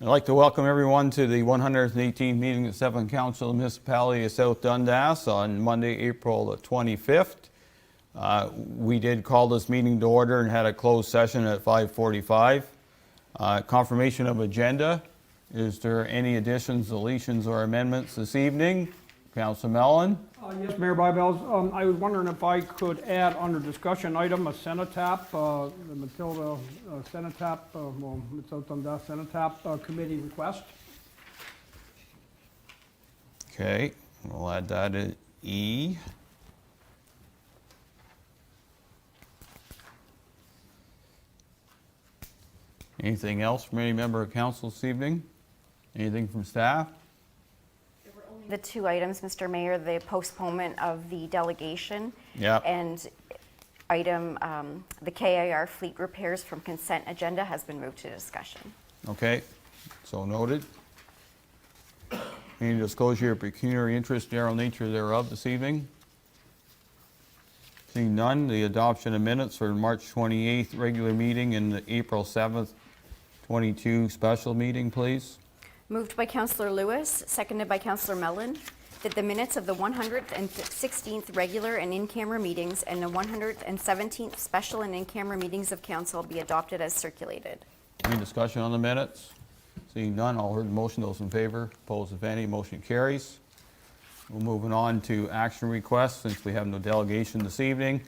I'd like to welcome everyone to the 118th meeting of the 7th Council of the Municipality of South Dundas on Monday, April the 25th. We did call this meeting to order and had a closed session at 5:45. Confirmation of agenda. Is there any additions, deletions, or amendments this evening? Councilor Mellon? Yes, Mayor Bybels. I was wondering if I could add under discussion item a cenotaph, the Matilda cenotaph, South Dundas cenotaph committee request. Okay, we'll add that at E. Anything else from any member of council this evening? Anything from staff? The two items, Mr. Mayor, the postponement of the delegation and item, the KIR fleet repairs from consent agenda has been moved to discussion. Okay, so noted. Any disclosure of pecuniary interest, general nature thereof this evening? Seeing none, the adoption of minutes for March 28th regular meeting and the April 7th, 22 special meeting, please. Moved by Councillor Lewis, seconded by Councillor Mellon, that the minutes of the 116th regular and in-camera meetings and the 117th special and in-camera meetings of council be adopted as circulated. Any discussion on the minutes? Seeing none, all heard the motion. Those in favor, opposed if any, motion carries. We're moving on to action requests since we have no delegation this evening.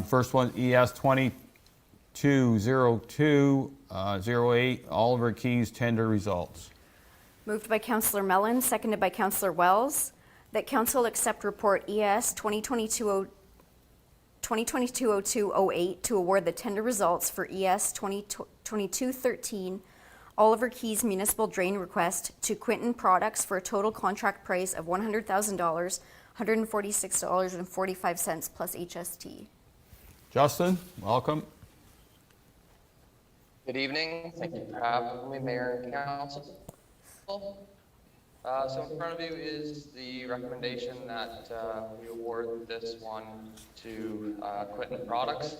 First one, ES 220208, Oliver Keys tender results. Moved by Councillor Mellon, seconded by Councillor Wells, that council accept report ES 2022-0208 to award the tender results for ES 2213 Oliver Keys municipal drain request to Quinton Products for a total contract price of $100,000, $146.45 plus HST. Justin, welcome. Good evening. Thank you for having me, Mayor and Council. So in front of you is the recommendation that we award this one to Quinton Products.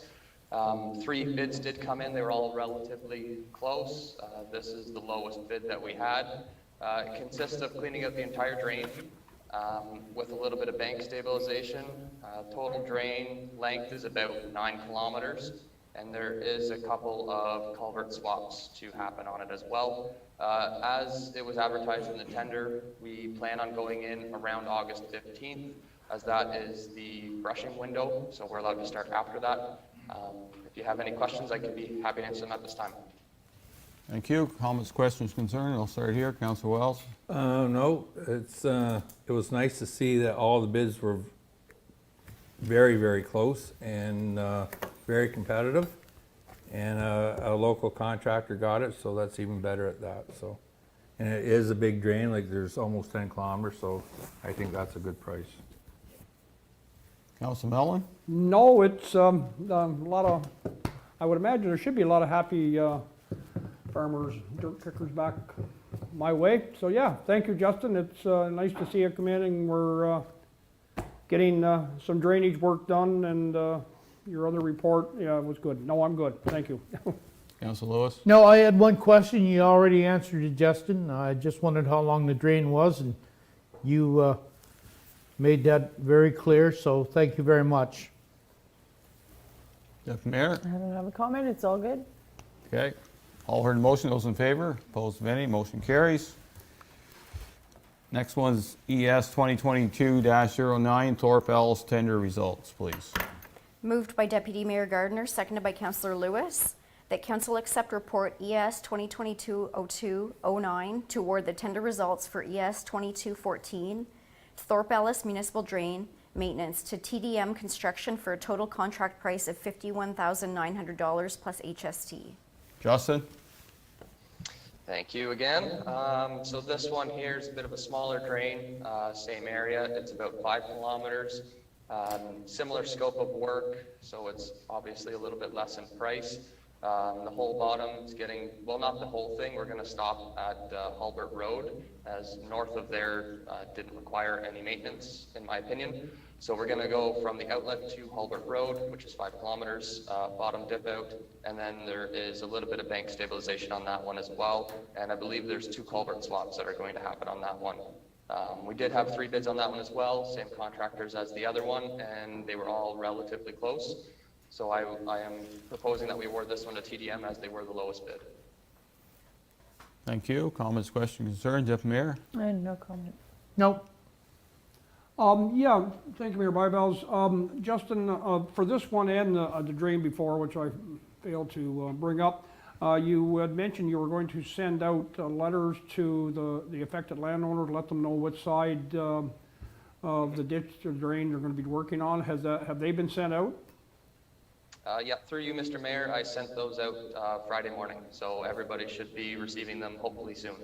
3 bids did come in. They were all relatively close. This is the lowest bid that we had. It consists of cleaning out the entire drain with a little bit of bank stabilization. Total drain length is about 9 kilometers. And there is a couple of culvert swaps to happen on it as well. As it was advertised in the tender, we plan on going in around August 15th, as that is the brushing window, so we're allowed to start after that. If you have any questions, I can be happy to answer them at this time. Thank you. Comments, questions, concerns? I'll start here. Councilor Wells. No, it was nice to see that all the bids were very, very close and very competitive, and a local contractor got it, so that's even better at that. So, and it is a big drain, like there's almost 10 kilometers, so I think that's a good price. Councilor Mellon. No, it's a lot of, I would imagine there should be a lot of happy farmers, dirt pickers back my way. So yeah, thank you, Justin. It's nice to see you come in, and we're getting some drainage work done, and your other report, yeah, it was good. No, I'm good. Thank you. Councilor Lewis. No, I had one question. You already answered it, Justin. I just wondered how long the drain was, and you made that very clear, so thank you very much. Deputy Mayor. I don't have a comment. It's all good. Okay. All heard the motion. Those in favor, opposed if any, motion carries. Next one's ES 2022-09, Thorpe Ellis tender results, please. Moved by Deputy Mayor Gardner, seconded by Councillor Lewis, that council accept report ES 2022-0209 to award the tender results for ES 2214 Thorpe Ellis municipal drain maintenance to TDM Construction for a total contract price of $51,900 plus HST. Justin. Thank you again. So this one here is a bit of a smaller drain, same area. It's about 5 kilometers. Similar scope of work, so it's obviously a little bit less in price. The whole bottom is getting, well, not the whole thing. We're going to stop at Hulbert Road, as north of there didn't require any maintenance, in my opinion. So we're going to go from the outlet to Hulbert Road, which is 5 kilometers, bottom dip out, and then there is a little bit of bank stabilization on that one as well. And I believe there's 2 culvert swaps that are going to happen on that one. We did have 3 bids on that one as well, same contractors as the other one, and they were all relatively close. So I am proposing that we award this one to TDM as they were the lowest bid. Thank you. Comments, questions, concerns? Deputy Mayor? No comment. Nope. Yeah, thank you, Mayor Bybels. Justin, for this one and the drain before, which I failed to bring up, you had mentioned you were going to send out letters to the affected landowner to let them know which side of the ditch or drain they're going to be working on. Have they been sent out? Yeah, through you, Mr. Mayor, I sent those out Friday morning, so everybody should be receiving them hopefully soon.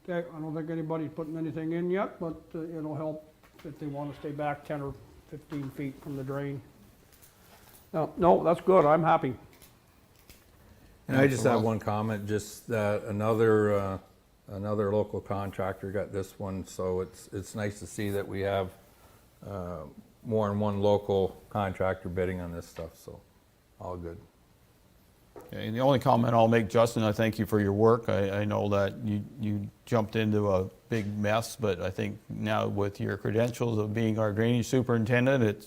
Okay, I don't think anybody's putting anything in yet, but it'll help if they want to stay back 10 or 15 feet from the drain. No, that's good, I'm happy. And I just have one comment, just that another local contractor got this one, so it's nice to see that we have more than one local contractor bidding on this stuff, so all good. Okay, the only comment I'll make, Justin, I thank you for your work. I know that you jumped into a big mess, but I think now with your credentials of being our drainage superintendent,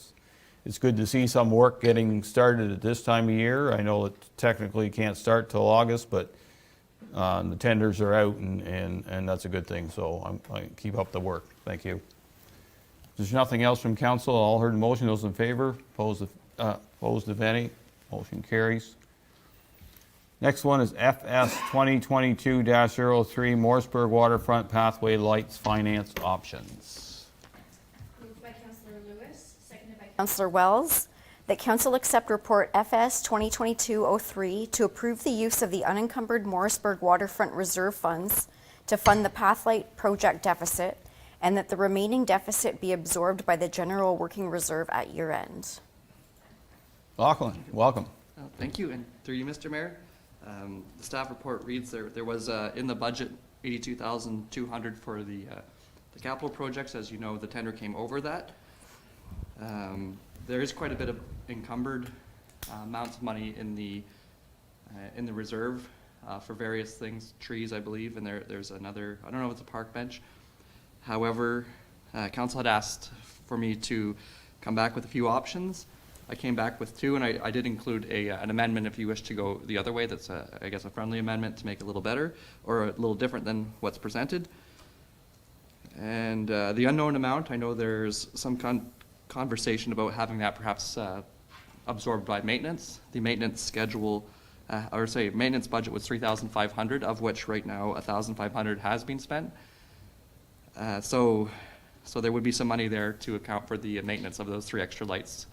it's good to see some work getting started at this time of year. I know it technically can't start till August, but the tenders are out, and that's a good thing. So I keep up the work. Thank you. If there's nothing else from council, all heard the motion. Those in favor, opposed if any, motion carries. Next one is FS 2022-03 Morrisburg Waterfront Pathway Lights Finance Options. Moved by Councillor Lewis, seconded by Councillor Wells, that council accept report FS 2022-03 to approve the use of the unencumbered Morrisburg Waterfront Reserve Funds to fund the Pathlight project deficit, and that the remaining deficit be absorbed by the General Working Reserve at year end. Lachlan, welcome. Thank you, and through you, Mr. Mayor. The staff report reads there was in the budget $82,200 for the capital projects. As you know, the tender came over that. There is quite a bit of encumbered amounts of money in the reserve for various things, trees, I believe, and there's another, I don't know if it's a park bench. However, council had asked for me to come back with a few options. I came back with 2, and I did include an amendment if you wish to go the other way. That's, I guess, a friendly amendment to make it a little better or a little different than what's presented. And the unknown amount, I know there's some conversation about having that perhaps absorbed by maintenance. The maintenance schedule, maintenance budget was $3,500, of which right now $1,500 has been spent. So there would be some money there to account for the maintenance of those 3 extra lights.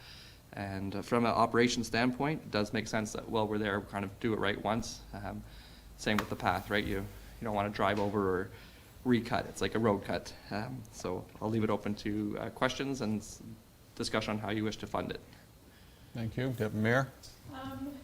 And from an operation standpoint, it does make sense that while we're there, we kind of do it right once. Same with the path, right? You don't want to drive over or recut. It's like a road cut. So I'll leave it open to questions and discussion on how you wish to fund it. Thank you. Deputy Mayor?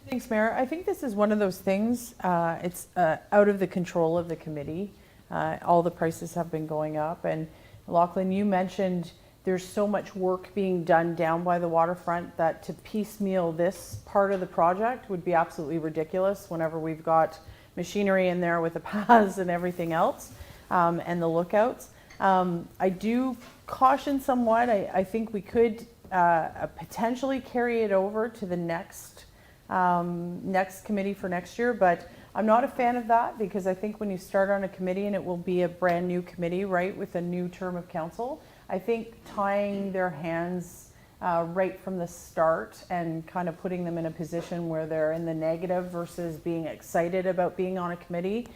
Thanks, Mayor. I think this is one of those things, it's out of the control of the committee. All the prices have been going up. And Lachlan, you mentioned there's so much work being done down by the waterfront that to piecemeal this part of the project would be absolutely ridiculous whenever we've got machinery in there with the paths and everything else, and the lookouts. I do caution somewhat. I think we could potentially carry it over to the next committee for next year, but I'm not a fan of that, because I think when you start on a committee and it will be a brand new committee, right, with a new term of council, I think tying their hands right from the start and kind of putting them in a position where they're in the negative versus being excited about being on a committee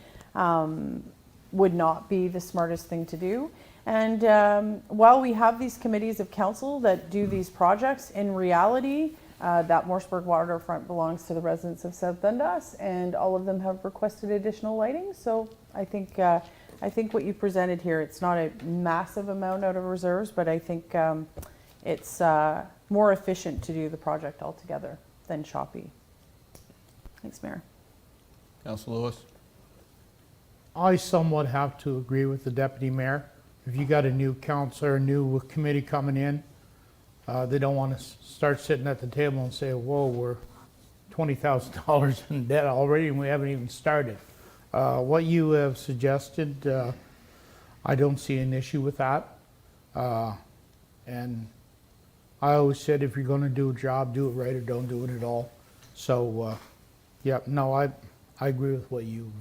would not be the smartest thing to do. And while we have these committees of council that do these projects, in reality, that Morrisburg Waterfront belongs to the residents of South Dundas, and all of them have requested additional lighting. So I think what you presented here, it's not a massive amount out of reserves, but I think it's more efficient to do the project altogether than choppy. Thanks, Mayor. Councilor Lewis? I somewhat have to agree with the deputy mayor. If you got a new council or a new committee coming in, they don't want to start sitting at the table and say, whoa, we're $20,000 in debt already and we haven't even started. What you have suggested, I don't see an issue with that. And I always said, if you're going to do a job, do it right or don't do it at all. So, yeah, no, I agree with what you've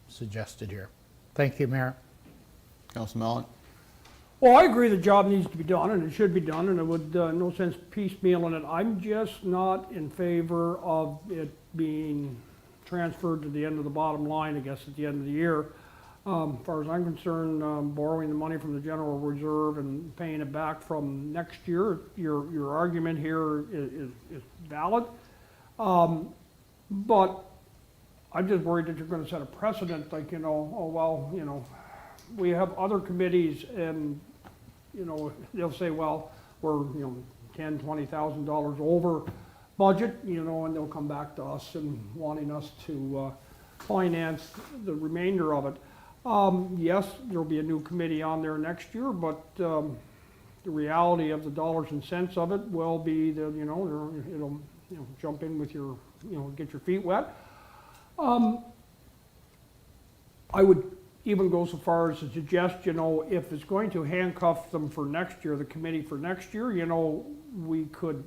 suggested here. Thank you, Mayor. Councilor Mellon? Well, I agree the job needs to be done, and it should be done, and it would, no sense piecemealing it. I'm just not in favor of it being transferred to the end of the bottom line, I guess, at the end of the year. As far as I'm concerned, borrowing the money from the general reserve and paying it back from next year, your argument here is valid. But I'm just worried that you're gonna set a precedent, like, you know, oh, well, you know, we have other committees and, you know, they'll say, well, we're, you know, $10,000, $20,000 over budget, you know, and they'll come back to us and wanting us to finance the remainder of it. Yes, there'll be a new committee on there next year, but the reality of the dollars and cents of it will be that, you know, it'll, you know, jump in with your, you know, get your feet wet. I would even go so far as to suggest, you know, if it's going to handcuff them for next year, the committee for next year, you know, we could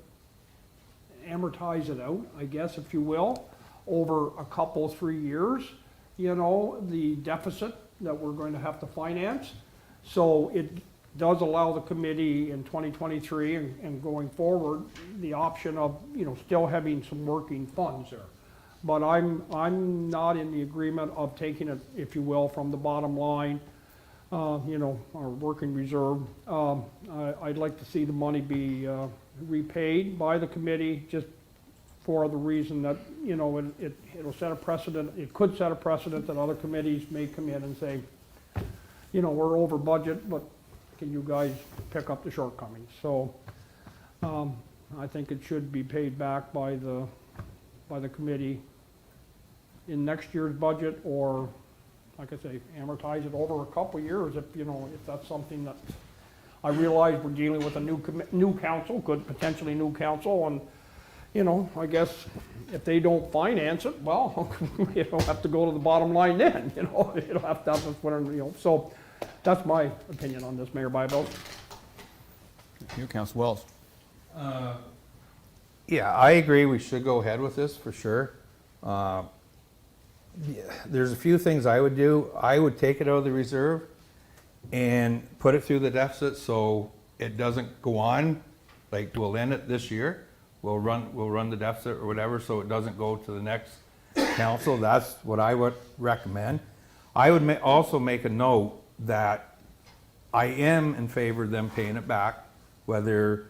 amortize it out, I guess, if you will, over a couple, 3 years, you know, the deficit that we're going to have to finance. So it does allow the committee in 2023 and going forward, the option of, you know, still having some working funds there. But I'm not in the agreement of taking it, if you will, from the bottom line, you know, our working reserve. I'd like to see the money be repaid by the committee, just for the reason that, you know, it'll set a precedent, it could set a precedent that other committees may come in and say, you know, we're over budget, but can you guys pick up the shortcomings? So I think it should be paid back by the committee in next year's budget, or, like I say, amortize it over a couple of years if, you know, if that's something that, I realize we're dealing with a new council, potentially new council, and, you know, I guess if they don't finance it, well, you don't have to go to the bottom line then, you know, you don't have to have this whatever, you know, so that's my opinion on this, Mayor Byveld. You, Councilor Wells? Yeah, I agree, we should go ahead with this for sure. Yeah, there's a few things I would do. I would take it out of the reserve and put it through the deficit so it doesn't go on, like we'll end it this year. We'll run the deficit or whatever, so it doesn't go to the next council. That's what I would recommend. I would also make a note that I am in favor of them paying it back, whether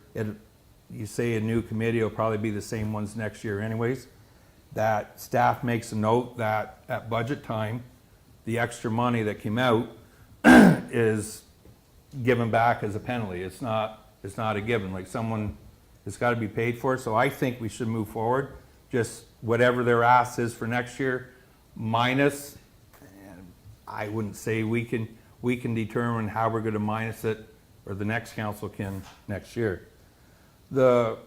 you say a new committee will probably be the same ones next year anyways, that staff makes a note that at budget time, the extra money that came out is given back as a penalty. It's not a given, like someone, it's got to be paid for. So I think we should move forward, just whatever their ask is for next year, minus, and I wouldn't say we can determine how we're going to minus it, or the next council can next year. The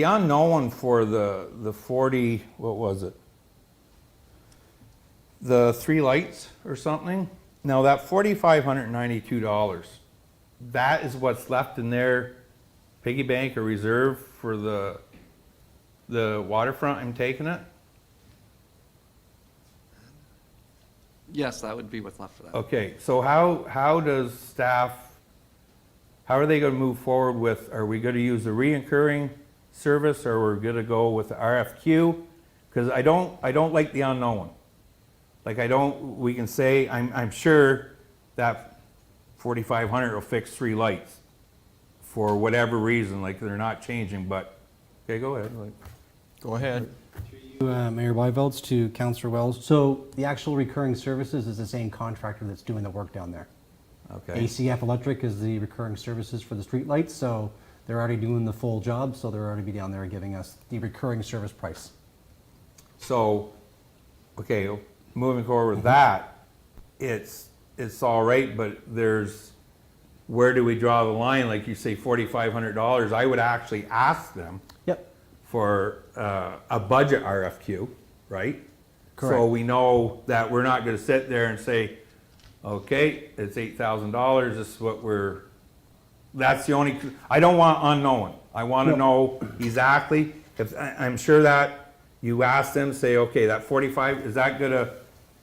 unknown for the 40, what was it? The 3 lights or something. Now that $4,592, that is what's left in their piggy bank or reserve for the waterfront. I'm taking it. Yes, that would be what's left for that. Okay, so how does staff, how are they going to move forward with, are we going to use the reoccurring service, or we're going to go with the RFQ? Because I don't like the unknown. Like we can say, I'm sure that 4,500 will fix 3 lights for whatever reason, like they're not changing, but, okay, go ahead. Go ahead. Mayor Byvelds to Councillor Wells. So the actual recurring services is the same contractor that's doing the work down there. Okay. ACF Electric is the recurring services for the streetlights, so they're already doing the full job, so they're already be down there giving us the recurring service price. So, okay, moving forward with that, it's all right, but where do we draw the line? Like you say, $4,500, I would actually ask them Yep. for a budget RFQ, right? So Correct. we know that we're not gonna sit there and say, okay, it's $8,000, this is what that's the only, I don't want unknown. I wanna know exactly, I'm sure that you ask them, say, okay, that 45, is that gonna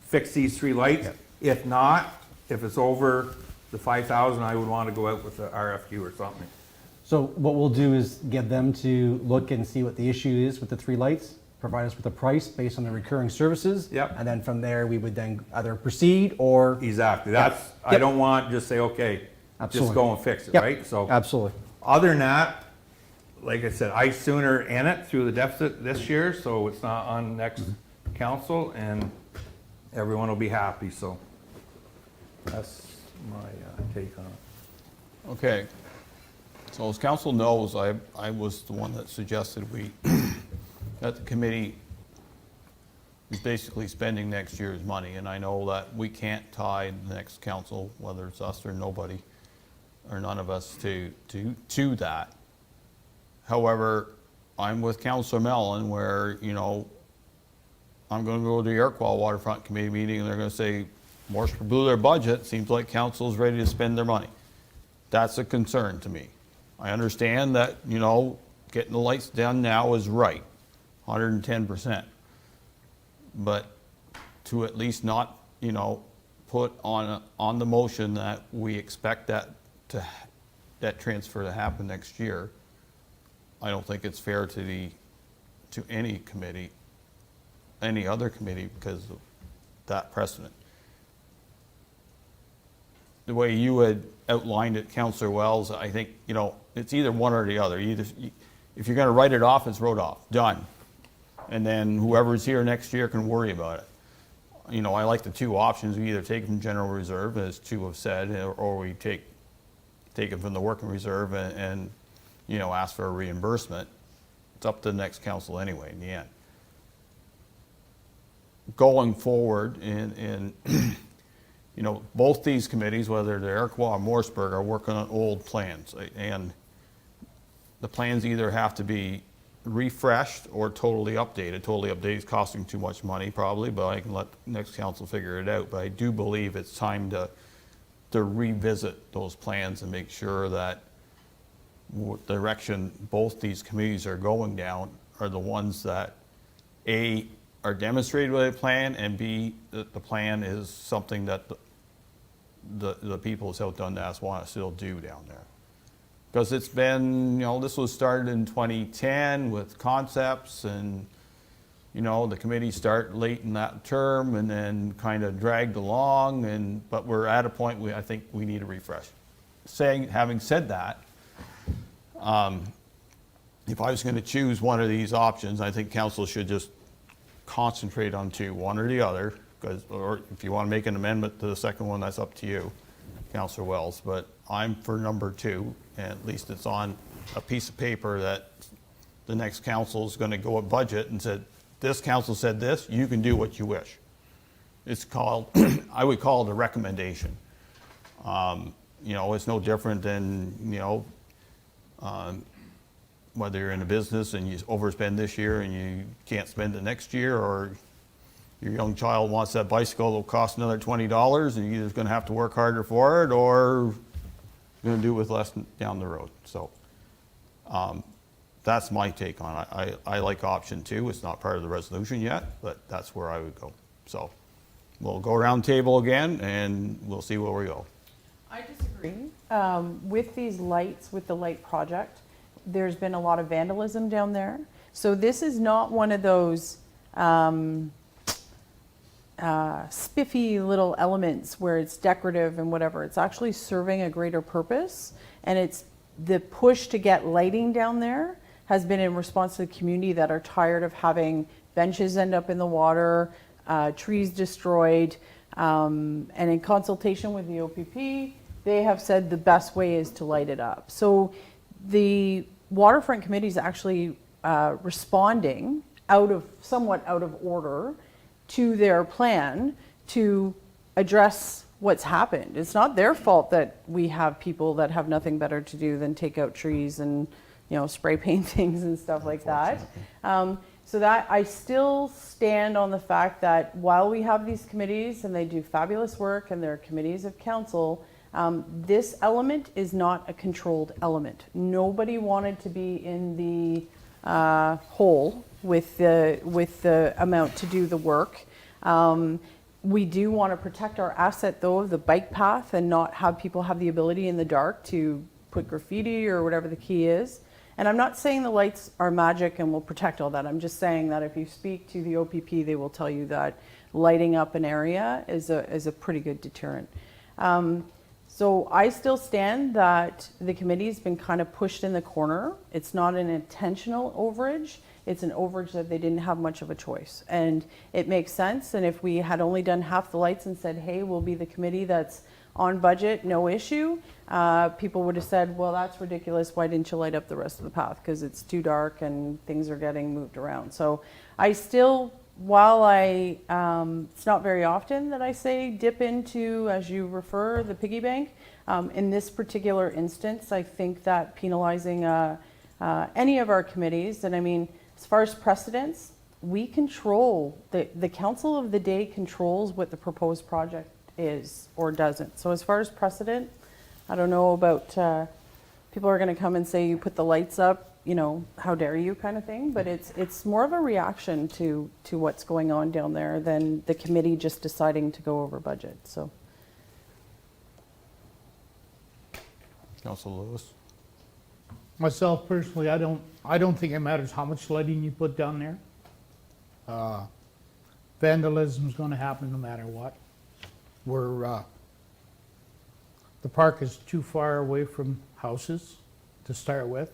fix these 3 lights? If not, if it's over the 5,000, I would wanna go out with the RFQ or something. So what we'll do is get them to look and see what the issue is with the 3 lights, provide us with a price based on the recurring services. Yep. And then from there, we would then either proceed or. Exactly, that's, I Yep. don't want, just say, okay, just Absolutely. go and fix it, Yep. right? So, Absolutely. other than that, like I said, I sooner in it through the deficit this year, so it's not on next council, and everyone will be happy, so. That's my take on it. Okay. So as council knows, I was the one that suggested that the committee is basically spending next year's money, and I know that we can't tie the next council, whether it's us or nobody, or none of us, to that. However, I'm with Councilor Mellon where, I'm gonna go to the Iroquois Waterfront Committee meeting and they're gonna say, Morse blew their budget, seems like council's ready to spend their money. That's a concern to me. I understand that, getting the lights done now is right, 110%. But to at least not, put on the motion that we expect that transfer to happen next year, I don't think it's fair to any committee, any other committee, because of that precedent. The way you had outlined it, Councillor Wells, I think, it's either one or the other. If you're gonna write it off, it's wrote off, done. And then whoever's here next year can worry about it. I like the 2 options. We either take it from general reserve, as 2 have said, or we take it from the working reserve and ask for a reimbursement. It's up to the next council anyway, in the end. Going forward, in both these committees, whether they're Iroquois or Morseburg, are working on old plans. And the plans either have to be refreshed or totally updated. Totally updated is costing too much money probably, but I can let the next council figure it out. But I do believe it's time to revisit those plans and make sure that what direction both these committees are going down are the ones that A, are demonstrated with a plan, and B, that the plan is something that the people of South Dundas want to still do down there. Because it's been, this was started in 2010 with concepts, and the committee started late in that term and then kind of dragged along, but we're at a point I think we need a refresh. Having said that, if I was going to choose one of these options, I think council should just concentrate on 2, one or the other, or if you want to make an amendment to the second one, that's up to you, Councillor Wells. But I'm for number 2, and at least it's on a piece of paper that the next council is going to go at budget and said, this council said this, you can do what you wish. It's called, I would call it a recommendation. It's no different than, whether you're in a business and you overspend this year and you can't spend it next year, or your young child wants that bicycle that'll cost another $20 and you're either going to have to work harder for it or you're going to do it with less down the road. So that's my take on it. I like option 2. It's not part of the resolution yet, but that's where I would go. So we'll go around the table again and we'll see where we go. I disagree. With these lights, with the light project, there's been a lot of vandalism down there. So this is not one of those spiffy little elements where it's decorative and whatever. It's actually serving a greater purpose, and it's the push to get lighting down there has been in response to the community that are tired of having benches end up in the water, trees destroyed, and in consultation with the OPP, they have said the best way is to light it up. So the Waterfront Committee is actually responding somewhat out of order to their plan to address what's happened. It's not their fault that we have people that have nothing better to do than take out trees and, spray paint things and stuff like that. So that I still stand on the fact that while we have these committees and they do fabulous work and they're committees of council, this element is not a controlled element. Nobody wanted to be in the hole with the amount to do the work. We do want to protect our asset though of the bike path and not have people have the ability in the dark to put graffiti or whatever the key is. And I'm not saying the lights are magic and will protect all that. I'm just saying that if you speak to the OPP, they will tell you that lighting up an area is a pretty good deterrent. So I still stand that the committee's been kind of pushed in the corner. It's not an intentional overage. It's an overage that they didn't have much of a choice. And it makes sense. And if we had only done half the lights and said, hey, we'll be the committee that's on budget, no issue, people would have said, well, that's ridiculous. Why didn't you light up the rest of the path? Because it's too dark and things are getting moved around. So I still, while it's not very often that I say dip into, as you refer, the piggy bank, in this particular instance, I think that penalizing any of our committees, and I mean, as far as precedents, we control, the council of the day controls what the proposed project is or doesn't. So as far as precedent, I don't know about, people are going to come and say you put the lights up, how dare you kind of thing, but it's more of a reaction to what's going on down there than the committee just deciding to go over budget. So Councilor Lewis. Myself personally, I don't think it matters how much lighting you put down there. Vandalism is going to happen no matter what. The park is too far away from houses to start with.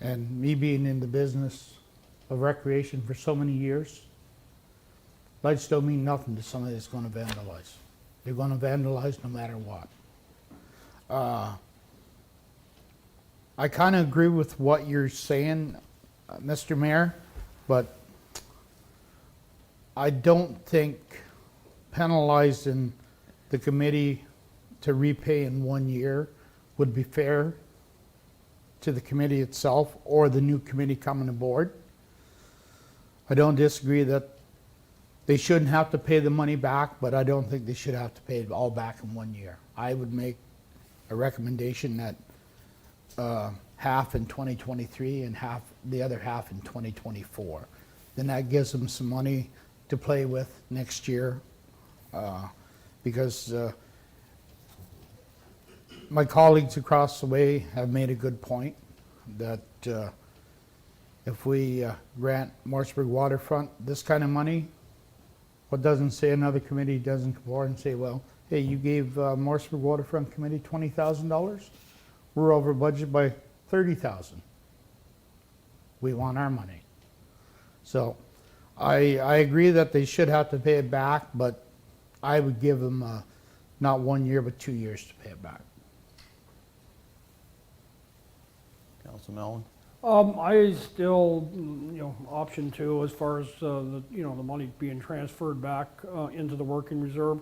And me being in the business of recreation for so many years, lights don't mean nothing to somebody that's going to vandalize. They're going to vandalize no matter what. I kind of agree with what you're saying, Mr. Mayor, but I don't think penalizing the committee to repay in 1 year would be fair to the committee itself or the new committee coming aboard. I don't disagree that they shouldn't have to pay the money back, but I don't think they should have to pay it all back in 1 year. I would make a recommendation that half in 2023 and the other half in 2024. Then that gives them some money to play with next year, because my colleagues across the way have made a good point that if we grant Morrisburg Waterfront this kind of money, what doesn't say another committee doesn't come forward and say, well, hey, you gave Morrisburg Waterfront Committee $20,000. We're over budget by $30,000. We want our money. So I agree that they should have to pay it back, but I would give them not 1 year, but 2 years to pay it back. Councilor Mellon. I still, option two as far as the money being transferred back into the working reserve.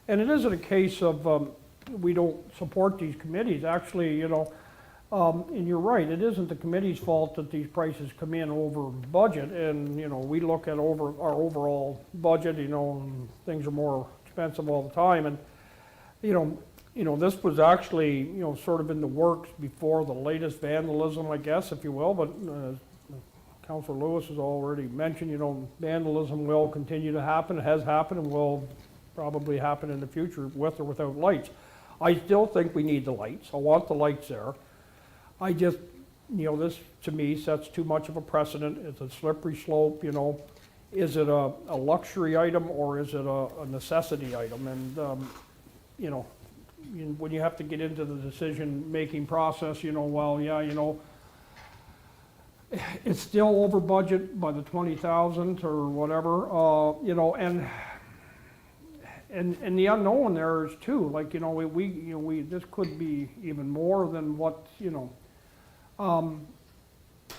And it isn't a case of we don't support these committees. Actually, and you're right, it isn't the committee's fault that these prices come in over budget. And, we look at our overall budget, and things are more expensive all the time. And, this was actually, sort of in the works before the latest vandalism, I guess, if you will. But Councilor Lewis has already mentioned, vandalism will continue to happen. It has happened and will probably happen in the future with or without lights. I still think we need the lights. I want the lights there. I just, this to me sets too much of a precedent. It's a slippery slope, Is it a luxury item or is it a necessity item? And, when you have to get into the decision-making process, well, yeah, it's still over budget by the 20,000 or whatever, and the unknown there is too, like, we this could be even more than what,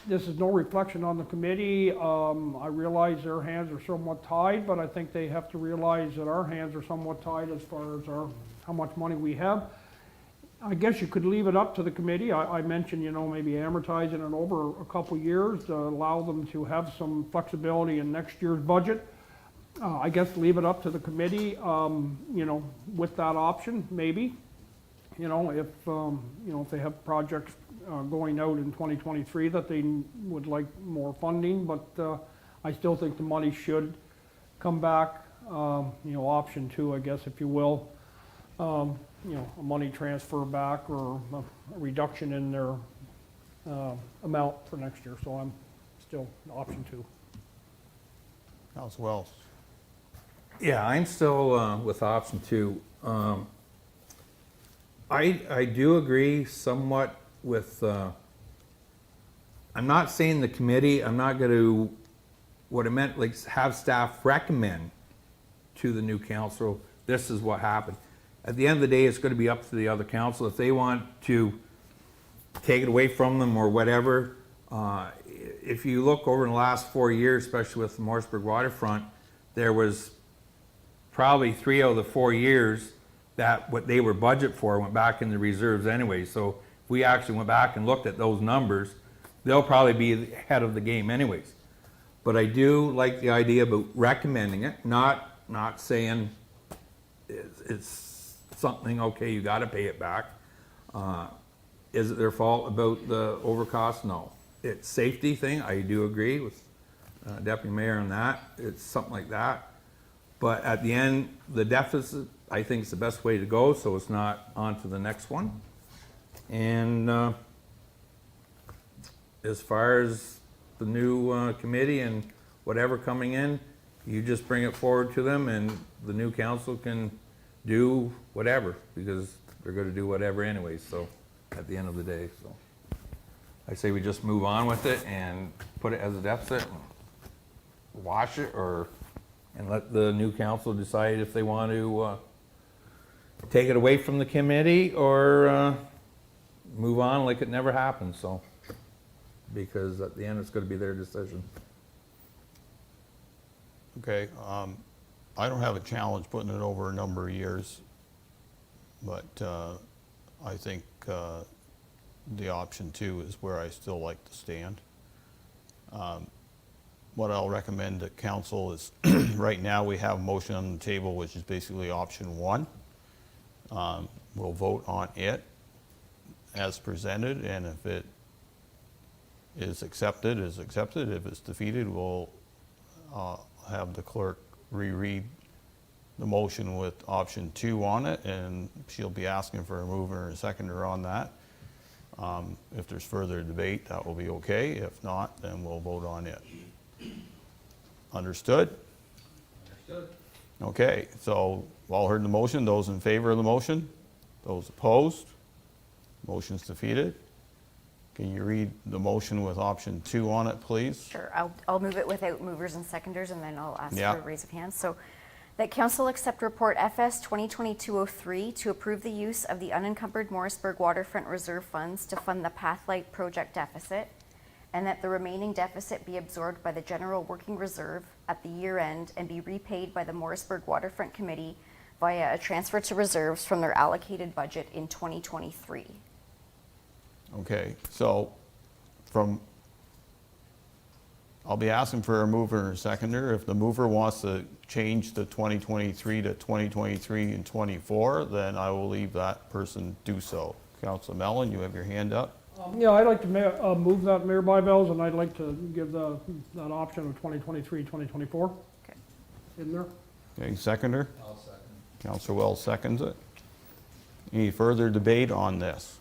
this is no reflection on the committee. I realize their hands are somewhat tied, but I think they have to realize that our hands are somewhat tied as far as how much money we have. I guess you could leave it up to the committee. I mentioned, maybe amortizing it over a couple years to allow them to have some flexibility in next year's budget. I guess leave it up to the committee, with that option, maybe. If they have projects going out in 2023 that they would like more funding, but I still think the money should come back, option 2, I guess, if you will. A money transfer back or a reduction in their amount for next year. So I'm still option 2. Council Wells. Yeah, I'm still with option 2. I do agree somewhat with, I'm not saying the committee, I'm not going to, what I meant, like have staff recommend to the new council, this is what happened. At the end of the day, it's going to be up to the other council. If they want to take it away from them or whatever, if you look over in the last 4 years, especially with the Morrisburg waterfront, there was probably 3 out of the 4 years that what they were budget for went back in the reserves anyway. So if we actually went back and looked at those numbers, they'll probably be ahead of the game anyways. But I do like the idea about recommending it, not saying it's something, okay, you got to pay it back. Is it their fault about the overcost? No. It's safety thing. I do agree with Deputy Mayor on that. It's something like that. But at the end, the deficit, I think, is the best way to go, so it's not on to the next one. And as far as the new committee and whatever coming in, you just bring it forward to them and the new council can do whatever, because they're going to do whatever anyway, so at the end of the day. So I say we just move on with it and put it as a deficit and wash it, and let the new council decide if they want to take it away from the committee or move on like it never happened. So, because at the end it's going to be their decision. Okay, I don't have a challenge putting it over a number of years, but I think the option 2 is where I still like to stand. What I'll recommend to council is, right now we have a motion on the table, which is basically option 1. We'll vote on it as presented, and if it is accepted, is accepted. If it's defeated, we'll have the clerk reread the motion with option 2 on it, and she'll be asking for a mover and a seconder on that. If there's further debate, that will be okay. If not, then we'll vote on it. Understood? Understood. Okay, so we've all heard the motion. Those in favor of the motion? Those opposed? Motion's defeated. Can you read the motion with option 2 on it, please? Sure, I'll move it without movers and seconders, and then I'll ask Yeah. for a raise of hands. So that council accept report FS 2022-03 to approve the use of the unencumbered Morrisburg waterfront reserve funds to fund the Pathlight project deficit, and that the remaining deficit be absorbed by the general working reserve at the year end and be repaid by the Morrisburg Waterfront Committee via a transfer to reserves from their allocated budget in 2023. Okay, so I'll be asking for a mover and a seconder. If the mover wants to change the 2023 to 2023 and 24, then I will leave that person do so. Councilor Mellon, you have your hand up. Yeah, I'd like to move that, Mayor Byvells, and I'd like to give that option of 2023, 2024 Okay. in there. Okay, seconder? I'll second. Councilor Wells seconds it. Any further debate on this?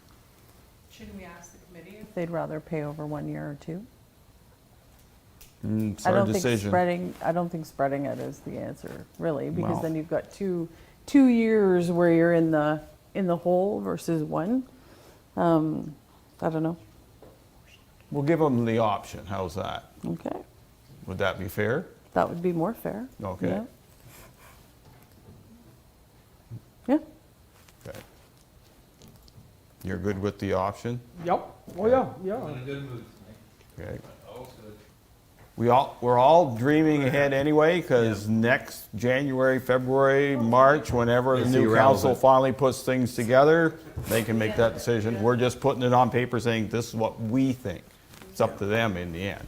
Shouldn't we ask the committee if they'd rather pay over 1 year or 2? It's our decision. I don't think spreading it is the answer, really, because Well- then you've got two years where you're in the hole versus 1. I don't know. We'll give them the option. How's that? Okay, Would that be fair? that would be more fair. Okay. Yeah. Yeah. Okay. You're good with the option? Yep, oh yeah, yeah. In a good mood Okay. We're all dreaming ahead anyway, because next January, February, March, whenever the It's new council irrelevant. finally puts things together, they can make that decision. We're just putting it on paper saying this is what we think. It's up to them in the end.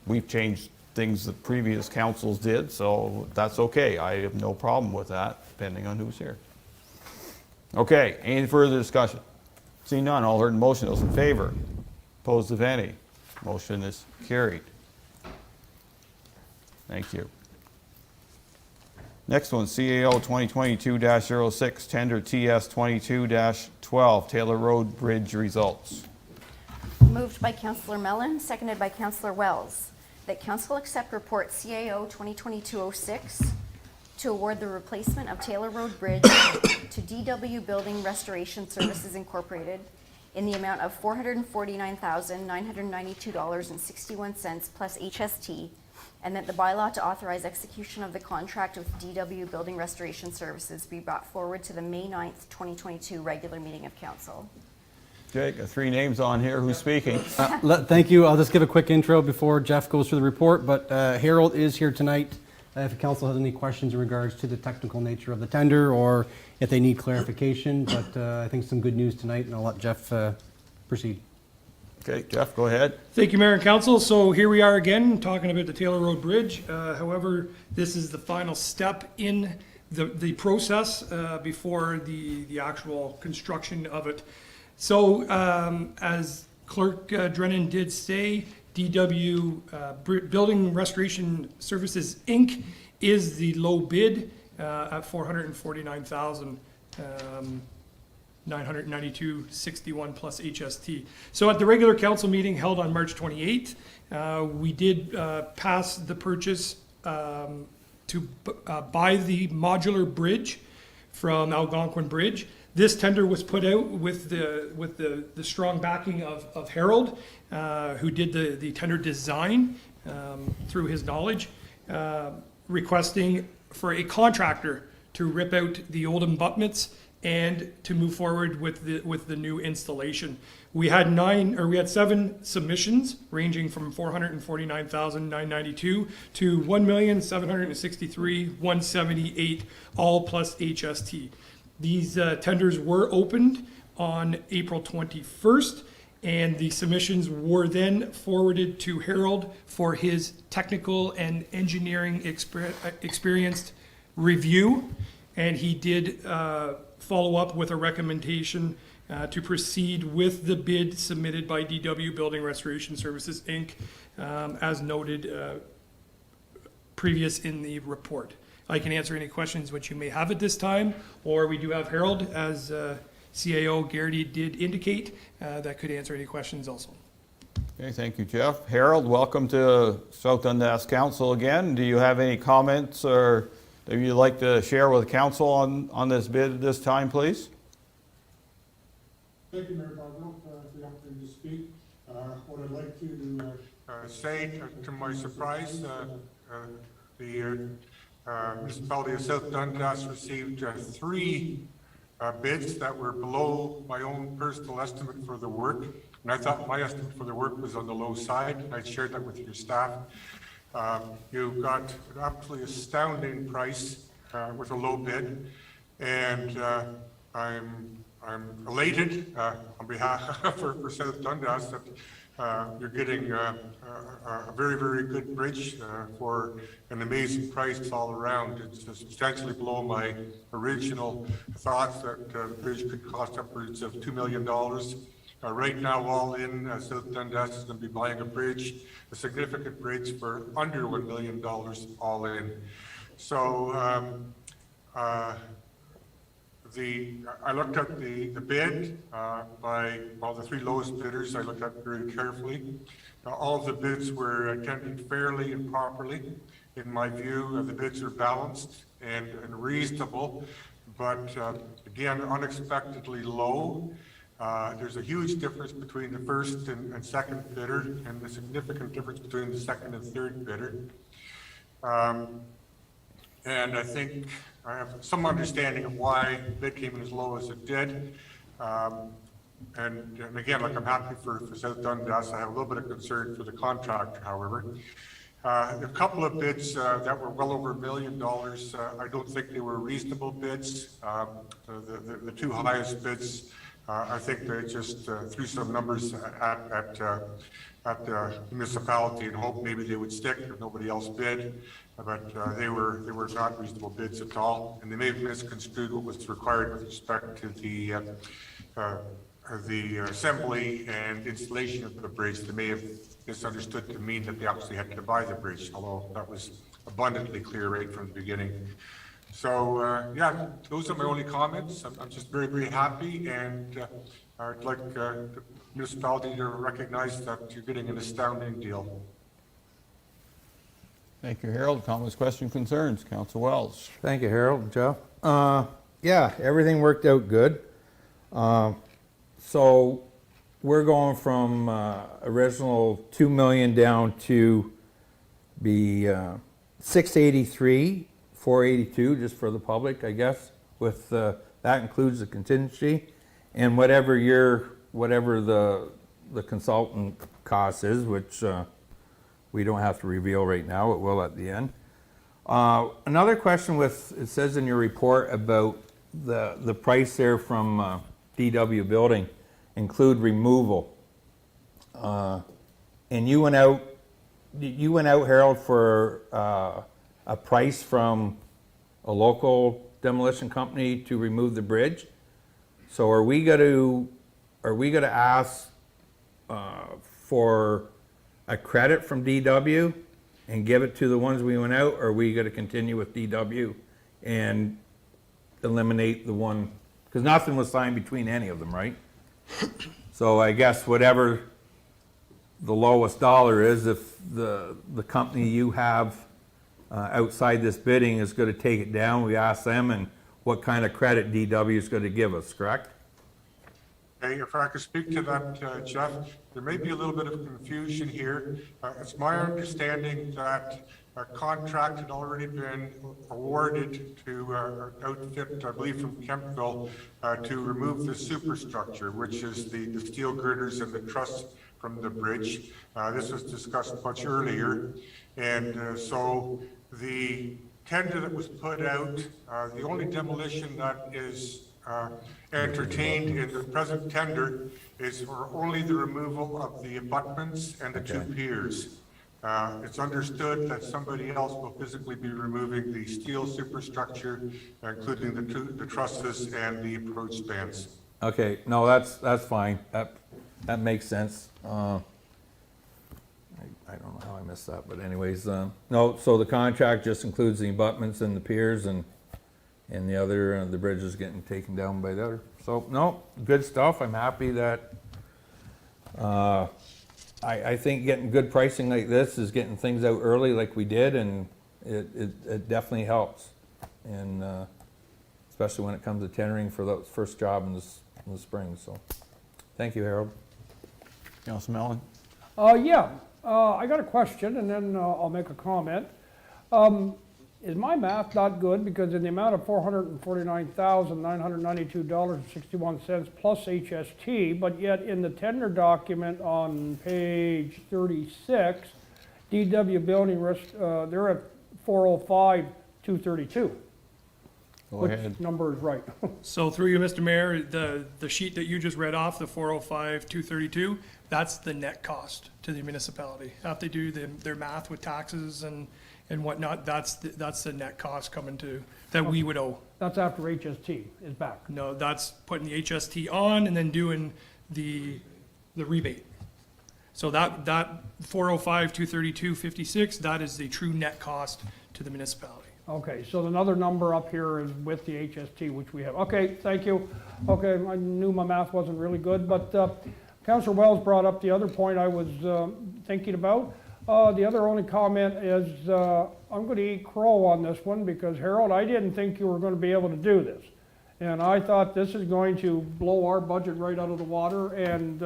We've changed things that previous councils did, so that's okay. I have no problem with that, depending on who's here. Okay, any further discussion? Seeing none, all heard in motion, those in favor? Opposed, if any? Motion is carried. Thank you. Next one, CAO 2022-06, tender TS 22-12, Taylor Road Bridge results. Moved by Councillor Mellon, seconded by Councillor Wells, that council accept report CAO 2022-06 to award the replacement of Taylor Road Bridge to DW Building Restoration Services Incorporated in the amount of $449,992.61 plus HST, and that the bylaw to authorize execution of the contract with DW Building Restoration Services be brought forward to the May 9th, 2022 regular meeting of council. Okay, got three names on here. Who's speaking? Thank you. I'll just give a quick intro before Jeff goes through the report, but Harold is here tonight. If the council has any questions in regards to the technical nature of the tender or if they need clarification, but I think some good news tonight, and I'll let Jeff proceed. Okay, Jeff, go ahead. Thank you, Mayor and Council. So here we are again, talking about the Taylor Road Bridge. However, this is the final step in the process before the actual construction of it. So as Clerk Drennan did say, DW Building Restoration Services, Inc. is the low bid at $449,992.61 plus HST. So at the regular council meeting held on March 28th, we did pass the purchase to buy the modular bridge from Algonquin Bridge. This tender was put out with the strong backing of Harold, who did the tender design through his knowledge, requesting for a contractor to rip out the old abutments and to move forward with the new installation. We had 7 submissions ranging from $449,992 to $1,763,178, all plus HST. These tenders were opened on April 21st, and the submissions were then forwarded to Harold for his technical and engineering experienced review, and he did follow up with a recommendation to proceed with the bid submitted by DW Building Restoration Services, Inc., as noted previous in the report. I can answer any questions which you may have at this time, or we do have Harold, as CAO Garrity did indicate, that could answer any questions also. Okay, thank you, Jeff. Harold, welcome to South Dundas Council again. Do you have any comments or that you'd like to share with council on this bid at this time, please? Thank you, Mayor Barbaro, for the opportunity to speak. What I'd like to say, to my surprise, the municipality of South Dundas received 3 bids that were below my own personal estimate for the work. And I thought my estimate for the work was on the low side. I shared that with your staff. You got an absolutely astounding price with a low bid. And I'm elated on behalf for South Dundas that you're getting a very, very good bridge for an amazing price all around. It's substantially below my original thoughts that the bridge could cost upwards of $2 million. Right now, all in, South Dundas is going to be buying a bridge, a significant bridge for under $1 million all in. So I looked at the bid by all the 3 lowest bidders. I looked at very carefully. All of the bids were tendered fairly and properly. In my view, the bids are balanced and reasonable, but again, unexpectedly low. There's a huge difference between the first and second bidder, and a significant difference between the second and third bidder. And I think I have some understanding of why the bid came in as low as it did. and again, like I'm happy for South Dundas, I have a little bit of concern for the contractor, however. A couple of bids that were well over $1 million, I don't think they were reasonable bids. The two highest bids, I think they just threw some numbers at the municipality and hoped maybe they would stick if nobody else bid. But they were not reasonable bids at all, and they may have misconstrued what was required with respect to the assembly and installation of the bridge. They may have misunderstood to mean that they actually had to buy the bridge, although that was abundantly clear right from the beginning. So, yeah, those are my only comments. I'm just very, very happy, and I'd like the municipality to recognize that you're getting an astounding deal. Thank you, Harold. Comments, questions, concerns? Council Wells. Thank you, Harold, Jeff. Yeah, everything worked out good. So we're going from original 2 million down to be 683, 482, just for the public, I guess. With that includes the contingency and whatever the consultant cost is, which we don't have to reveal right now. It will at the end. Another question it says in your report about the price there from DW Building include removal. And you went out, Harold, for a price from a local demolition company to remove the bridge. So are we going to ask for a credit from DW and give it to the ones we went out, or are we going to continue with DW and eliminate the one? Because nothing was signed between any of them, right? So I guess whatever the lowest dollar is, if the company you have outside this bidding is going to take it down, we ask them, and what kind of credit DW is going to give us, correct? Okay, if I could speak to that, Jeff, there may be a little bit of confusion here. It's my understanding that a contract had already been awarded to outfit, I believe from Kempville, to remove the superstructure, which is the steel girders and the truss from the bridge. This was discussed much earlier. And so the tender that was put out, the only demolition that is entertained in the present tender is for only the removal of the abutments and the two piers. It's understood that somebody else will physically be removing the steel superstructure, including the trusses and the approach spans. Okay, no, that's fine. That makes sense. I don't know how I missed that, but anyways, no. So the contract just includes the abutments and the piers, and the other the bridge is getting taken down by the other. So no, good stuff. I'm happy that. I think getting good pricing like this is getting things out early like we did, and it definitely helps, and especially when it comes to tendering for that first job in the spring. So thank you, Harold. Council Mellon. Yeah, I got a question, and then I'll make a comment. Is my math not good? Because in the amount of $449,992.61 plus HST, but yet in the tender document on page 36, DW Building, they're at 405,232. Go Which ahead. number is right? So through you, Mr. Mayor, the sheet that you just read off, the 405,232, that's the net cost to the municipality. After they do their math with taxes and whatnot, that's the net cost coming to, that we would owe. That's after HST is back. No, that's putting the HST on and then doing the rebate. So that 405,232.56, that is the true net cost to the municipality. Okay, so another number up here is with the HST, which we have. Okay, thank you. Okay, I knew my math wasn't really good, but Councillor Wells brought up the other point I was thinking about. The other only comment is I'm going to eat crow on this one because, Harold, I didn't think you were going to be able to do this. And I thought this is going to blow our budget right out of the water. And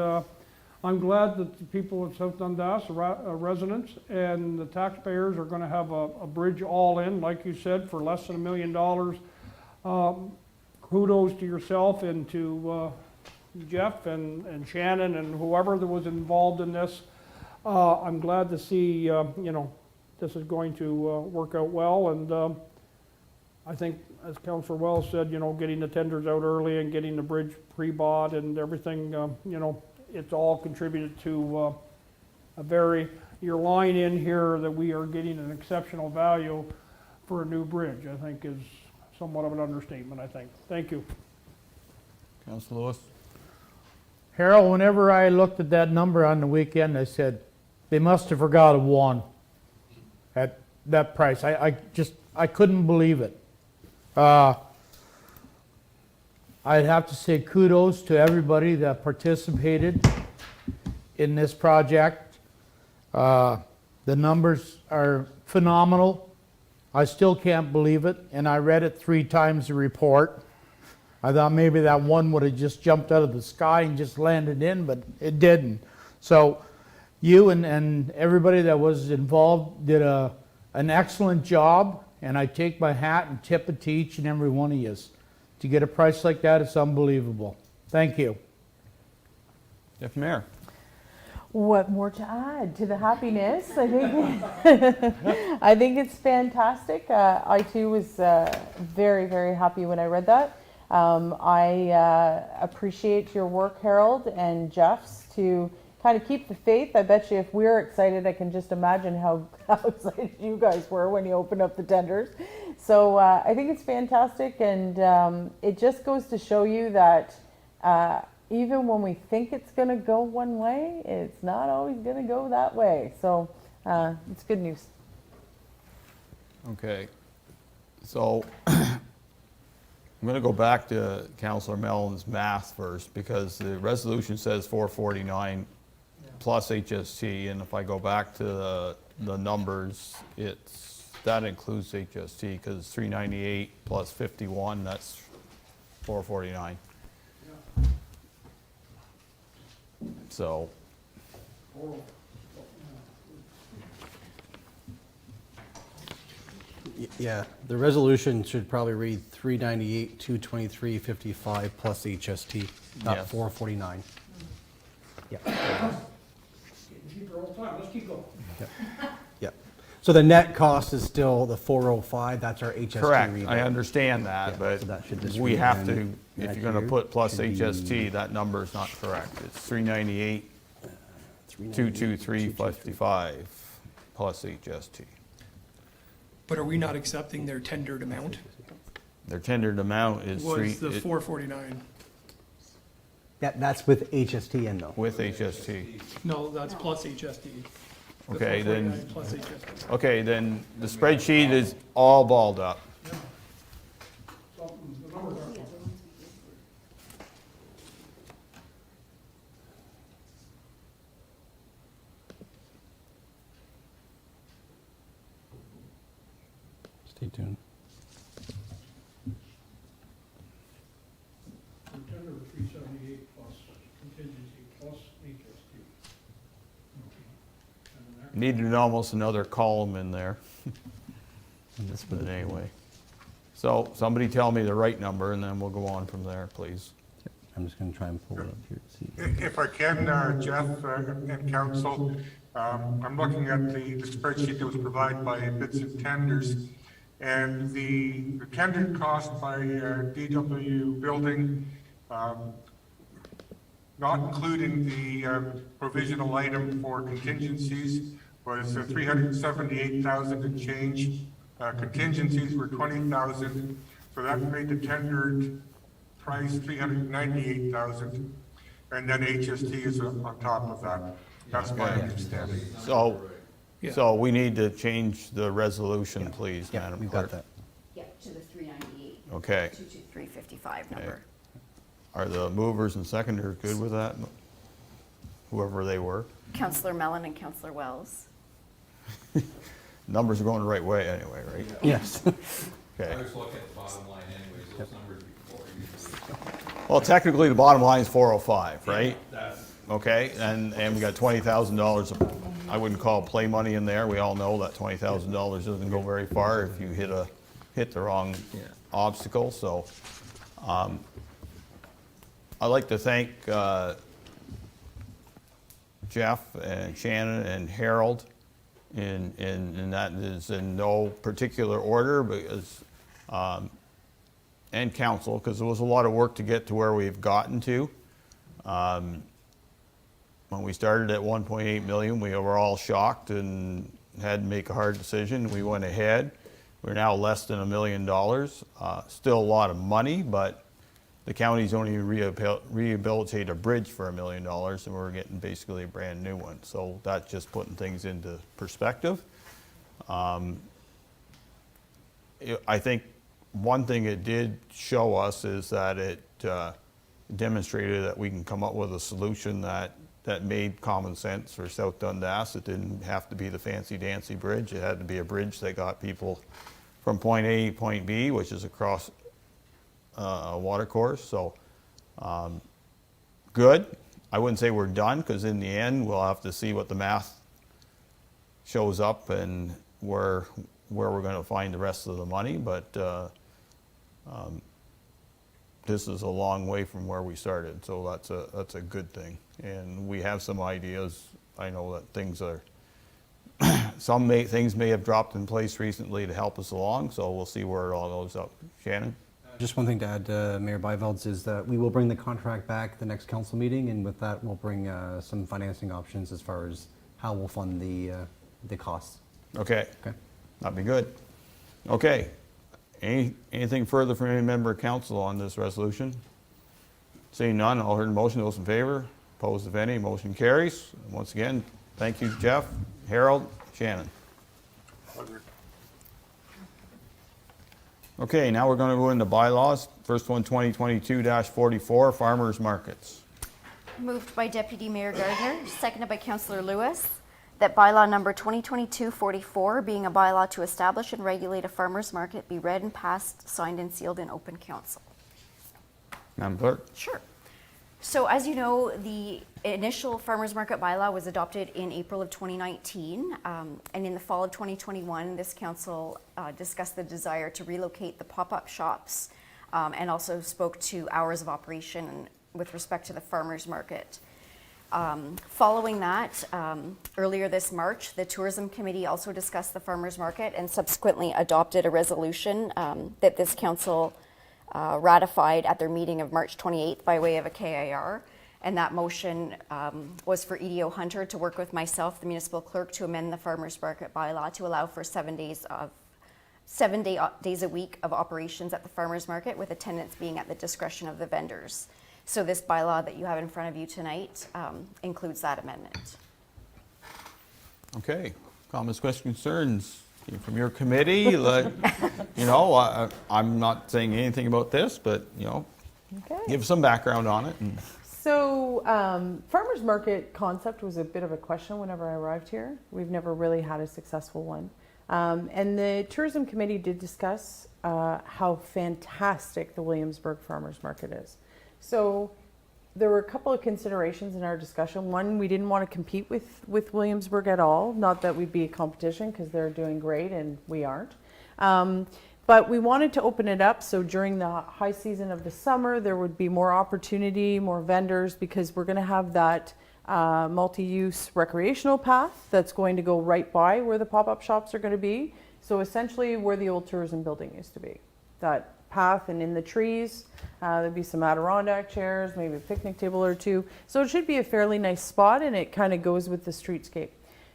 I'm glad that the people of South Dundas, residents and the taxpayers, are going to have a bridge all in, like you said, for less than $1 million. Kudos to yourself and to Jeff and Shannon and whoever that was involved in this. I'm glad to see, this is going to work out well, and I think, as Councillor Wells said, getting the tenders out early and getting the bridge pre-bought and everything, it's all contributed to your line in here that we are getting an exceptional value for a new bridge, I think is somewhat of an understatement, I think. Thank you. Councilor Lewis? Harold, whenever I looked at that number on the weekend, I said, they must have forgot a one at that price. I couldn't believe it. I'd have to say kudos to everybody that participated in this project. The numbers are phenomenal. I still can't believe it, and I read it 3 times the report. I thought maybe that one would have just jumped out of the sky and just landed in, but it didn't. So you and everybody that was involved did an excellent job, and I take my hat and tip it to each and every one of you. To get a price like that, it's unbelievable. Thank you. Deputy Mayor? What more to add to the happiness? I think I think it's fantastic. I too was very, very happy when I read that. I appreciate your work, Harold and Jeff's, to kind of keep the faith. I bet you if we're excited, I can just imagine how excited you guys were when you opened up the tenders. So I think it's fantastic, and it just goes to show you that even when we think it's going to go one way, it's not always going to go that way. So it's good news. Okay. So I'm going to go back to Councillor Mellon's math first, because the resolution says 449 plus HST, and if I go back to the numbers, that includes HST, because it's 398 plus 51, that's 449. So Yeah, the resolution should probably read 398, 223, 55 plus HST, not Yes. 449. Yeah, Keep our old time, let's keep going. yeah. So the net cost is still the 405, that's our HST correct, rebate. I understand that, Yeah, but so that should just we read have then to, if that you're going to here put plus should be HST, that number is not correct. It's 398, 223, 55 plus HST. But are we not accepting their tendered amount? Their tendered amount is Was the 449? That's with HST in though. with HST. No, that's plus HSD. The Okay, then, 449 Plus HSD. okay, then the spreadsheet is all balled up. Stay tuned. Tender was 378 plus contingency plus HST. Needed almost another column in there. But anyway. So somebody tell me the right number, and then we'll go on from there, please. I'm just going to try and pull it up here to see. If I can, Jeff and council, I'm looking at the spreadsheet that was provided by Bids and Tenders, and the tender cost by DW Building, not including the provisional item for contingencies, was 378,000 and change. Contingencies were 20,000, so that made the tendered price 398,000, and then HST is on top of that. That's my understanding. So we need to change the resolution, please, Yeah, Madam we've Clerk. got that. Yeah, to the 398, Okay. 22355 Okay. number. Are the movers and seconders good with that? Whoever they were? Councillor Mellon and Councillor Wells. Numbers are going the right way anyway, right? Yes. Okay. just look at the bottom line anyways, those numbers before you. Well, technically, the bottom line is 405, right? Okay, and we got $20,000 of, I wouldn't call it play money in there. We all know that $20,000 doesn't go very far if you hit the wrong obstacle, so. I'd like to thank Jeff and Shannon and Harold, and that is in no particular order, because, and council, because there was a lot of work to get to where we've gotten to. When we started at 1.8 million, we were all shocked and had to make a hard decision. We went ahead. We're now less than $1 million. Still a lot of money, but the county's only rehabilitate a bridge for $1 million, and we're getting basically a brand new one. So that's just putting things into perspective. I think one thing it did show us is that it demonstrated that we can come up with a solution that made common sense for South Dundas. It didn't have to be the fancy dancy bridge. It had to be a bridge that got people from point A to point B, which is across a water course. So good. I wouldn't say we're done, because in the end we'll have to see what the math shows up and where we're going to find the rest of the money. But this is a long way from where we started, so that's a good thing. And we have some ideas. I know that things are things may have dropped in place recently to help us along, so we'll see where it all goes up. Shannon? Just one thing to add, Mayor Byvelds, is that we will bring the contract back the next council meeting, and with that we'll bring some financing options as far as how we'll fund the costs. Okay. Okay. That'd be good. Okay. Anything further from any member of council on this resolution? Seeing none, all heard the motion. Those in favor? Opposed, if any? Motion carries. Once again, thank you, Jeff, Harold, Shannon. Okay, now we're going to go into bylaws. First one, 2022-44, farmers markets. Moved by Deputy Mayor Gardner, seconded by Councillor Lewis, that bylaw number 2022-44, being a bylaw to establish and regulate a farmers market, be read and passed, signed and sealed in open council. Madam Clerk? Sure. So as you know, the initial farmers market bylaw was adopted in April of 2019, and in the fall of 2021, this council discussed the desire to relocate the pop-up shops, and also spoke to hours of operation with respect to the farmers market. Following that, earlier this March, the Tourism Committee also discussed the farmers market and subsequently adopted a resolution that this council ratified at their meeting of March 28th by way of a KIR. And that motion was for EDO Hunter to work with myself, the municipal clerk, to amend the farmers market bylaw to allow for 7 days a week of operations at the farmers market, with attendance being at the discretion of the vendors. So this bylaw that you have in front of you tonight includes that amendment. Okay. Comments, questions, concerns from your committee? I'm not saying anything about this, but, Okay. give some background on it. And So, farmers market concept was a bit of a question whenever I arrived here. We've never really had a successful one. And the tourism committee did discuss how fantastic the Williamsburg Farmers Market is. So there were a couple of considerations in our discussion. One, we didn't want to compete with Williamsburg at all. Not that we'd be a competition, because they're doing great and we aren't. But we wanted to open it up so during the high season of the summer, there would be more opportunity, more vendors, because we're going to have that multi-use recreational path that's going to go right by where the pop-up shops are going to be. So essentially where the old tourism building used to be. That path, and in the trees, there'd be some Adirondack chairs, maybe a picnic table or two. So it should be a fairly nice spot, and it kind of goes with the streetscape.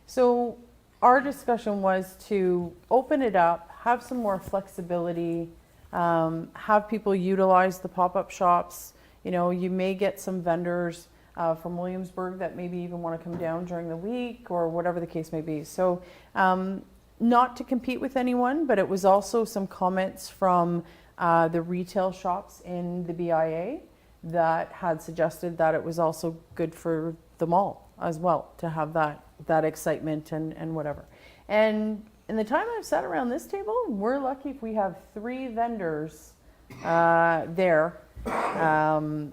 So our discussion was to open it up, have some more flexibility, have people utilize the pop-up shops. You may get some vendors from Williamsburg that maybe even want to come down during the week, or whatever the case may be. So not to compete with anyone, but it was also some comments from the retail shops in the BIA that had suggested that it was also good for the mall as well to have that excitement and whatever. And in the time I've sat around this table, we're lucky if we have 3 vendors there.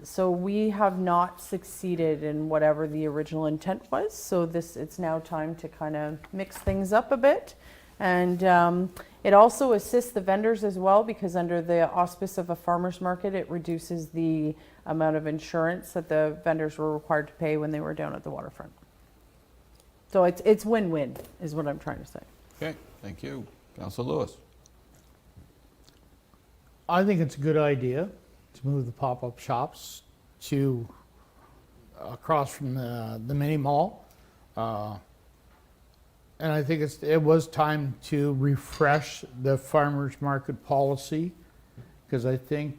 So we have not succeeded in whatever the original intent was. So it's now time to kind of mix things up a bit. And It also assists the vendors as well, because under the auspice of a farmer's market, it reduces the amount of insurance that the vendors were required to pay when they were down at the waterfront. So it's win-win, is what I'm trying to say. Okay, thank you. Councillor Lewis. I think it's a good idea to move the pop-up shops to across from the mini mall. And I think it was time to refresh the farmers market policy, because I think,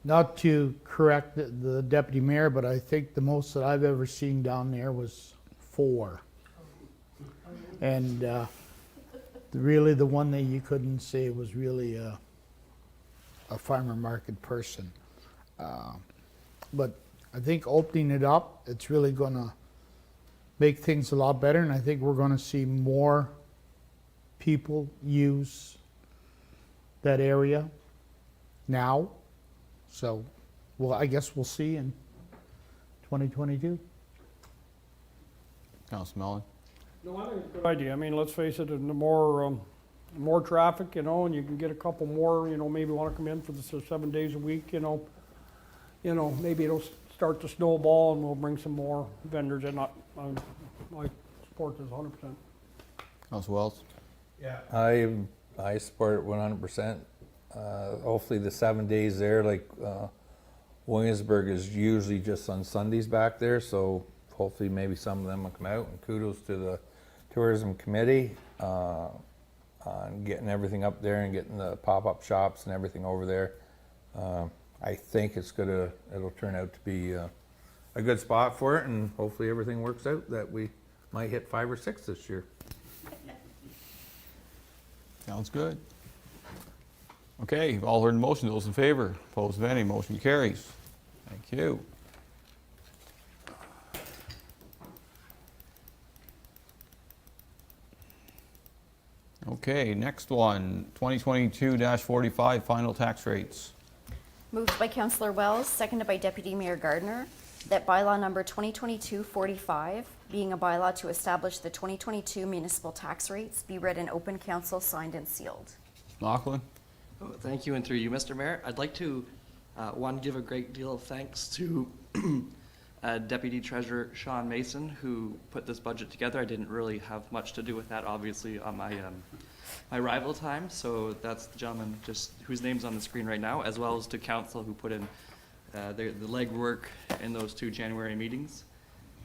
not to correct the deputy mayor, but I think the most that I've ever seen down there was 4. And really the one that you couldn't say was really a farmer market person. But I think opening it up, it's really gonna make things a lot better, and I think we're gonna see more people use that area now. So, well, I guess we'll see in 2022. Councillor Mellon. No, I think it's a good idea. I mean, let's face it, and the more traffic, you know, and you can get a couple more, you know, maybe want to come in for the 7 days a week, you know, maybe it'll start to snowball and we'll bring some more vendors in. I support this 100%. Councillor Wells. Yeah. I support it 100%. Hopefully the 7 days there, like Williamsburg is usually just on Sundays back there, so hopefully maybe some of them will come out, and kudos to the tourism committee on getting everything up there and getting the pop-up shops and everything over there. I think it'll turn out to be a good spot for it, and hopefully everything works out that we might hit 5 or 6 this year. Sounds good. Okay, you've all heard the motion. Those in favor, opposed, if any, motion carries. Thank you. Okay, next one, 2022-45 final tax rates. Moved by Councillor Wells, seconded by Deputy Mayor Gardner, that bylaw number 2022-45, being a bylaw to establish the 2022 municipal tax rates, be read in open council, signed and sealed. Lachlan? Oh, thank you, and through you, Mr. Mayor, I'd like to, one, give a great deal of thanks to Deputy Treasurer Sean Mason, who put this budget together. I didn't really have much to do with that, obviously, on my my arrival time, so that's the gentleman just whose name's on the screen right now, as well as to council who put in the legwork in those 2 January meetings.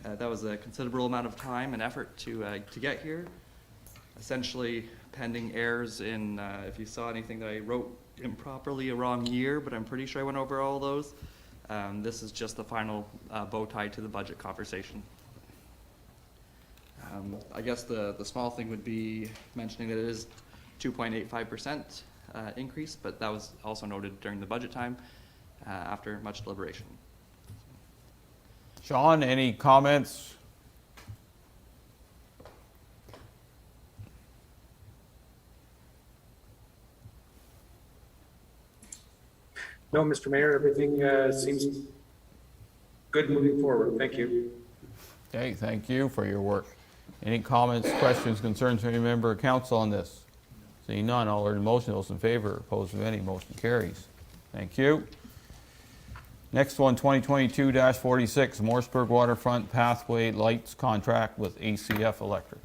That was a considerable amount of time and effort to get here. Essentially, pending errors in, if you saw anything that I wrote improperly a wrong year, but I'm pretty sure I went over all those. This is just the final bow tie to the budget conversation. I guess the small thing would be mentioning that it is 2.85% increase, but that was also noted during the budget time after much deliberation. Sean, any comments? No, Mr. Mayor, everything seems good moving forward. Thank you. Okay, thank you for your work. Any comments, questions, concerns from any member of council on this? Seeing none, all heard the motion. Those in favor, opposed, if any, motion carries. Thank you. Next one, 2022-46, Morrisburg Waterfront Pathway Lights Contract with ACF Electric.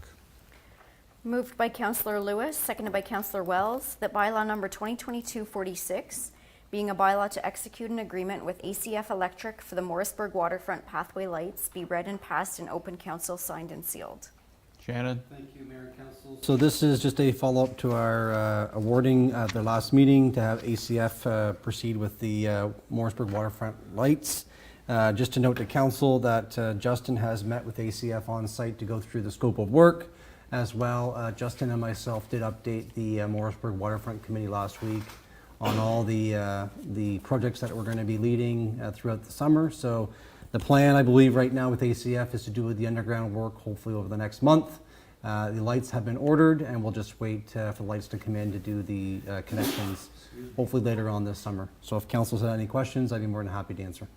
Moved by Councillor Lewis, seconded by Councillor Wells, that bylaw number 2022-46, being a bylaw to execute an agreement with ACF Electric for the Morrisburg Waterfront Pathway Lights, be read and passed in open council, signed and sealed. Shannon? Thank you, Mayor and Council. So this is just a follow-up to our awarding at the last meeting to have ACF proceed with the Morrisburg Waterfront lights. Just to note to Council that Justin has met with ACF on site to go through the scope of work. As well, Justin and myself did update the Morrisburg Waterfront Committee last week on all the projects that we're going to be leading throughout the summer. So the plan, I believe, right now with ACF is to do the underground work hopefully over the next month. The lights have been ordered, and we'll just wait for the lights to come in to do the connections hopefully later on this summer. So if council's had any questions, I'd be more than happy to answer.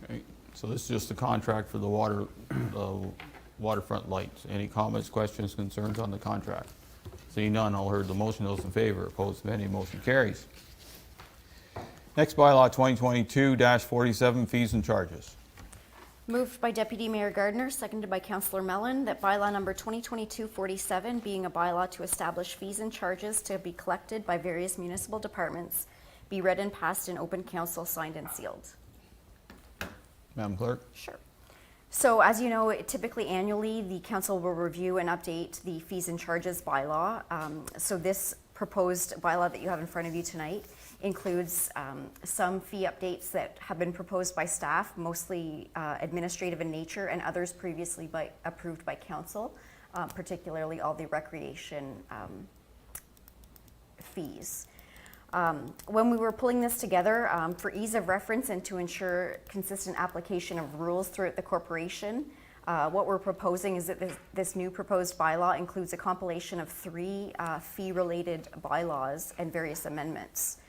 Okay. So this is just a contract for the waterfront lights. Any comments, questions, concerns on the contract? Seeing none, all heard the motion. Those in favor, opposed, if any, motion carries. Next bylaw, 2022-47, fees and charges. Moved by Deputy Mayor Gardner, seconded by Councillor Mellon, that bylaw number 2022-47, being a bylaw to establish fees and charges to be collected by various municipal departments, be read and passed in open council, signed and sealed. Madam Clerk? Sure. So as you know, typically annually, the council will review and update the fees and charges bylaw. So this proposed bylaw that you have in front of you tonight includes some fee updates that have been proposed by staff, mostly administrative in nature, and others previously approved by council, particularly all the recreation fees. When we were pulling this together, for ease of reference and to ensure consistent application of rules throughout the corporation, what we're proposing is that this new proposed bylaw includes a compilation of 3 fee-related bylaws and various amendments.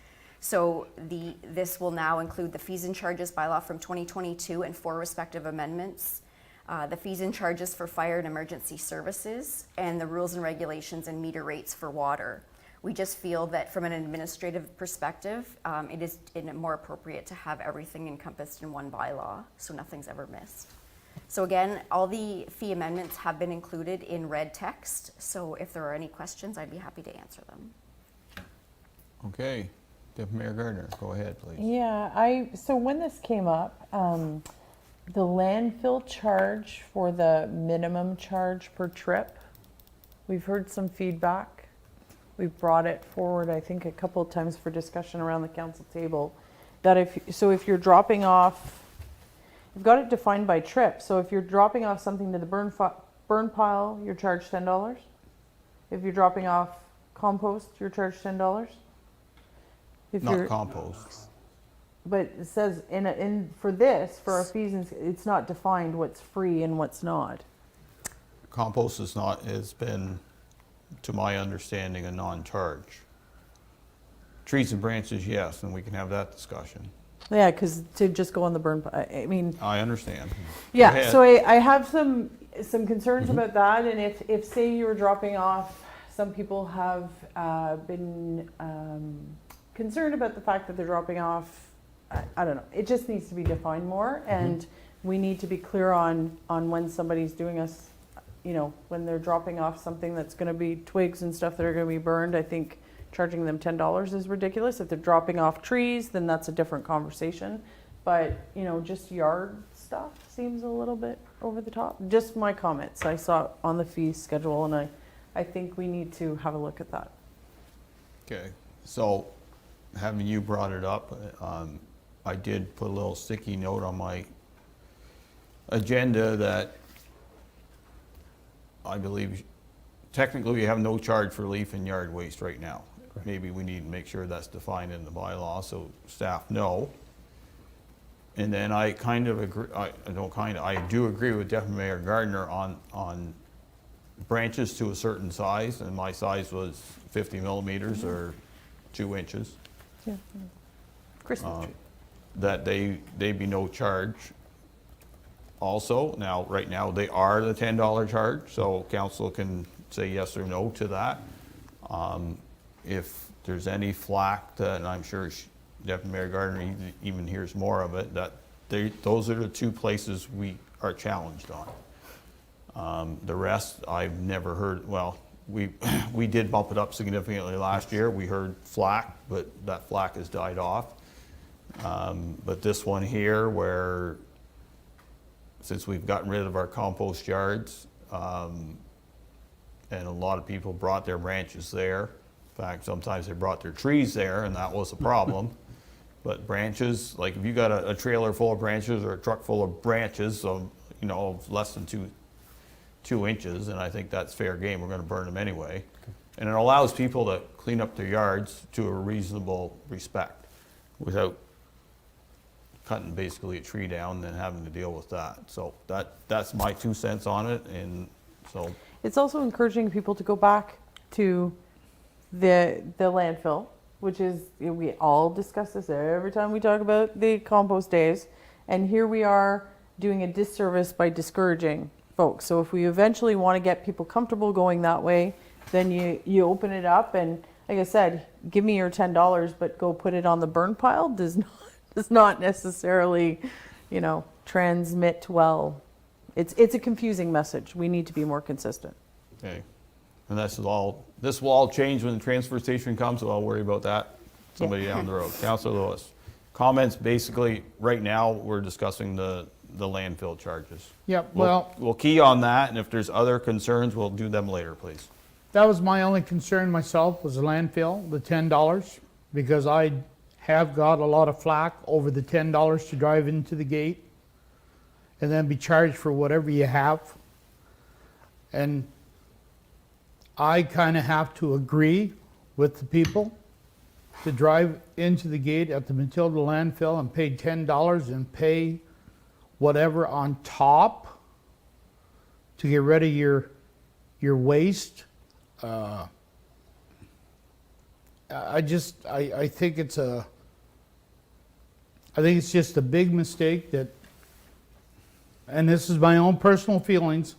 So this will now include the fees and charges bylaw from 2022 and 4 respective amendments, the fees and charges for fire and emergency services, and the rules and regulations and meter rates for water. We just feel that from an administrative perspective, it is more appropriate to have everything encompassed in one bylaw, so nothing's ever missed. So again, all the fee amendments have been included in red text, so if there are any questions, I'd be happy to answer them. Okay. Deputy Mayor Gardner, go ahead, please. Yeah, so when this came up, the landfill charge for the minimum charge per trip, we've heard some feedback. We've brought it forward, I think, a couple of times for discussion around the council table, that if you're dropping off, you've got it defined by trip. So if you're dropping off something to the burn pile, you're charged $10. If you're dropping off compost, you're charged $10. Not compost. But it says for our fees, it's not defined what's free and what's not. Compost has been, to my understanding, a non-charge. Trees and branches, yes, and we can have that discussion. Yeah, because to just go on the burn, I mean. I understand. Go Yeah, ahead. so I have some concerns about that, and if say you were dropping off, some people have been concerned about the fact that they're dropping off. I don't know. It just needs to be defined more, and we need to be clear on when somebody's doing us, when they're dropping off something that's going to be twigs and stuff that are going to be burned. I think charging them $10 is ridiculous. If they're dropping off trees, then that's a different conversation. But just yard stuff seems a little bit over the top. Just my comments. I saw it on the fee schedule, and I think we need to have a look at that. Okay, so having you brought it up, I did put a little sticky note on my agenda that I believe technically we have no charge for leaf and yard waste right now. Correct. Maybe we need to make sure that's defined in the bylaw so staff know. And then I kind of agree, I do agree with Deputy Mayor Gardner on branches to a certain size, and my size was 50 millimeters or 2 inches. Yeah. Christmas tree. That they be no charge. Also, now, right now, they are the $10 charge, so council can say yes or no to that. If there's any flack, and I'm sure Deputy Mayor Gardner even hears more of it, that those are the 2 places we are challenged on. The rest, I've never heard. Well, we did bump it up significantly last year. We heard flack, but that flack has died off. But this one here, where since we've gotten rid of our compost yards, and a lot of people brought their branches there. In fact, sometimes they brought their trees there, and that was a problem. But branches, like if you got a trailer full of branches or a truck full of branches, of less than 2 inches, and I think that's fair game. We're going to burn them anyway. And it allows people to clean up their yards to a reasonable respect without cutting basically a tree down and then having to deal with that. So that's my 2 cents on it. And so it's also encouraging people to go back to the landfill, which is, we all discuss this every time we talk about the compost days. And here we are doing a disservice by discouraging folks. So if we eventually want to get people comfortable going that way, then you open it up, and like I said, give me your $10, but go put it on the burn pile does not necessarily, transmit well. It's a confusing message. We need to be more consistent. Okay. And this will all change when the transfer station comes, so I'll worry about that somebody down the road. Councilor Lewis. Comments, basically, right now, we're discussing the landfill charges. Yep, well, We'll key on that, and if there's other concerns, we'll do them later, please. that was my only concern myself, was the landfill, the $10, because I have got a lot of flack over the $10 to drive into the gate and then be charged for whatever you have. And I kind of have to agree with the people to drive into the gate at the Matilda landfill and pay $10 and pay whatever on top to get rid of your waste. I think it's just a big mistake that, and this is my own personal feelings.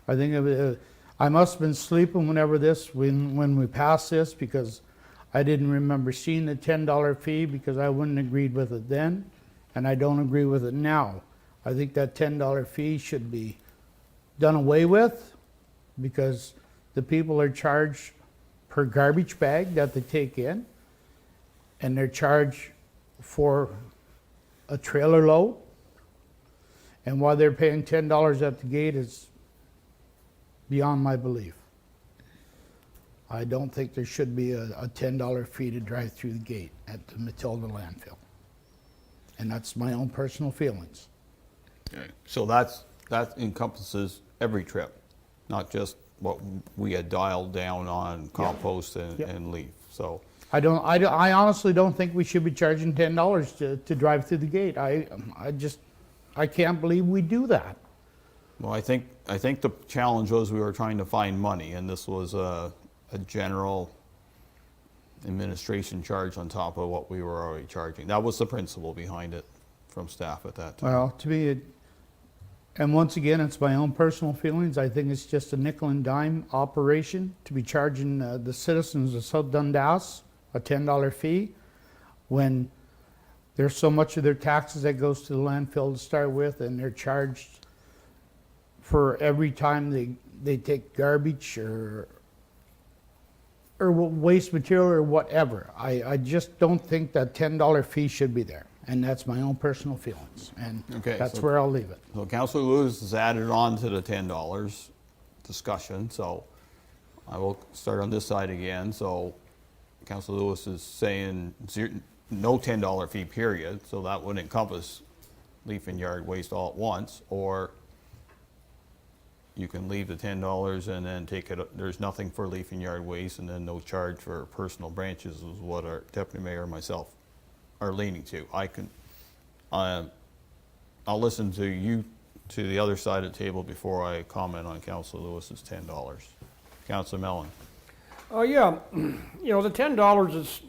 I think I must have been sleeping when we passed this, because I didn't remember seeing the $10 fee, because I wouldn't agreed with it then, and I don't agree with it now. I think that $10 fee should be done away with, because the people are charged per garbage bag that they take in, and they're charged for a trailer load. And why they're paying $10 at the gate is beyond my belief. I don't think there should be a $10 fee to drive through the gate at the Matilda landfill. And that's my own personal feelings. Okay. So that encompasses every trip, not just what we had dialed down on compost and leaf. So I honestly don't think we should be charging $10 to drive through the gate. I can't believe we do that. Well, I think the challenge was we were trying to find money, and this was a general administration charge on top of what we were already charging. That was the principle behind it from staff at that time. Well, to me, and once again, it's my own personal feelings. I think it's just a nickel and dime operation to be charging the citizens of South Dundas a $10 fee when there's so much of their taxes that goes to the landfill to start with, and they're charged for every time they take garbage or waste material or whatever. I just don't think that $10 fee should be there. And that's my own personal feelings. And that's where I'll leave it. So Councilor Lewis has added on to the $10 discussion. So I will start on this side again. So Councilor Lewis is saying no $10 fee, period. So that would encompass leaf and yard waste all at once. Or you can leave the $10 and then take it. There's nothing for leaf and yard waste, and then no charge for personal branches is what our deputy mayor and myself are leaning to. I'll listen to you, to the other side of the table, before I comment on Councilor Lewis's $10. Councilor Mellon. Yeah, the $10 is,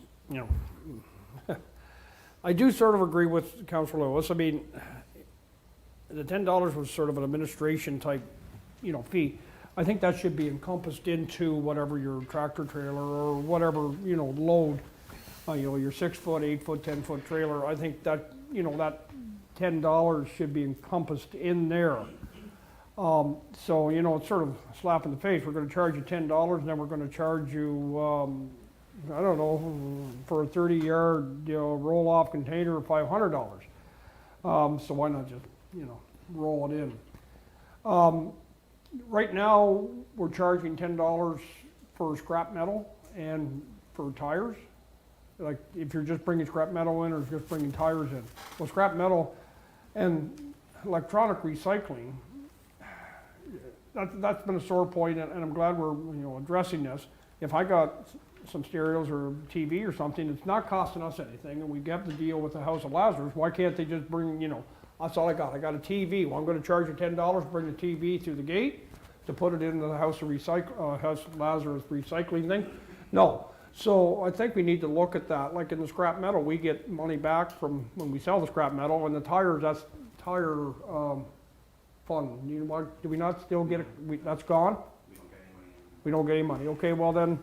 I do sort of agree with Councilor Lewis. I mean, the $10 was sort of an administration type, fee. I think that should be encompassed into whatever your tractor trailer or whatever, load, your 6 foot, 8 foot, 10 foot trailer. I think that, that $10 should be encompassed in there. So, it's sort of a slap in the face. We're going to charge you $10, and then we're going to charge you, I don't know, for a 30-yard, roll-off container, $500. So why not just, roll it in? Right now, we're charging $10 for scrap metal and for tires. Like, if you're just bringing scrap metal in or just bringing tires in. Well, scrap metal and electronic recycling, that's been a sore point, and I'm glad we're addressing this. If I got some stereos or TV or something, it's not costing us anything, and we have to deal with the House of Lazarus. Why can't they just bring, that's all I got. I got a TV. Well, I'm going to charge you $10, bring the TV through the gate to put it into the House of Lazarus recycling thing. No. So I think we need to look at that. Like in the scrap metal, we get money back from when we sell the scrap metal, and the tires, that's tire fund? You know what, do we not still get it, that's gone? We don't get any money. Okay, well then,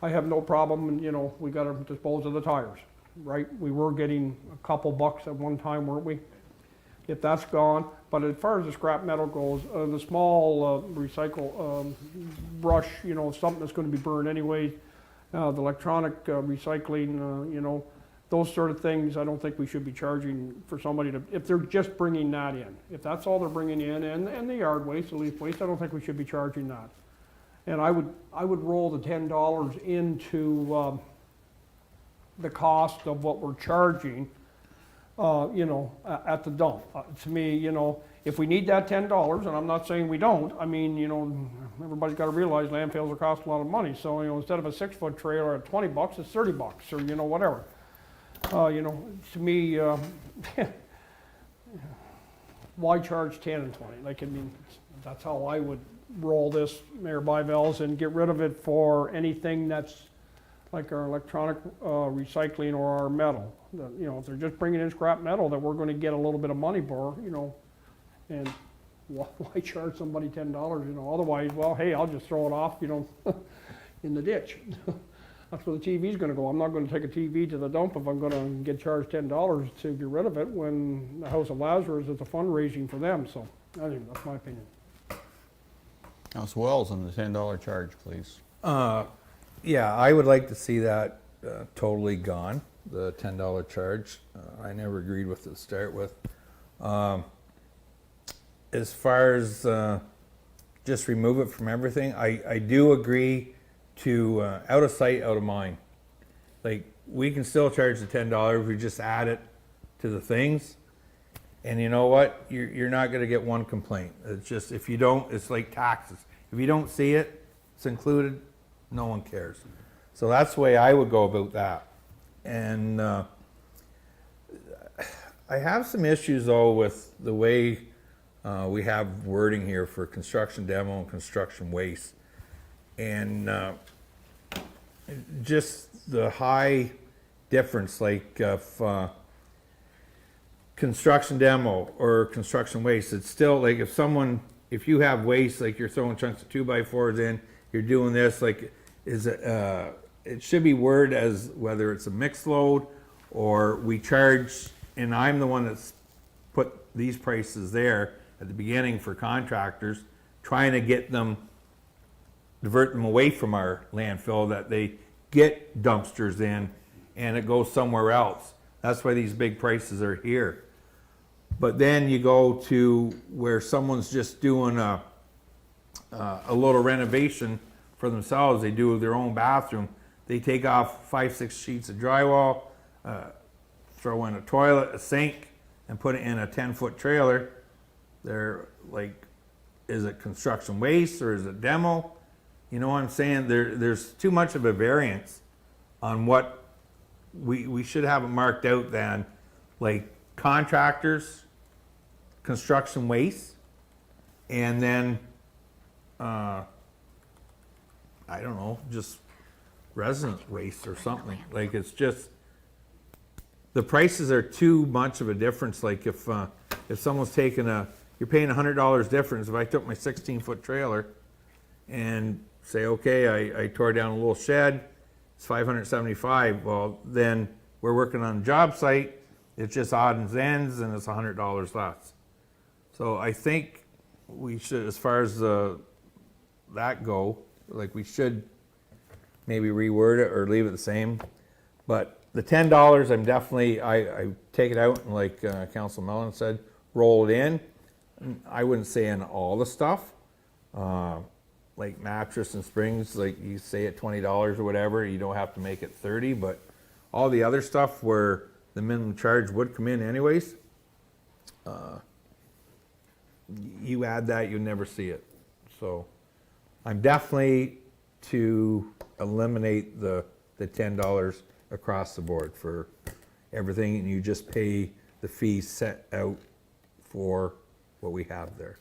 I have no problem, and, you know, we gotta dispose of the tires, right? We were getting a couple bucks at one time, weren't we? If that's gone, but as far as the scrap metal goes, the small recycle brush, you know, something that's gonna be burned anyway, the electronic recycling, you know, those sort of things, I don't think we should be charging for somebody to, if they're just bringing that in. If that's all they're bringing in, and the yard waste, the leaf waste, I don't think we should be charging that. And I would roll the $10 into the cost of what we're charging, you know, at the dump. To me, you know, if we need that $10, and I'm not saying we don't, I mean, you know, everybody's got to realize landfills are cost a lot of money. So, you know, instead of a 6-foot trailer at $20, it's $30, or, you know, whatever. You know, to me, why charge 10 and 20? Like, I mean, that's how I would roll this, Mayor Byvells, and get rid of it for anything that's like our electronic recycling or our metal. You know, if they're just bringing in scrap metal that we're going to get a little bit of money for, you know, and why charge somebody $10, you know? Otherwise, well, hey, I'll just throw it off, you know, in the ditch. That's where the TV's going to go. I'm not going to take a TV to the dump if I'm going to get charged $10 to get rid of it when the House of Lazarus is a fundraising for them. So, anyway, that's my opinion. Council Wells on the $10 charge, please. Yeah, I would like to see that totally gone, the $10 charge. I never agreed with it to start with. As far as just remove it from everything, I do agree to out of sight, out of mind. Like, we can still charge the $10 if we just add it to the things. And you know what? You're not going to get one complaint. It's just, if you don't, it's like taxes. If you don't see it, it's included, no one cares. So that's the way I would go about that. And I have some issues, though, with the way we have wording here for construction demo and construction waste. And just the high difference, like if construction demo or construction waste, it's still like if you have waste, like you're throwing chunks of 2x4s in, you're doing this, like, it should be worded as whether it's a mixed load or we charge, and I'm the one that's put these prices there at the beginning for contractors, trying to get them, divert them away from our landfill, that they get dumpsters in and it goes somewhere else. That's why these big prices are here. But then you go to where someone's just doing a little renovation for themselves. They do their own bathroom. They take off 5-6 sheets of drywall, throw in a toilet, a sink, and put it in a 10-foot trailer. They're like, is it construction waste or is it demo? You know what I'm saying? There's too much of a variance on what we should have it marked out then, like contractors, construction waste, and then I don't know, just resident waste or something. Like, it's just, the prices are too much of a difference. Like, if someone's taking you're paying $100 difference. If I took my 16-foot trailer and say, okay, I tore down a little shed, it's $575. Well, then we're working on a job site, it's just odds and ends, and it's $100 less. So I think we should, as far as that go, like, we should maybe reword it or leave it the same. But the $10, I'm definitely, I take it out and, like Council Mellon said, roll it in. I wouldn't say in all the stuff. Like mattress and springs, like you say at $20 or whatever, you don't have to make it 30, but all the other stuff where the minimum charge would come in anyways, you add that, you never see it. So I'm definitely to eliminate the $10 across the board for everything, and you just pay the fee set out for what we have there.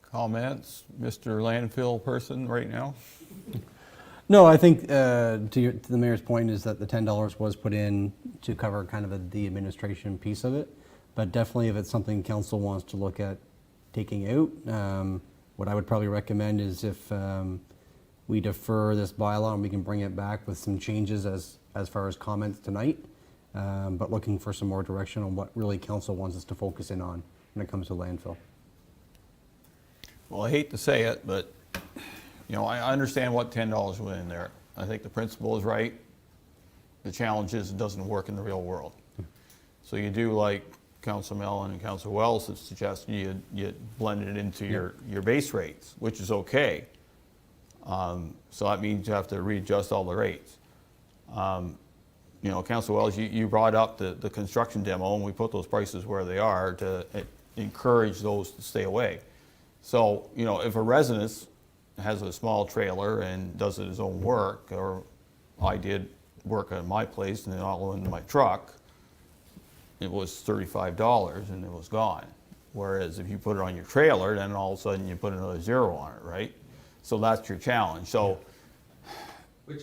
Comments, Mr. Landfill person right now? No, I think to the mayor's point is that the $10 was put in to cover kind of the administration piece of it. But definitely if it's something council wants to look at taking out, what I would probably recommend is if we defer this bylaw and we can bring it back with some changes as far as comments tonight, but looking for some more direction on what really council wants us to focus in on when it comes to landfill. Well, I hate to say it, but, you know, I understand what $10 went in there. I think the principle is right. The challenge is it doesn't work in the real world. So you do like Councilor Mellon and Councilor Wells have suggested, you blend it into your base rates, which is okay. So that means you have to readjust all the rates. You know, Councilor Wells, you brought up the construction demo, and we put those prices where they are to encourage those to stay away. So, you know, if a resident has a small trailer and does his own work, or I did work at my place and then all in my truck, it was $35 and it was gone. Whereas if you put it on your trailer, then all of a sudden you put another zero on it, right? So that's your challenge. So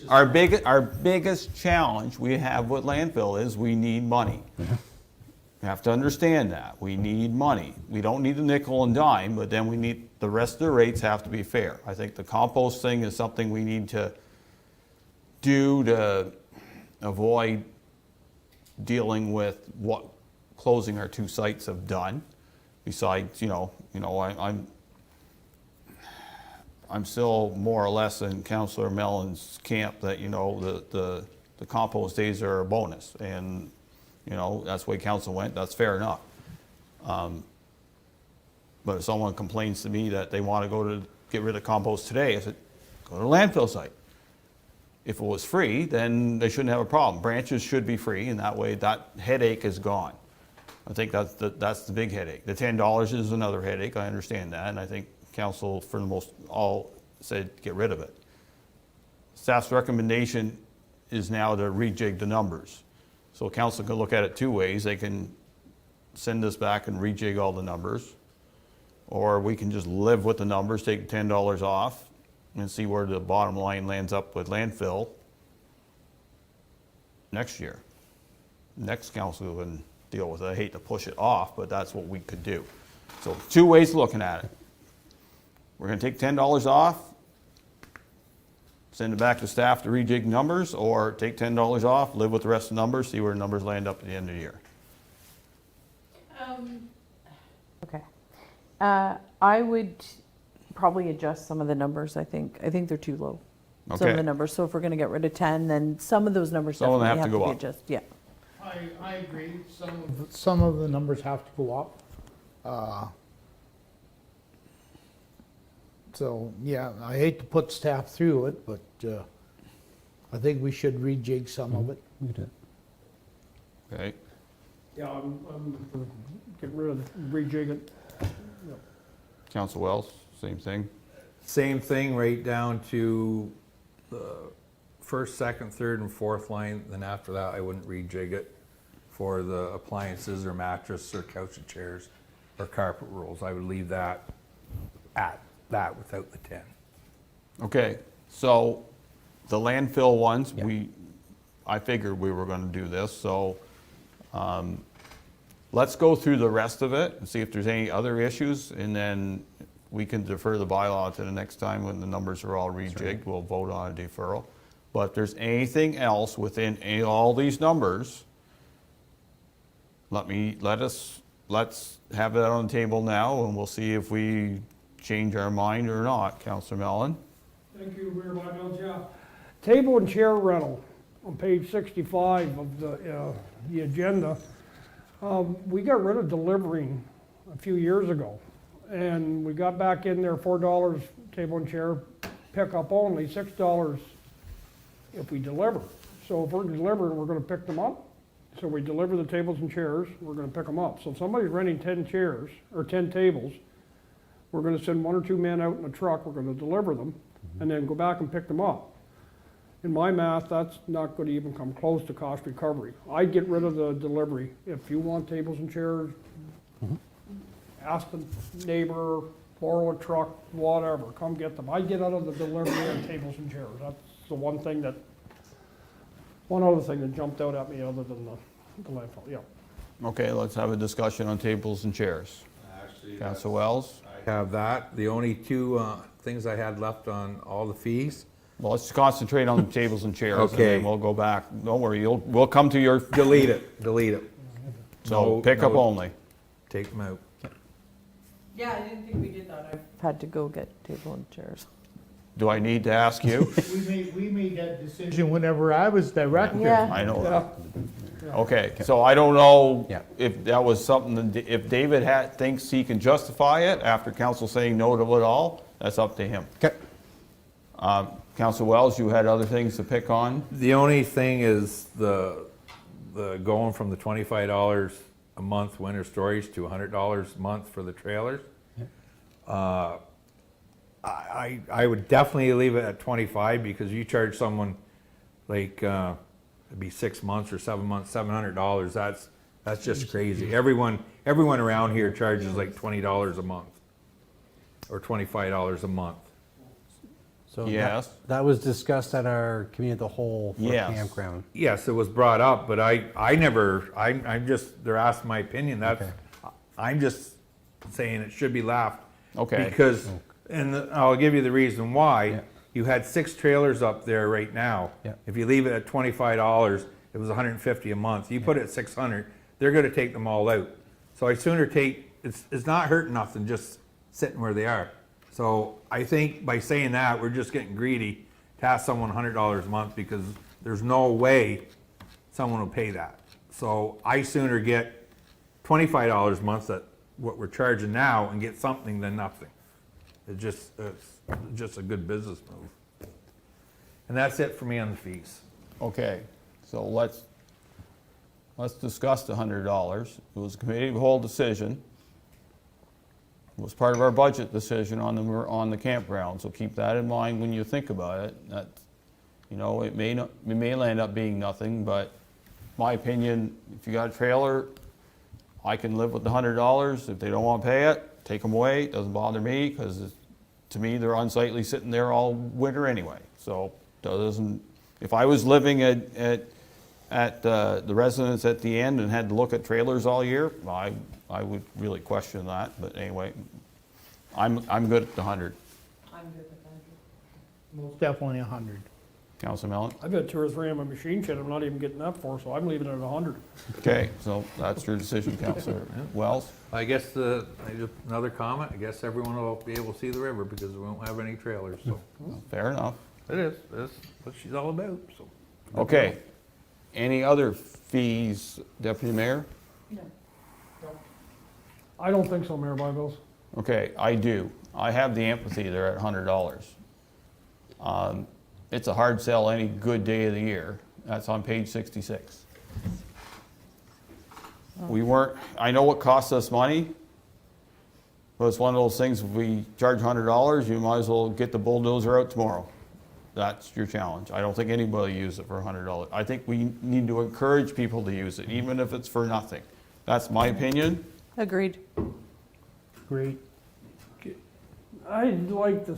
our biggest challenge we have with landfill is we need money. You have to understand that. We need money. We don't need a nickel and dime, but then we need, the rest of the rates have to be fair. I think the compost thing is something we need to do to avoid dealing with what closing our 2 sites have done. Besides, I'm still more or less in Councilor Mellon's camp that, you know, the compost days are a bonus, and you know, that's the way council went, that's fair enough. But if someone complains to me that they want to go to get rid of compost today, I said, go to a landfill site. If it was free, then they shouldn't have a problem. Branches should be free, and that way that headache is gone. I think that's the big headache. The $10 is another headache, I understand that, and I think council for the most all said get rid of it. Staff's recommendation is now to rejig the numbers. So council can look at it 2 ways. They can send us back and rejig all the numbers, or we can just live with the numbers, take $10 off, and see where the bottom line lands up with landfill next year. Next council can deal with it. I hate to push it off, but that's what we could do. So 2 ways of looking at it. We're going to take $10 off, send it back to staff to rejig numbers, or take $10 off, live with the rest of the numbers, see where the numbers land up at the end of the year. Okay. I would probably adjust some of the numbers, I think. I think they're too low. Some of Okay. the numbers. So if we're going to get rid of 10, then some of those numbers Some of them definitely have to go be up. adjusted. Yeah. I agree. Some of the numbers have to go up. So, yeah, I hate to put staff through it, but I think we should rejig some of it. We could do it. Okay. Yeah, I'm for get rid of, rejig it. Yep. Council Wells, same thing. Same thing right down to the first, second, third, and fourth line. Then after that, I wouldn't rejig it for the appliances or mattress or couch and chairs or carpet rolls. I would leave that at that without the 10. Okay, so the landfill ones, I figured we were going to do this, so let's go through the rest of it and see if there's any other issues, and then we can defer the bylaw to the next time when the numbers are all rejigged. We'll vote on a deferral. But if there's anything else within all these numbers, let's have it on the table now, and we'll see if we change our mind or not. Councilor Mellon? Thank you, Mayor Byfield. Yeah. Table and chair rental on page 65 of the agenda. We got rid of delivering a few years ago, and we got back in there $4 table and chair pickup only, $6 if we deliver. So if we're delivering, we're going to pick them up. So we deliver the tables and chairs, we're going to pick them up. So if somebody's renting 10 chairs or 10 tables, we're going to send 1 or 2 men out in a truck, we're going to deliver them, and then go back and pick them up. In my math, that's not going to even come close to cost recovery. I'd get rid of the delivery. If you want tables and chairs, ask the neighbor, borrow a truck, whatever, come get them. I'd get out of the delivery of tables and chairs. That's the one other thing that jumped out at me other than the landfill, yeah. Okay, let's have a discussion on tables and chairs. Council Wells? I have that. The only two things I had left on all the fees. Well, let's concentrate on the tables and chairs, and Okay. then we'll go back. Don't worry, we'll come to your, Delete it, delete it. so No, pick up no. only. Take them out. Yeah, I didn't think we did that. I've had to go get table and chairs. Do I need to ask you? We made that decision whenever I was director. Yeah. I know Yeah. that. Okay, so I don't know Yeah. if that was something, that if David thinks he can justify it after council saying no to it all, that's up to him. Okay. Council Wells, you had other things to pick on? The only thing is the going from the $25 a month winter storage to $100 a month for the trailers. I would definitely leave it at 25 because you charge someone like, it'd be 6 months or 7 months, $700. That's just crazy. Everyone around here charges like $20 a month or $25 a month. So that- Yes. That was discussed at our committee of the whole for Yes. campground. Yes, it was brought up, but I'm just, they're asking my opinion, I'm just saying it should be left. Okay. Because, and I'll give you the reason why. Yeah. You had 6 trailers up there right now. Yeah. If you leave it at $25, it was $150 a month. You put it at 600, they're gonna take them all out. So I sooner take, it's not hurting nothing, just sitting where they are. So I think by saying that, we're just getting greedy to ask someone $100 a month because there's no way someone will pay that. So I sooner get $25 a month at what we're charging now and get something than nothing. It's just a good business move. And that's it for me on the fees. Okay, so let's discuss the $100. It was a committee of the whole decision. It was part of our budget decision on the campground, so keep that in mind when you think about it. That, you know, it may end up being nothing, but my opinion, if you got a trailer, I can live with the $100. If they don't want to pay it, take them away. It doesn't bother me, because to me, they're unsightly sitting there all winter anyway. So, if I was living at the residence at the end and had to look at trailers all year, I would really question that, but anyway, I'm good at the 100. I'm good with that. Most definitely 100. Council Mellon? I've got 2 or 3 on my machine shed I'm not even getting that for, so I'm leaving it at 100. Okay, so that's your decision, Councilor Wells. I guess another comment, I guess everyone will be able to see the river because we won't have any trailers, so. Fair enough. It is, that's what she's all about, so. Okay, any other fees, Deputy Mayor? I don't think so, Mayor Bybills. Okay, I do. I have the amphitheater at $100. It's a hard sell any good day of the year. That's on page 66. I know it costs us money, but it's one of those things, if we charge $100, you might as well get the bulldozer out tomorrow. That's your challenge. I don't think anybody will use it for $100. I think we need to encourage people to use it, even if it's for nothing. That's my opinion. Agreed. Great. I'd like to,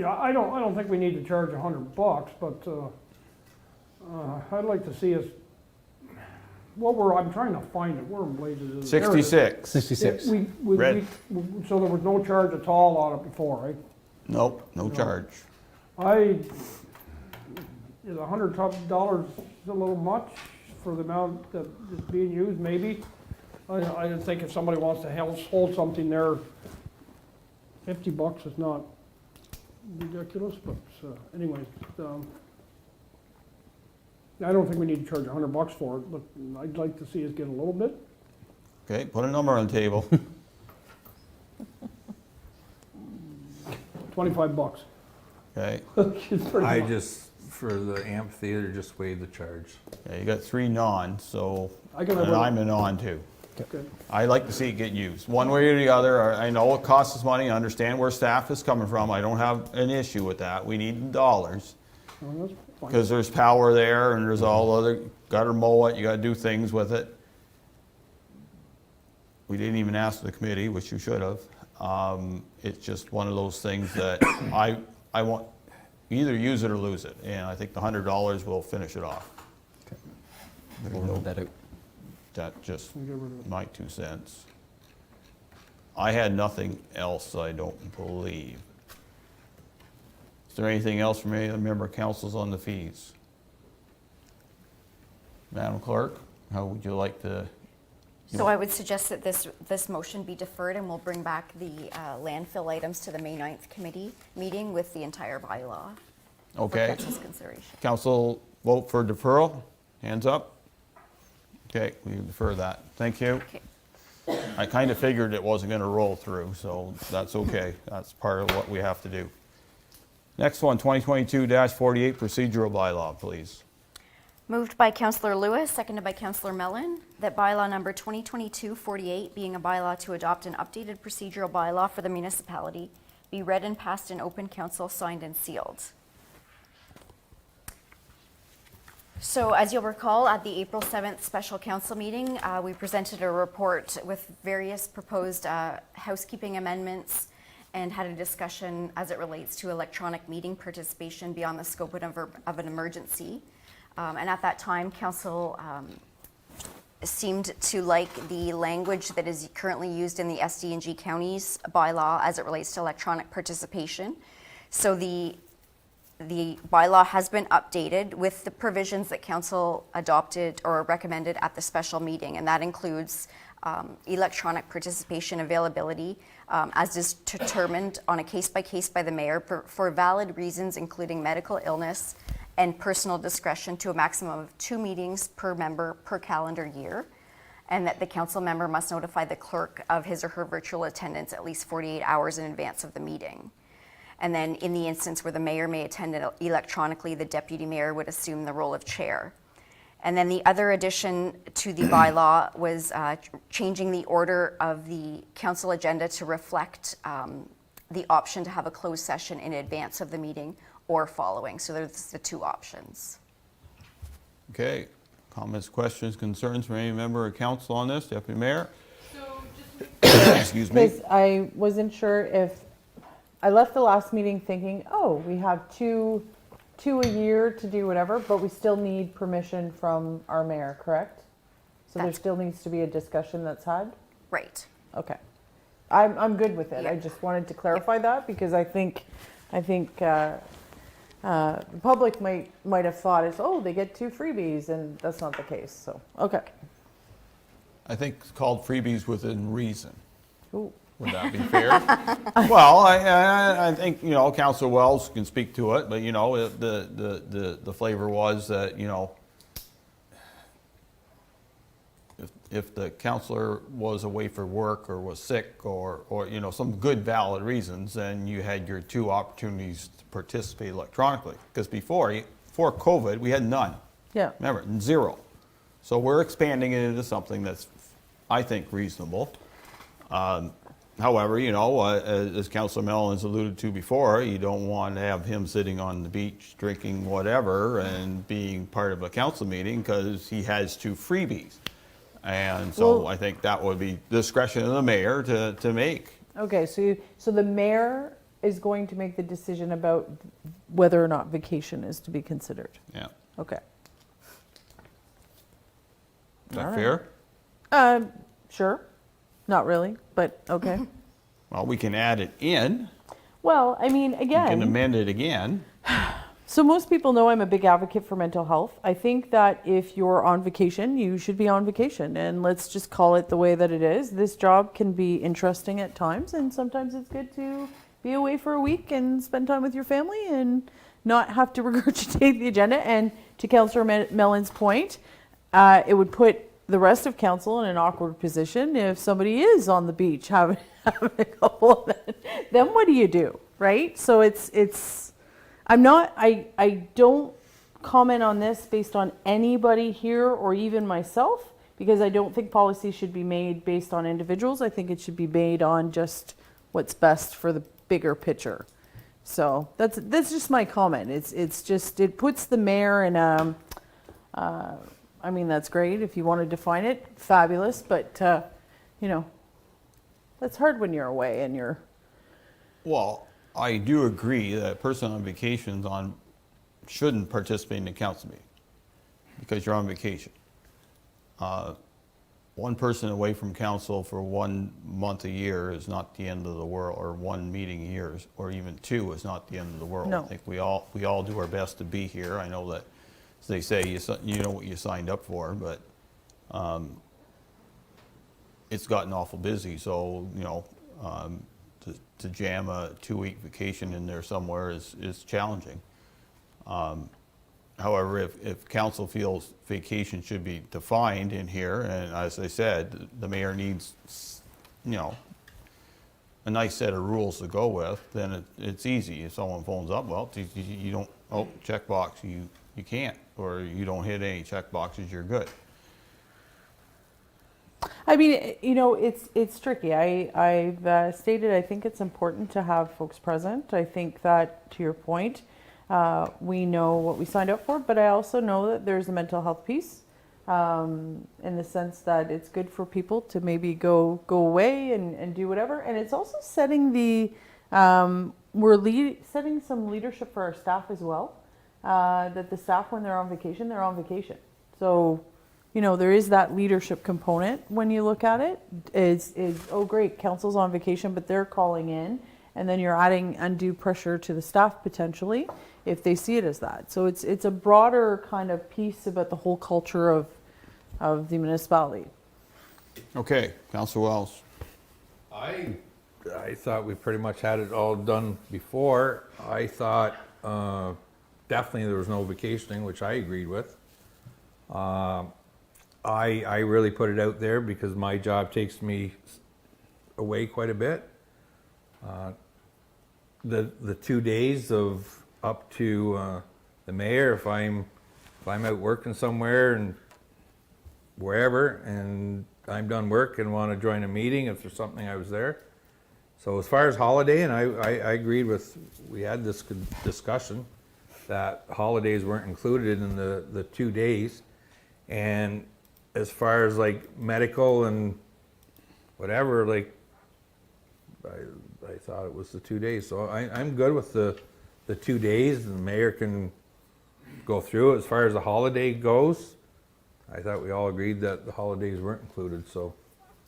I don't think we need to charge $100, but I'd like to see us, I'm trying to find it, where in blazes is it? There it is. 66. 66. Red. So there was no charge at all on it before, right? Nope, no charge. Is $100 a little much for the amount that is being used, maybe? I think if somebody wants to hold something there, $50 is not ridiculous, but anyways, I don't think we need to charge $100 for it, but I'd like to see us get a little bit. Okay, put a number on the table. $25. Okay, It's pretty I much. just, for the amphitheater, just waive the charge. yeah, you got 3 non, so, I can and live with I'm a non too. Okay. I like to see it get used, one way or the other. I know it costs us money, I understand where staff is coming from, I don't have an issue with that, we need dollars. Well, that's fine. Because there's power there and there's all other, gotta mow it, you gotta do things with it. We didn't even ask the committee, which you should have. It's just one of those things that I want, either use it or lose it, and I think the $100 will finish it off. We'll note that out. That's just Get rid of it. my 2 cents. I had nothing else, I don't believe. Is there anything else from any of the member councils on the fees? Madam Clerk, how would you like to? So I would suggest that this motion be deferred, and we'll bring back the landfill items to the May 9th committee meeting with the entire bylaw for Okay. council's consideration. Council vote for deferral? Hands up? Okay, we defer that. Thank you. Okay. I kind of figured it wasn't going to roll through, so that's okay. That's part of what we have to do. Next one, 2022-48 procedural bylaw, please. Moved by Councillor Lewis, seconded by Councillor Mellon, that bylaw number 2022-48, being a bylaw to adopt an updated procedural bylaw for the municipality, be read and passed in open council, signed and sealed. So as you'll recall, at the April 7th special council meeting, we presented a report with various proposed housekeeping amendments and had a discussion as it relates to electronic meeting participation beyond the scope of an emergency. And at that time, council seemed to like the language that is currently used in the SD&G counties bylaw as it relates to electronic participation. So the bylaw has been updated with the provisions that council adopted or recommended at the special meeting, and that includes electronic participation availability as is determined on a case-by-case by the mayor for valid reasons, including medical illness and personal discretion, to a maximum of 2 meetings per member per calendar year, and that the council member must notify the clerk of his or her virtual attendance at least 48 hours in advance of the meeting. And then in the instance where the mayor may attend it electronically, the deputy mayor would assume the role of chair. And then the other addition to the bylaw was changing the order of the council agenda to reflect the option to have a closed session in advance of the meeting or following. So there's the 2 options. Okay, comments, questions, concerns from any member of council on this? Deputy Mayor? Excuse me. Because I wasn't sure if, I left the last meeting thinking, oh, we have two a year to do whatever, but we still need permission from our mayor, correct? So there That's- still needs to be a discussion that's had? Right. Okay. I'm good with it. I Yeah. just wanted to clarify that because I think the public might have thought it's, oh, they get 2 freebies, and that's not the case, so, okay. I think it's called freebies within reason. Ooh. Would that be fair? Well, I think, Councilor Wells can speak to it, but, the flavor was that, if the councilor was away for work or was sick or some good valid reasons, then you had your 2 opportunities to participate electronically. Because before COVID, we had none. Yeah. Remember, 0. So we're expanding it into something that's, I think, reasonable. However, as Councilor Mellon has alluded to before, you don't want to have him sitting on the beach drinking whatever and being part of a council meeting because he has 2 freebies. And so Well- I think that would be discretion of the mayor to make. Okay, so the mayor is going to make the decision about whether or not vacation is to be considered. Yeah. Okay. Is that All fair? Sure. Not really, but okay. Well, we can add it in. Well, I mean, We can again, amend it again. so most people know I'm a big advocate for mental health. I think that if you're on vacation, you should be on vacation, and let's just call it the way that it is. This job can be interesting at times, and sometimes it's good to be away for a week and spend time with your family and not have to regurgitate the agenda. And to Councillor Mellon's point, it would put the rest of council in an awkward position if somebody is on the beach having a couple of them. Then what do you do, right? So I don't comment on this based on anybody here or even myself, because I don't think policy should be made based on individuals. I think it should be made on just what's best for the bigger picture. So that's just my comment. It's just, it puts the mayor in a, I mean, that's great. If you want to define it, fabulous. But, that's hard when you're away and you're... Well, I do agree that a person on vacation shouldn't participate in the council meeting because you're on vacation. one person away from council for 1 month a year is not the end of the world, or 1 meeting a year, or even 2 is not the end of the world. No. I think we all do our best to be here. I know that, as they say, you know what you signed up for, but it's gotten awful busy, so, you know, to jam a 2-week vacation in there somewhere is challenging. However, if council feels vacation should be defined in here, and as I said, the mayor needs, you know, a nice set of rules to go with, then it's easy. If someone phones up, well, you don't, oh, check box, you can't, or you don't hit any check boxes, you're good. I mean, you know, it's tricky. I've stated I think it's important to have folks present. I think that, to your point, we know what we signed up for, but I also know that there's a mental health piece, in the sense that it's good for people to maybe go away and do whatever. And it's also setting setting some leadership for our staff as well, that the staff, when they're on vacation, they're on vacation. So, you know, there is that leadership component when you look at it. Is oh great, council's on vacation, but they're calling in, and then you're adding undue pressure to the staff potentially if they see it as that. So it's a broader kind of piece about the whole culture of the municipality. Okay, Councilor Wells. I thought we pretty much had it all done before. I thought definitely there was no vacationing, which I agreed with. I really put it out there because my job takes me away quite a bit. The 2 days of up to the mayor, if I'm out working somewhere and wherever, and I'm done work and want to join a meeting, if there's something, I was there. So as far as holiday, and I agreed with, we had this discussion that holidays weren't included in the 2 days. And as far as like medical and whatever, like I thought it was the 2 days. So I'm good with the 2 days, and the mayor can go through it. As far as the holiday goes, I thought we all agreed that the holidays weren't included, so.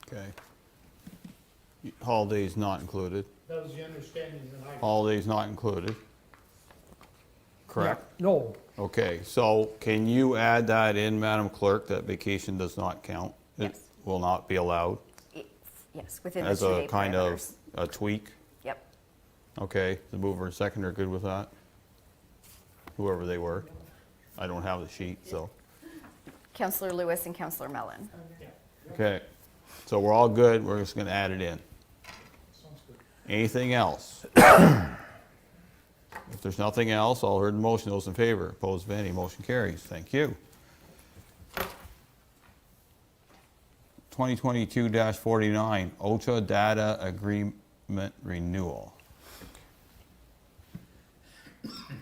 Okay. Holidays not included. That was the understanding that I. Holidays not included. Correct? No, Okay, so can you add that in, Madam Clerk, that vacation does not count? Yes. It will not be allowed Yes, within the as 2-day a kind of parameters. a tweak? Yep. Okay, the mover and seconder are good with that? Whoever they were. I don't have the sheet, so. Councillor Lewis and Councillor Mellon. Okay, so we're all good, we're just gonna add it in. Anything else? If there's nothing else, all heard the motion, those in favor, opposed, if any, motion carries. Thank you. 2022-49, OCHA data agreement renewal.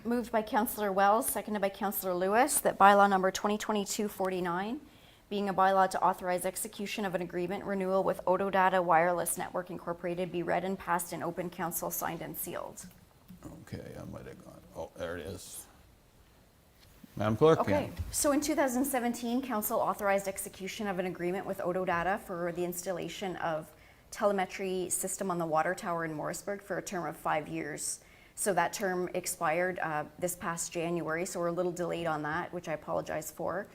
Moved by Councillor Wells, seconded by Councillor Lewis, that bylaw number 2022-49, being a bylaw to authorize execution of an agreement renewal with Data Wireless Network Incorporated, be read and passed in open council, signed and sealed. Okay, I might have gone, oh, there it is. Madam Clerk? Okay, so in 2017, council authorized execution of an agreement with Data for the installation of telemetry system on the water tower in Morrisburg for a term of 5 years. So that term expired this past January, so we're a little delayed on that, which I apologize for.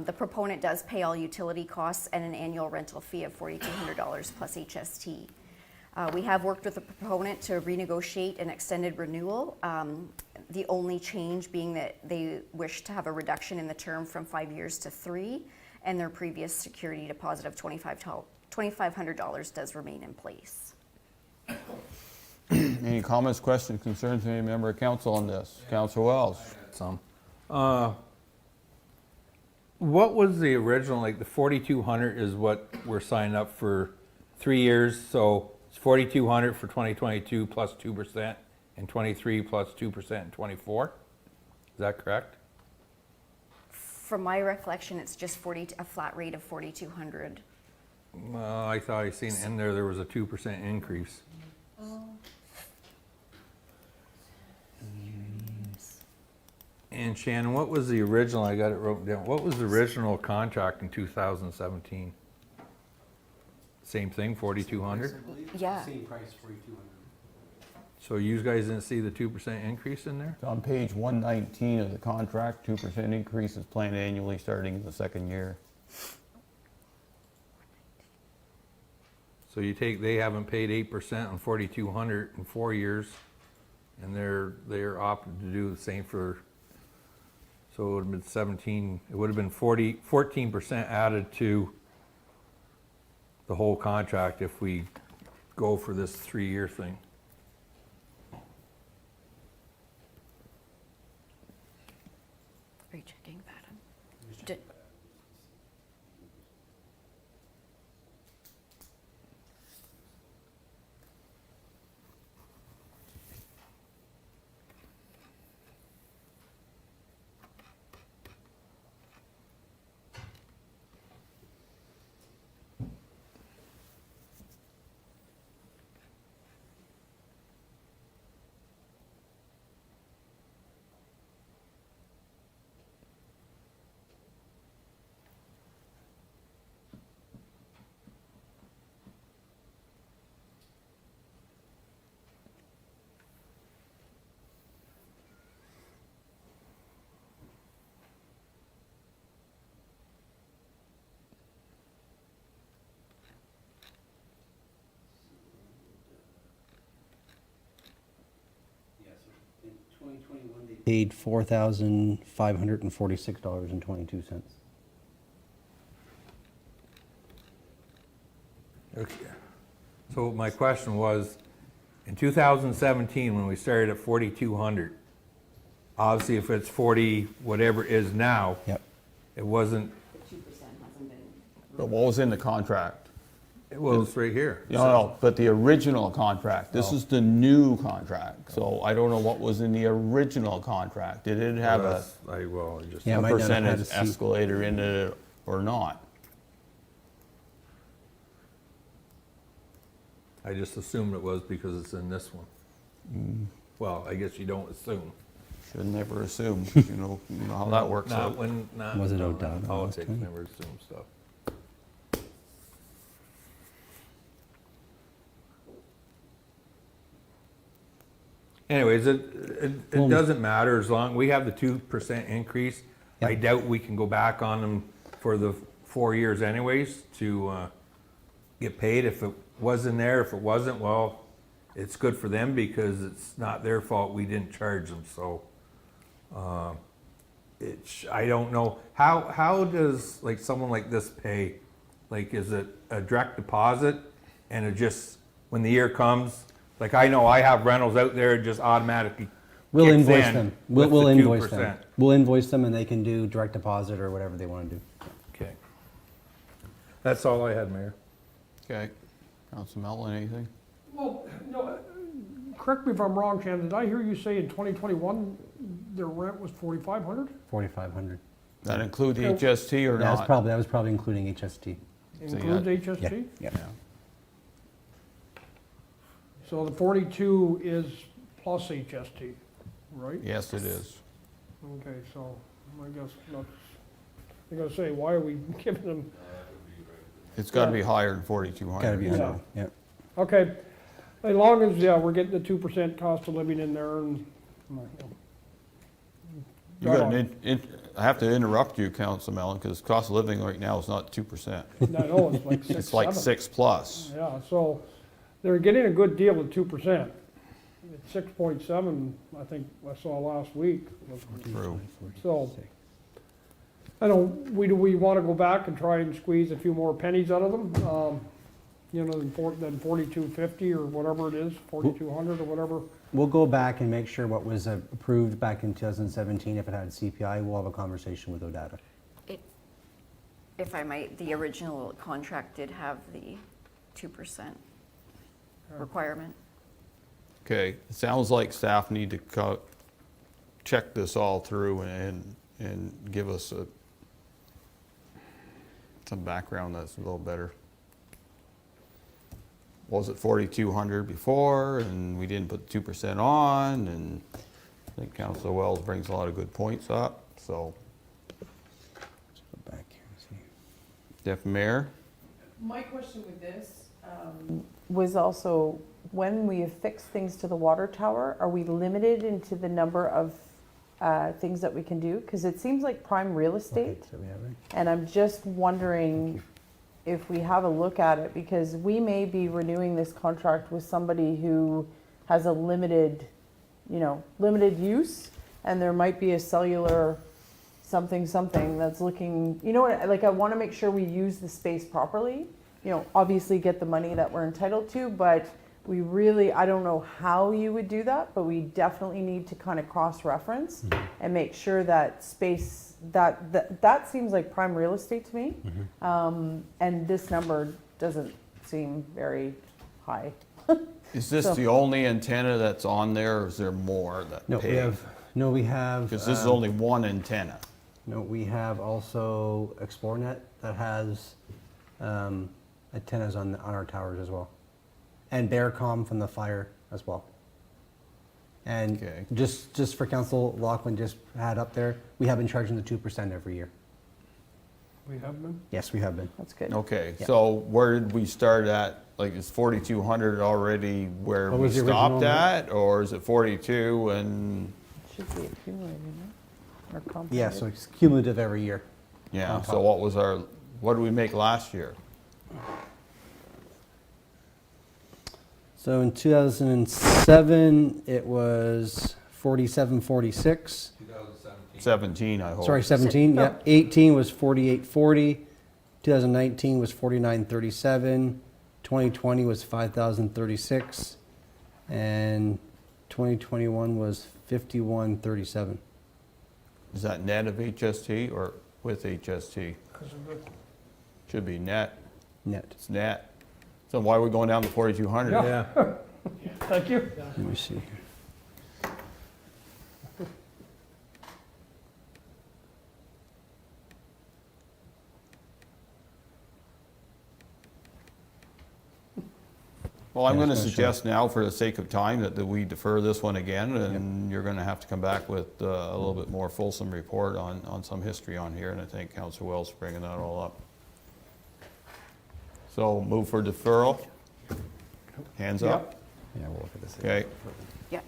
The proponent does pay all utility costs and an annual rental fee of $4,200 plus HST. We have worked with the proponent to renegotiate an extended renewal. The only change being that they wish to have a reduction in the term from 5 years to 3, and their previous security deposit of $2,500 does remain in place. Any comments, questions, concerns from any member of council on this? Councilor Wells? Some. What was the original, like the 4,200 is what we're signing up for 3 years, so it's 4,200 for 2022 plus 2%, and 23 plus 2% in 24? Is that correct? From my recollection, it's just a flat rate of 4,200. Well, I thought I seen in there was a 2% increase. And Shannon, what was the original, I got it wrote down, what was the original contract in 2017? Same thing, 4,200? Yeah. Same price, 4,200. So you guys didn't see the 2% increase in there? It's on page 119 of the contract, 2% increase is planned annually starting in the second year. So you take, they haven't paid 8% on 4,200 in 4 years, and they're opted to do the same for, so it would have been 17, it would have been 14% added to the whole contract if we go for this 3-year thing. Are you checking that? Did- In 2021, they paid $4,546.22. Okay. So my question was, in 2017, when we started at 4,200, obviously if it's 40, whatever it is now, Yep. it wasn't, But what was in the contract? well, it's right here. No, but the original contract, this Oh. is the new contract. So I don't know what was in the original contract. Did it have a I just. Yeah, a might not have had percentage a seat. escalator in it or not? I just assumed it was because it's in this one. Well, I guess you don't assume. Should never assume, you know how that works Not out. when, not. Was it no, O'Donnell not last Politics, time? never assume stuff. Anyways, it doesn't matter as long, we have the 2% increase. I Yep. doubt we can go back on them for the 4 years anyways to get paid. If it was in there, if it wasn't, well, it's good for them because it's not their fault we didn't charge them, so. I don't know, how does like someone like this pay? Like, is it a direct deposit and it just, when the year comes, like I know I have rentals out there, it just automatically We'll kicks invoice in them. with We'll the invoice them. 2%. We'll invoice them and they can do direct deposit or whatever they want to do. Okay. That's all I had, Mayor. Okay. Council Melton, anything? Well, no, correct me if I'm wrong, Shannon, did I hear you say in 2021 their rent was 4,500? 4,500. That include the HST or That was not? probably including HST. So, Includes yeah. HST? Yeah. So the 42 is plus HST, right? Yes, it is. Okay, so I guess that's, I'm gonna say, why are we giving them, It's gotta be higher than 4,200. Gotta be, Yeah. yeah. okay, as long as, yeah, we're getting the 2% cost of living in there and, You got I have to interrupt you, Council Mellon, because cost of living right now is not 2%. I know, it's like 6, It's like 7. 6 plus. Yeah, so they're getting a good deal at 2%. It's 6.7, I think I saw last week. True. So, I don't, we want to go back and try and squeeze a few more pennies out of them, than 4,250 or whatever it is, 4,200 or whatever. We'll go back and make sure what was approved back in 2017, if it had CPI, we'll have a conversation with ODATA. If I might, the original contract did have the 2% requirement. Okay, it sounds like staff need to check this all through and give us some background that's a little better. Was it 4,200 before and we didn't put 2% on? And I think Councilor Wells brings a lot of good points up, so. Let's go back here and see. Deputy Mayor? My question with this was also, when we affix things to the water tower, are we limited into the number of things that we can do? Because it seems like prime real estate, So we have it. and I'm just wondering if we have a look at it, because we may be renewing this contract with somebody who has a limited, limited use, and there might be a cellular something that's looking, like I want to make sure we use the space properly, obviously get the money that we're entitled to, but we really, I don't know how you would do that, but we definitely need to kind of cross-reference and make sure that space, that seems like prime real estate to me. And this number doesn't seem very high. Is this So- the only antenna that's on there, or is there more that No, pay? we have. Because this is only one antenna. No, we have also ExploreNet that has antennas on our towers as well. And Bearcom from the fire as well. And Okay. just for council, Lachlan just had up there, we have been charging the 2% every year. We have been. Yes, we have been. That's good. Okay, Yeah. so where did we start at? Like, is 4,200 already where What we was the original stopped amount? at? Or is it 42 and, Should be accumulated, no? Or compounded. Yeah, so it's cumulative every year. yeah, On so top. what did we make last year? So in 2007, it was 4746. 17, I hope. Sorry, 17, yeah. 18 was 4840. 2019 was 4937. 2020 was 5036. And 2021 was 5137. Is that net of HST or with HST? Should be net. Net. It's net. So why are we going down to 4,200? Yeah. Thank you. Let me see here. Well, I'm Yeah, going to it's gonna suggest now, for the sake of time, that we defer this one again, and you're going to have to come back with a little bit more fulsome report on some history on here, and I think Councillor Wells is bringing that all up. So move for deferral. Hands up. Yeah, we'll look at this. Okay. Yeah.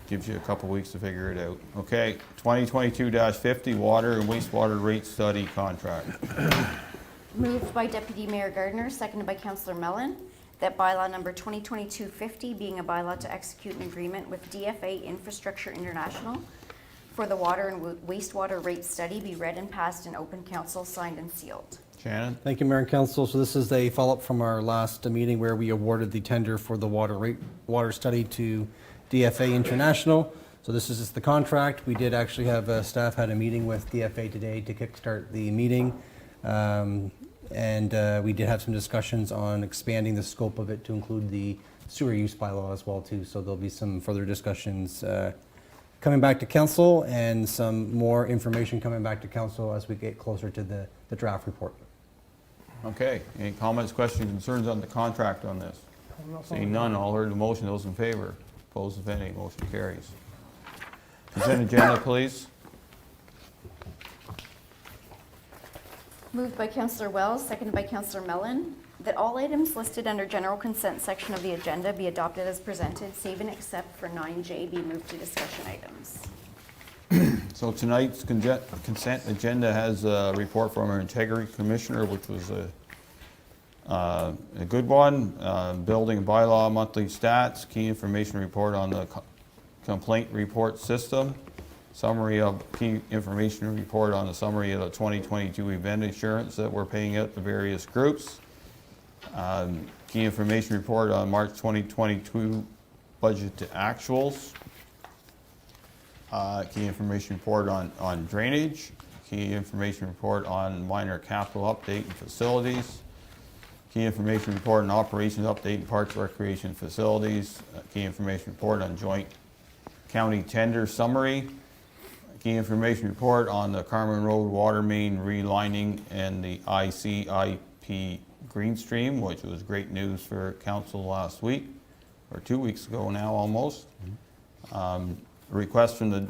Gives you a couple weeks to figure it out. Okay, 2022-50 water and wastewater rate study contract. Moved by Deputy Mayor Gardner, seconded by Councillor Mellon, that bylaw number 2022-50, being a bylaw to execute an agreement with DFA Infrastructure International for the water and wastewater rate study, be read and passed in open council, signed and sealed. Shannon? Thank you, Mayor and Council. So this is a follow-up from our last meeting where we awarded the tender for the water study to DFA International. So this is just the contract. We did actually have staff had a meeting with DFA today to kickstart the meeting. And we did have some discussions on expanding the scope of it to include the sewer use bylaw as well too. So there'll be some further discussions coming back to council and some more information coming back to council as we get closer to the draft report. Okay, any comments, questions, concerns on the contract on this? Seeing none, all heard the motion, those in favor. Opposed, if any, motion carries. Consent agenda, please. Moved by Councillor Wells, seconded by Councillor Mellon, that all items listed under general consent section of the agenda be adopted as presented, save and except for 9J be moved to discussion items. So tonight's consent agenda has a report from our Integrity Commissioner, which was a good one. Building and bylaw monthly stats, key information report on the complaint report system, summary of key information report on the summary of the 2022 event insurance that we're paying out to various groups. Key information report on March 2022 budget to actuals. Key information report on drainage. Key information report on minor capital update and facilities. Key information report on operations update in parks, recreation facilities. Key information report on joint county tender summary. Key information report on the Carmen Road water main relining and the ICIP green stream, which was great news for council last week, or 2 weeks ago now almost. Request from the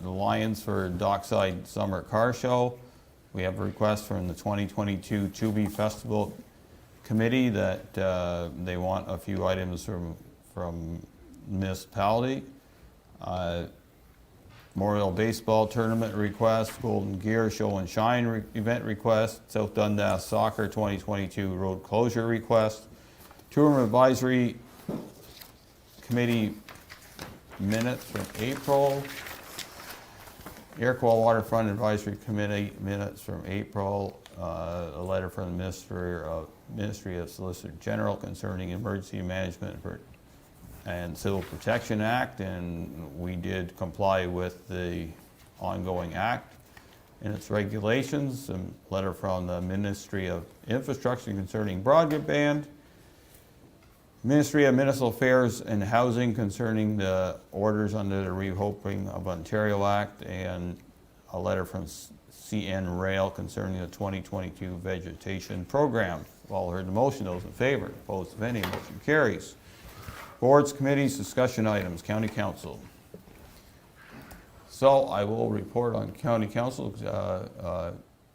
Lions for Dockside Summer Car Show. We have a request from the 2022 Chubby Festival Committee that they want a few items from municipality. Memorial Baseball Tournament request, Golden Gear Show and Shine event request, South Dundas Soccer 2022 road closure request, Tourism Advisory Committee minutes from April, Iroquois Waterfront Advisory Committee minutes from April, a letter from the Ministry of Solicitor General concerning emergency management and Civil Protection Act, and we did comply with the ongoing act and its regulations. A letter from the Ministry of Infrastructure concerning broadband, Ministry of Municipal Affairs and Housing concerning the orders under the Reopening of Ontario Act, and a letter from CN Rail concerning the 2022 vegetation program. We've all heard the motion. Those in favor? Opposed, if any, motion carries. Boards, committees, discussion items, County Council. So I will report on County Council.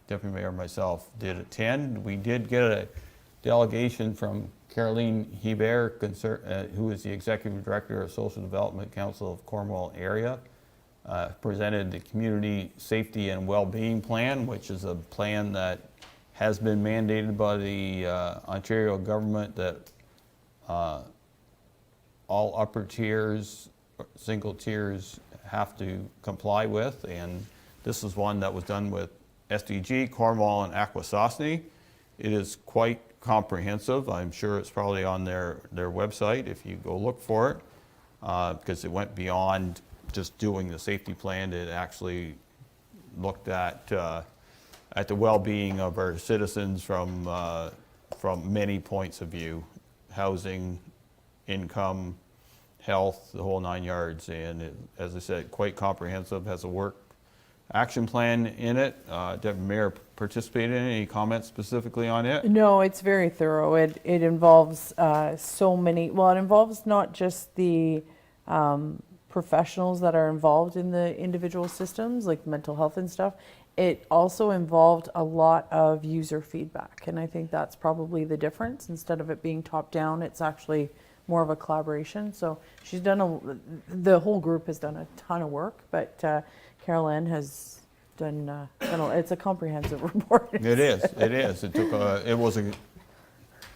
Deputy Mayor and myself did attend. We did get a delegation from Caroline Hebert, who is the Executive Director of Social Development Council of Cornwall area, presented the Community Safety and Wellbeing Plan, which is a plan that has been mandated by the Ontario government that all upper tiers, single tiers have to comply with, and this is one that was done with SDG, Cornwall, and Akwesasne. It is quite comprehensive. I'm sure it's probably on their website if you go look for it, because it went beyond just doing the safety plan. It actually looked at the well-being of our citizens from many points of view: housing, income, health, the whole 9 yards. And it, as I said, quite comprehensive, has a work action plan in it. Deputy Mayor participated in it. Any comments specifically on it? No, it's very thorough. It involves so many, well, it involves not just the professionals that are involved in the individual systems, like mental health and stuff. It also involved a lot of user feedback, and I think that's probably the difference. Instead of it being top down, it's actually more of a collaboration. So she's done the whole group has done a ton of work, but Carol Ann has done, it's a comprehensive report. It is. It took, it was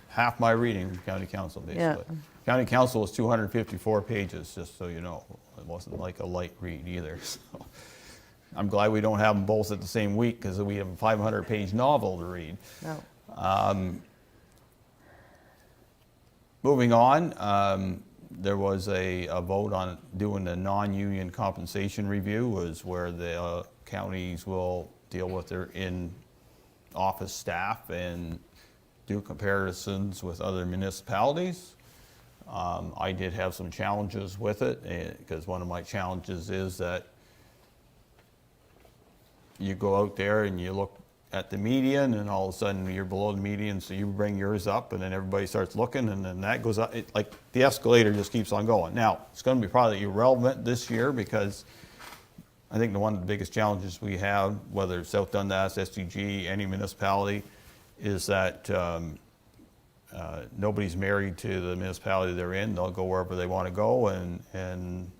half my reading in County Council, basically. Yeah. County Council was 254 pages, just so you know. It wasn't like a light read either. So I'm glad we don't have them both at the same week, because we have a 500-page novel to read. No. Moving on, there was a vote on doing the non-union compensation review, was where the counties will deal with their in-office staff and do comparisons with other municipalities. I did have some challenges with it, because one of my challenges is that you go out there and you look at the median, and all of a sudden you're below the median, so you bring yours up, and then everybody starts looking, and then that goes up. Like the escalator just keeps on going. Now, it's going to be probably irrelevant this year, because I think one of the biggest challenges we have, whether it's South Dundas, SDG, any municipality, is that nobody's married to the municipality they're in. They'll go wherever they want to go, and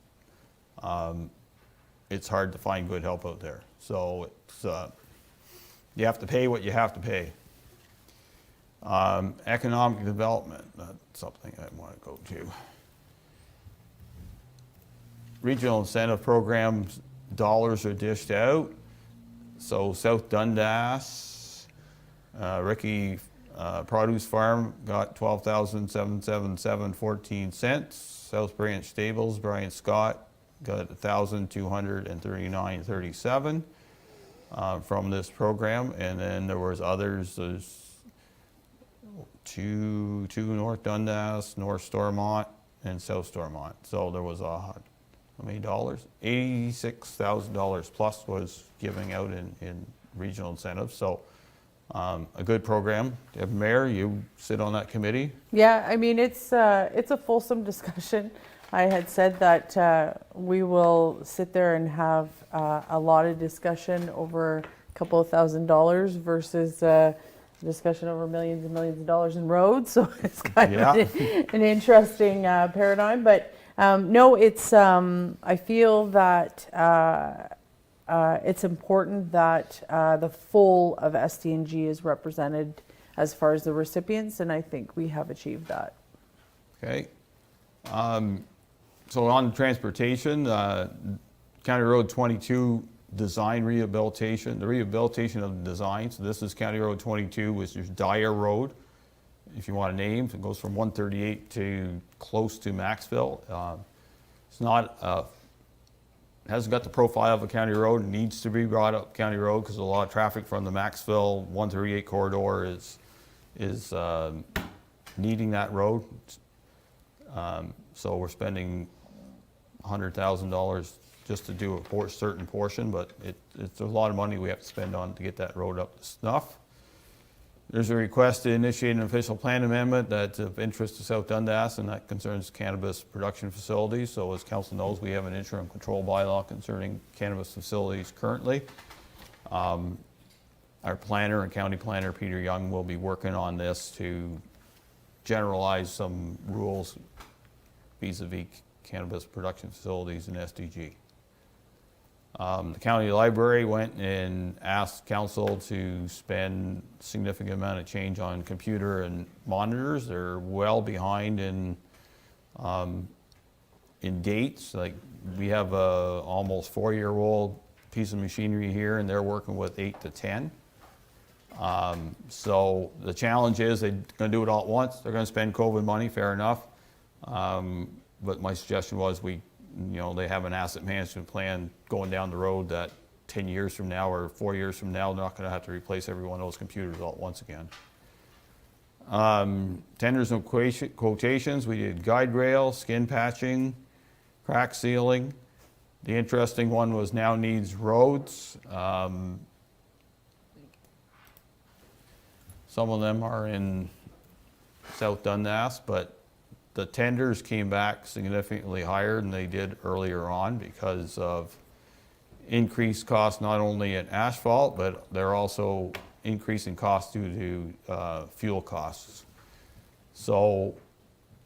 it's hard to find good help out there. So it's you have to pay what you have to pay. Economic development, that's something I want to go to. Regional incentive programs, dollars are dished out. So South Dundas, Ricky Produce Farm got $12,777.14. South Branch Stables, Brian Scott got $1,239.37 from this program, and then there was others. There's two North Dundas, North Stormont, and South Stormont. So there was how many dollars? $86,000 plus was giving out in regional incentives. So a good program. Mayor, you sit on that committee. Yeah, I mean, it's a fulsome discussion. I had said that we will sit there and have a lot of discussion over couple of $1,000s versus discussion over millions and millions of dollars in roads. So it's kind Yeah. of an interesting paradigm. But no, it's I feel that it's important that the full of SDNG is represented as far as the recipients, and I think we have achieved that. Okay. So on transportation, County Road 22 design rehabilitation, the rehabilitation of the design. So this is County Road 22, which is Dyer Road, if you want a name. It goes from 138 to close to Maxville. It's not, hasn't got the profile of a county road. It needs to be brought up county road because a lot of traffic from the Maxville 138 corridor is needing that road. So we're spending $100,000 just to do a certain portion, but it's a lot of money we have to spend on to get that road up to snuff. There's a request to initiate an official plan amendment that's of interest to South Dundas, and that concerns cannabis production facilities. So as council knows, we have an interim control bylaw concerning cannabis facilities currently. Our planner and county planner, Peter Young, will be working on this to generalize some rules vis-a-vis cannabis production facilities in SDG. The county library went and asked council to spend a significant amount of change on computer and monitors. They're well behind in dates. Like we have a almost 4-year-old piece of machinery here, and they're working with 8 to 10. So the challenge is they're going to do it all at once. They're going to spend COVID money, fair enough. But my suggestion was they have an asset management plan going down the road that 10 years from now or 4 years from now, they're not going to have to replace every one of those computers all at once again. Tenders and quotations, we did guide rail, skin patching, crack sealing. The interesting one was now needs roads. Some of them are in South Dundas, but the tenders came back significantly higher than they did earlier on because of increased costs not only in asphalt, but they're also increasing costs due to fuel costs. So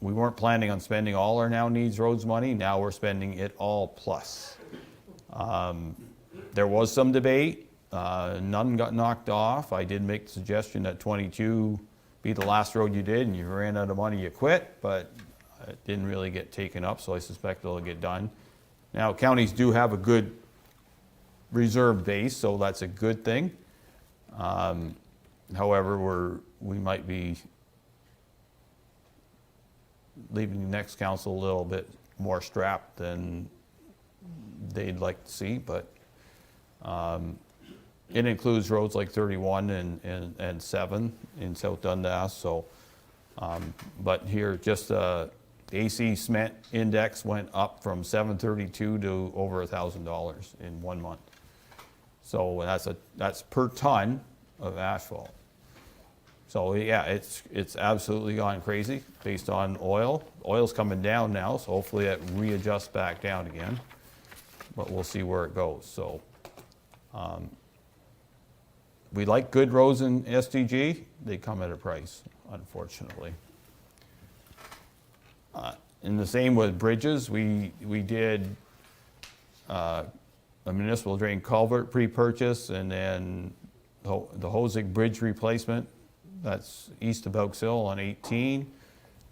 we weren't planning on spending all our now needs roads money. Now we're spending it all plus. There was some debate. None got knocked off. I did make the suggestion that 22 be the last road you did and you ran out of money, you quit, but it didn't really get taken up, so I suspect it'll get done. Now, counties do have a good reserve base, so that's a good thing. However, we might be leaving the next council a little bit more strapped than they'd like to see, but it includes roads like 31 and 7 in South Dundas. So, but here, just the AC cement index went up from $732 to over $1,000 in 1 month. So that's per ton of asphalt. So yeah, it's absolutely gone crazy based on oil. Oil's coming down now, so hopefully it readjusts back down again. But we'll see where it goes. So. We like good roads in SDG. They come at a price, unfortunately. And the same with bridges. We did a municipal drain culvert pre-purchase, and then the Hosig Bridge replacement. That's east of Elks Hill on 18.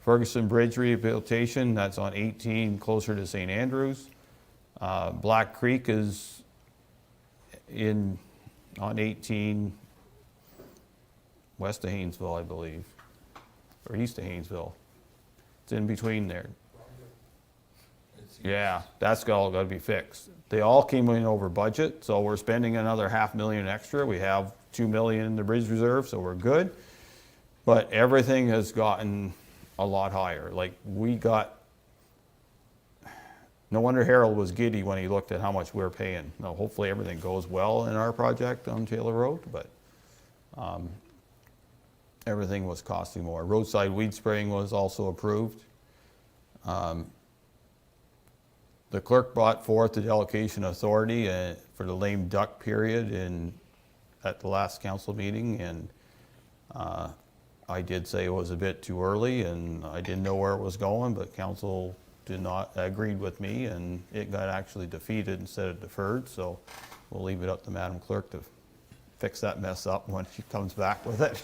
Ferguson Bridge rehabilitation. That's on 18, closer to St. Andrews. Black Creek is on 18, west of Haynesville, I believe, or east of Haynesville. It's in between there. Yeah, that's all got to be fixed. They all came in over budget, so we're spending another $500,000 extra. We have $2 million in the bridge reserve, so we're good. But everything has gotten a lot higher. Like no wonder Harold was giddy when he looked at how much we're paying. Now, hopefully everything goes well in our project on Taylor Road, but everything was costing more. Roadside weed spraying was also approved. The clerk brought forth the delegation authority for the lame duck period in at the last council meeting, and I did say it was a bit too early, and I didn't know where it was going, but council did not, agreed with me, and it got actually defeated instead of deferred, so we'll leave it up to Madam Clerk to fix that mess up when she comes back with it.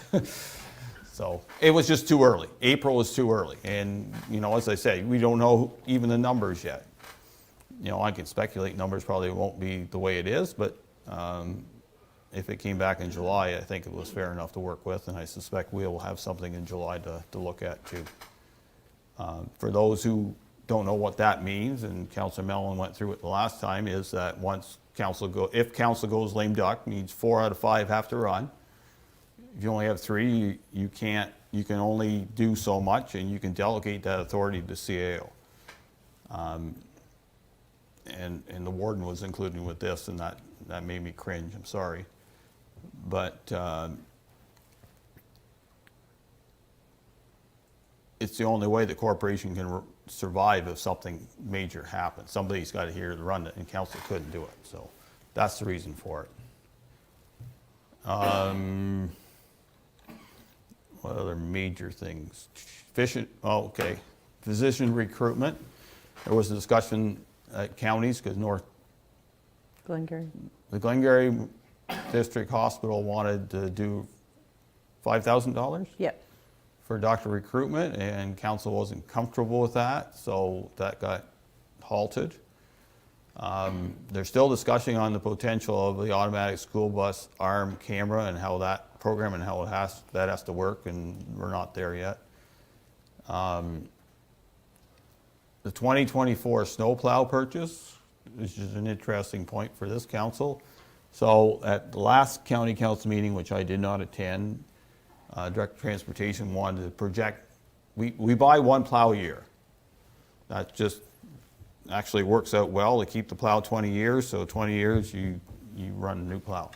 So it was just too early. April was too early. And, you know, as I say, we don't know even the numbers yet. You know, I can speculate numbers probably won't be the way it is, but if it came back in July, I think it was fair enough to work with, and I suspect we will have something in July to look at too. For those who don't know what that means, and Councillor Mellon went through it the last time, is that once if council goes lame duck, means 4 out of 5 have to run. If you only have 3, you can only do so much, and you can delegate that authority to CAO. And the warden was included with this, and that made me cringe, I'm sorry. But it's the only way the corporation can survive if something major happens. Somebody's got to here to run it, and council couldn't do it, so that's the reason for it. What other major things? Physician recruitment. There was a discussion at counties because the Glengarry District Hospital wanted to do $5,000 Yep. for doctor recruitment, and council wasn't comfortable with that, so that got halted. They're still discussing on the potential of the automatic school bus arm camera and how that program and how that has to work, and we're not there yet. The 2024 snowplow purchase, which is an interesting point for this council. So at the last county council meeting, which I did not attend, Direct Transportation wanted to project, we buy 1 plow a year. That just actually works out well to keep the plow 20 years, so 20 years you run a new plow.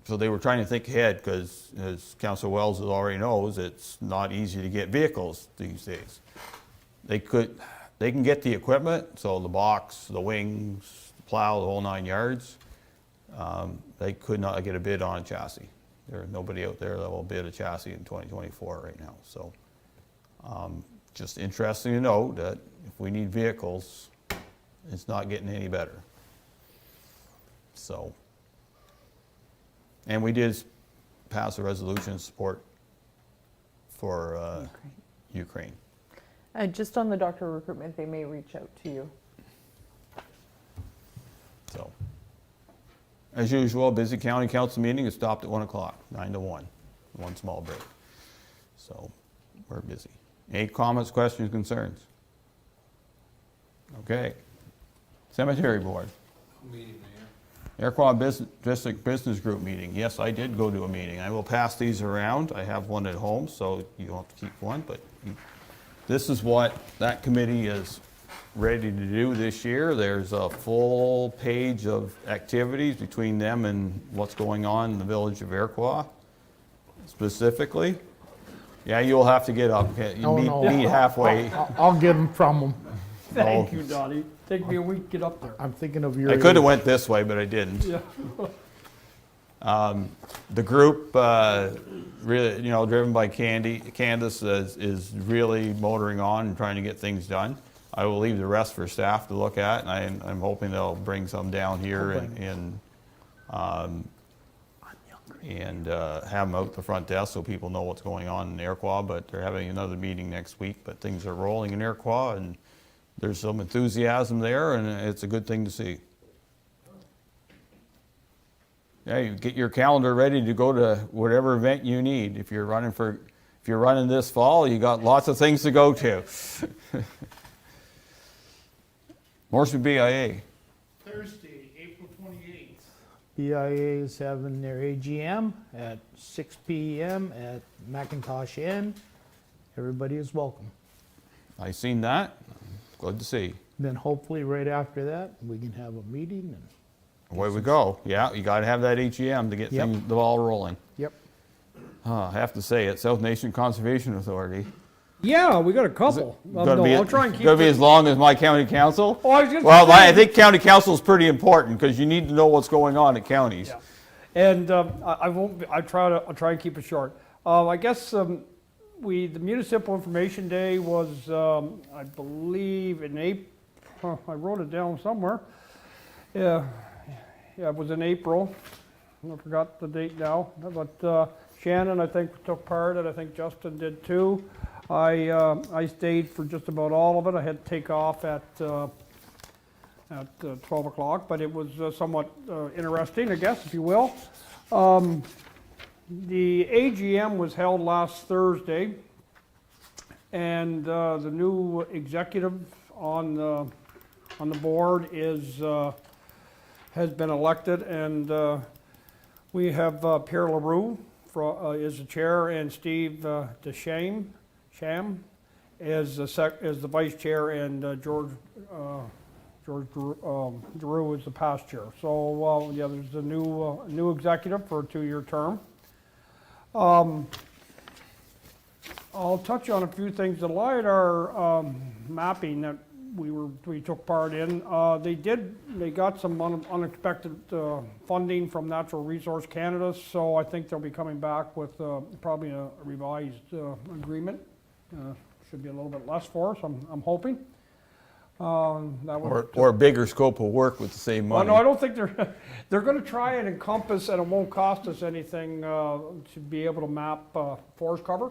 So they were trying to think ahead because, as Councillor Wells already knows, it's not easy to get vehicles these days. They can get the equipment, so the box, the wings, the plow, the whole 9 yards. They could not get a bid on a chassis. There's nobody out there that will bid a chassis in 2024 right now. So just interesting to note that if we need vehicles, it's not getting any better. So, and we did pass a resolution of support for Ukraine. Just on the doctor recruitment, they may reach out to you. So, as usual, busy county council meeting is stopped at 1 o'clock, 9 to 1, one small break. So, we're busy. Any comments, questions, concerns? Okay. Cemetery Board. Iroquois District Business Group meeting. Yes, I did go to a meeting. I will pass these around. I have one at home, so you don't have to keep one, but this is what that committee is ready to do this year. There's a full page of activities between them and what's going on in the village of Iroquois specifically. Yeah, you'll have to get up. Okay? You meet halfway. I'll get them from them. Thank you, Donnie. Take me a week to get up there. I'm thinking of your. I could have went this way, but I didn't. Yeah. The group, really, driven by Candace, is really motoring on and trying to get things done. I will leave the rest for staff to look at, and I'm hoping they'll bring some down here and have them out the front desk so people know what's going on in Iroquois. But they're having another meeting next week. But things are rolling in Iroquois, and there's some enthusiasm there, and it's a good thing to see. Yeah, you get your calendar ready to go to whatever event you need. If you're running this fall, you got lots of things to go to. Morsby BIA. Thursday, April 28th. BIA is having their AGM at 6 p.m. at McIntosh Inn. Everybody is welcome. I seen that. Good to see. Then hopefully right after that, we can have a meeting and. Away we go. Yeah, you got to have that AGM to get Yep. the ball rolling. Yep. I have to say it, South Nation Conservation Authority. Yeah, we got a couple. No, I'll try and keep Gonna be it. as long as my county council? Oh, I was just Well, I saying. think county council is pretty important, because you need to know what's going on at counties. Yeah. And I won't, I'll try and keep it short. I guess the Municipal Information Day was, I believe, in April. I wrote it down somewhere. Yeah, it was in April. I forgot the date now. But Shannon, I think, took part, and I think Justin did too. I stayed for just about all of it. I had to take off at 12 o'clock, but it was somewhat interesting, I guess, if you will. The AGM was held last Thursday, and the new executive on the board has been elected, and we have Pierre Leroux is the chair, and Steve Sham is the vice chair, and George Giroux is the past chair. So, yeah, there's a new executive for a 2-year term. I'll touch on a few things. The LiDAR mapping that we took part in, they got some unexpected funding from Natural Resource Canada, so I think they'll be coming back with probably a revised agreement. Should be a little bit less for us, I'm hoping. Or a bigger scope of work with the same Well, money. no, I don't think they're going to try and encompass, and it won't cost us anything to be able to map forest cover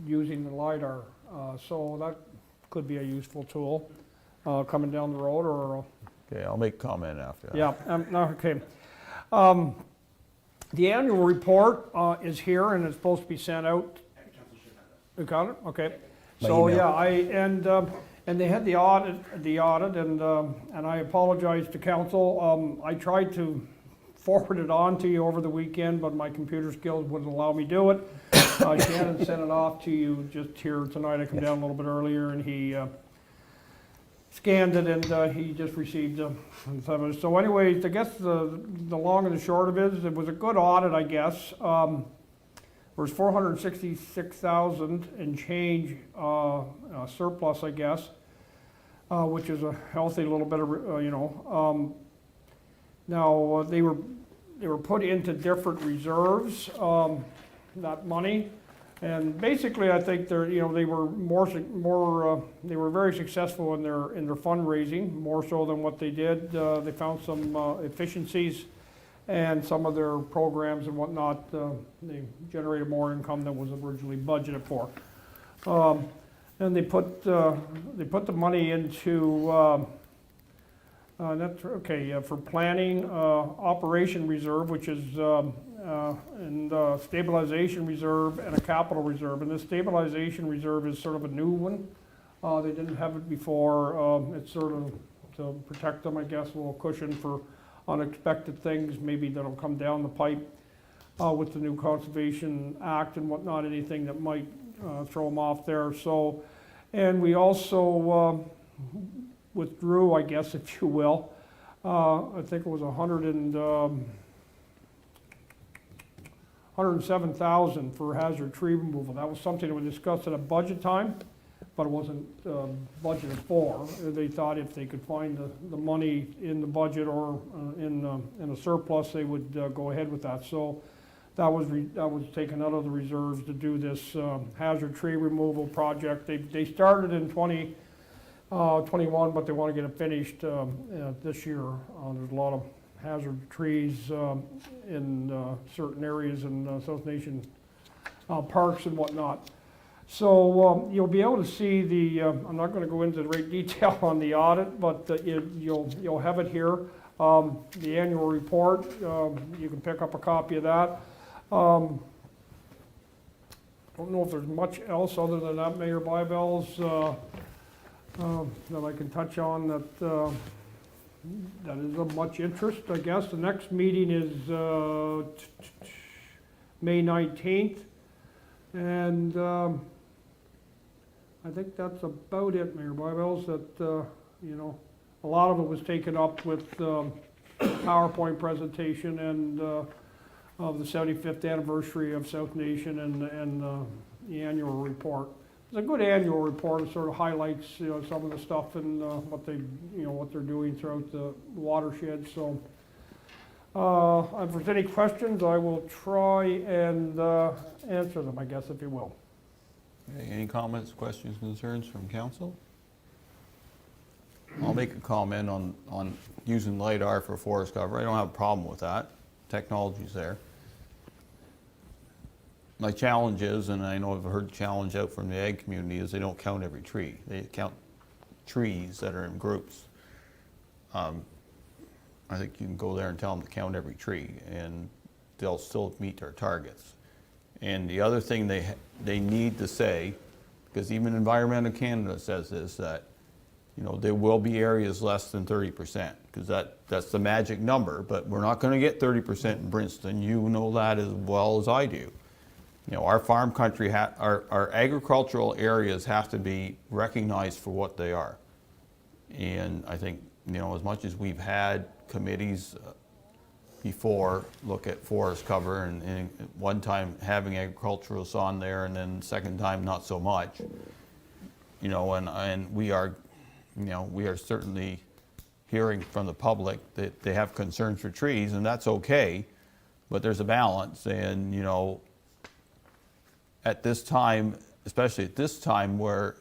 using the LiDAR. So that could be a useful tool coming down the road, or Okay, I'll make comment after that. yeah, okay. The annual report is here, and it's supposed to be sent out. You got it? Okay. By So, email. yeah, and they had the audit, and I apologize to council. I tried to forward it on to you over the weekend, but my computer skills wouldn't allow me to do it. Shannon sent it off to you just here tonight. I come down a little bit earlier, and he scanned it, and he just received so anyways, I guess the long and the short of it is, it was a good audit, I guess. There was 466,000 and change surplus, I guess, which is a healthy little bit of, now, they were put into different reserves, that money. And basically, I think they were they were very successful in their fundraising, more so than what they did. They found some efficiencies, and some of their programs and whatnot, they generated more income than was originally budgeted for. And they put the money into for planning, operation reserve, which is and stabilization reserve and a capital reserve. And the stabilization reserve is sort of a new one. They didn't have it before. It's sort of to protect them, I guess, a little cushion for unexpected things maybe that'll come down the pipe with the new Conservation Act and whatnot, anything that might throw them off there. So, and we also withdrew, I guess, if you will, I think it was 107,000 for hazard tree removal. That was something that we discussed at a budget time, but it wasn't budgeted for. They thought if they could find the money in the budget or in a surplus, they would go ahead with that. So that was taken out of the reserves to do this hazard tree removal project. They started in 2021, but they want to get it finished this year. There's a lot of hazard trees in certain areas in South Nation parks and whatnot. So you'll be able to see I'm not going to go into great detail on the audit, but you'll have it here. The annual report, you can pick up a copy of that. Don't know if there's much else other than that, Mayor Bybels, that I can touch on that is of much interest, I guess. The next meeting is May 19th, and I think that's about it, Mayor Bybels, that, a lot of it was taken up with PowerPoint presentation and of the 75th anniversary of South Nation and the annual report. it's a good annual report. It sort of highlights, some of the stuff and, what they, what they're doing throughout the watershed, so. If there's any questions, I will try and, answer them, I guess, if you will. Okay, any comments, questions, concerns from council? I'll make a comment on using LiDAR for forest cover. I don't have a problem with that. Technology's there. My challenge is, and I know I've heard the challenge out from the ag community, is they don't count every tree. They count trees that are in groups. I think you can go there and tell them to count every tree, and they'll still meet their targets. And the other thing they need to say, because even Environment of Canada says this, that there will be areas less than 30%, because that's the magic number, but we're not going to get 30% in Princeton. You know that as well as I do. Our farm country, our agricultural areas have to be recognized for what they are. And I think, as much as we've had committees before look at forest cover, and one time having agriculturalists on there, and then second time not so much, and we are certainly hearing from the public that they have concerns for trees, and that's okay, but there's a balance. And at this time, especially at this time where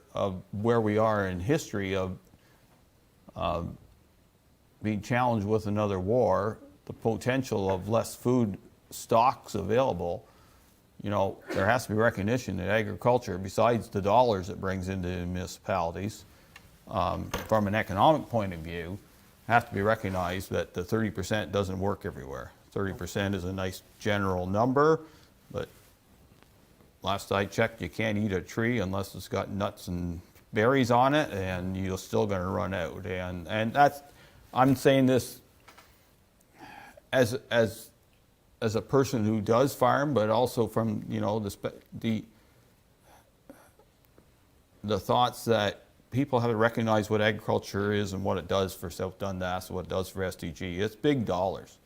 we are in history of being challenged with another war, the potential of less food stocks available, there has to be recognition that agriculture, besides the dollars it brings into municipalities, from an economic point of view, have to be recognized that the 30% doesn't work everywhere. 30% is a nice general number, but last I checked, you can't eat a tree unless it's got nuts and berries on it, and you're still going to run out. And that's, I'm saying this as a person who does farm, but also from the thoughts that people haven't recognized what agriculture is and what it does for South Dundas and what it does for SDG. It's big dollars.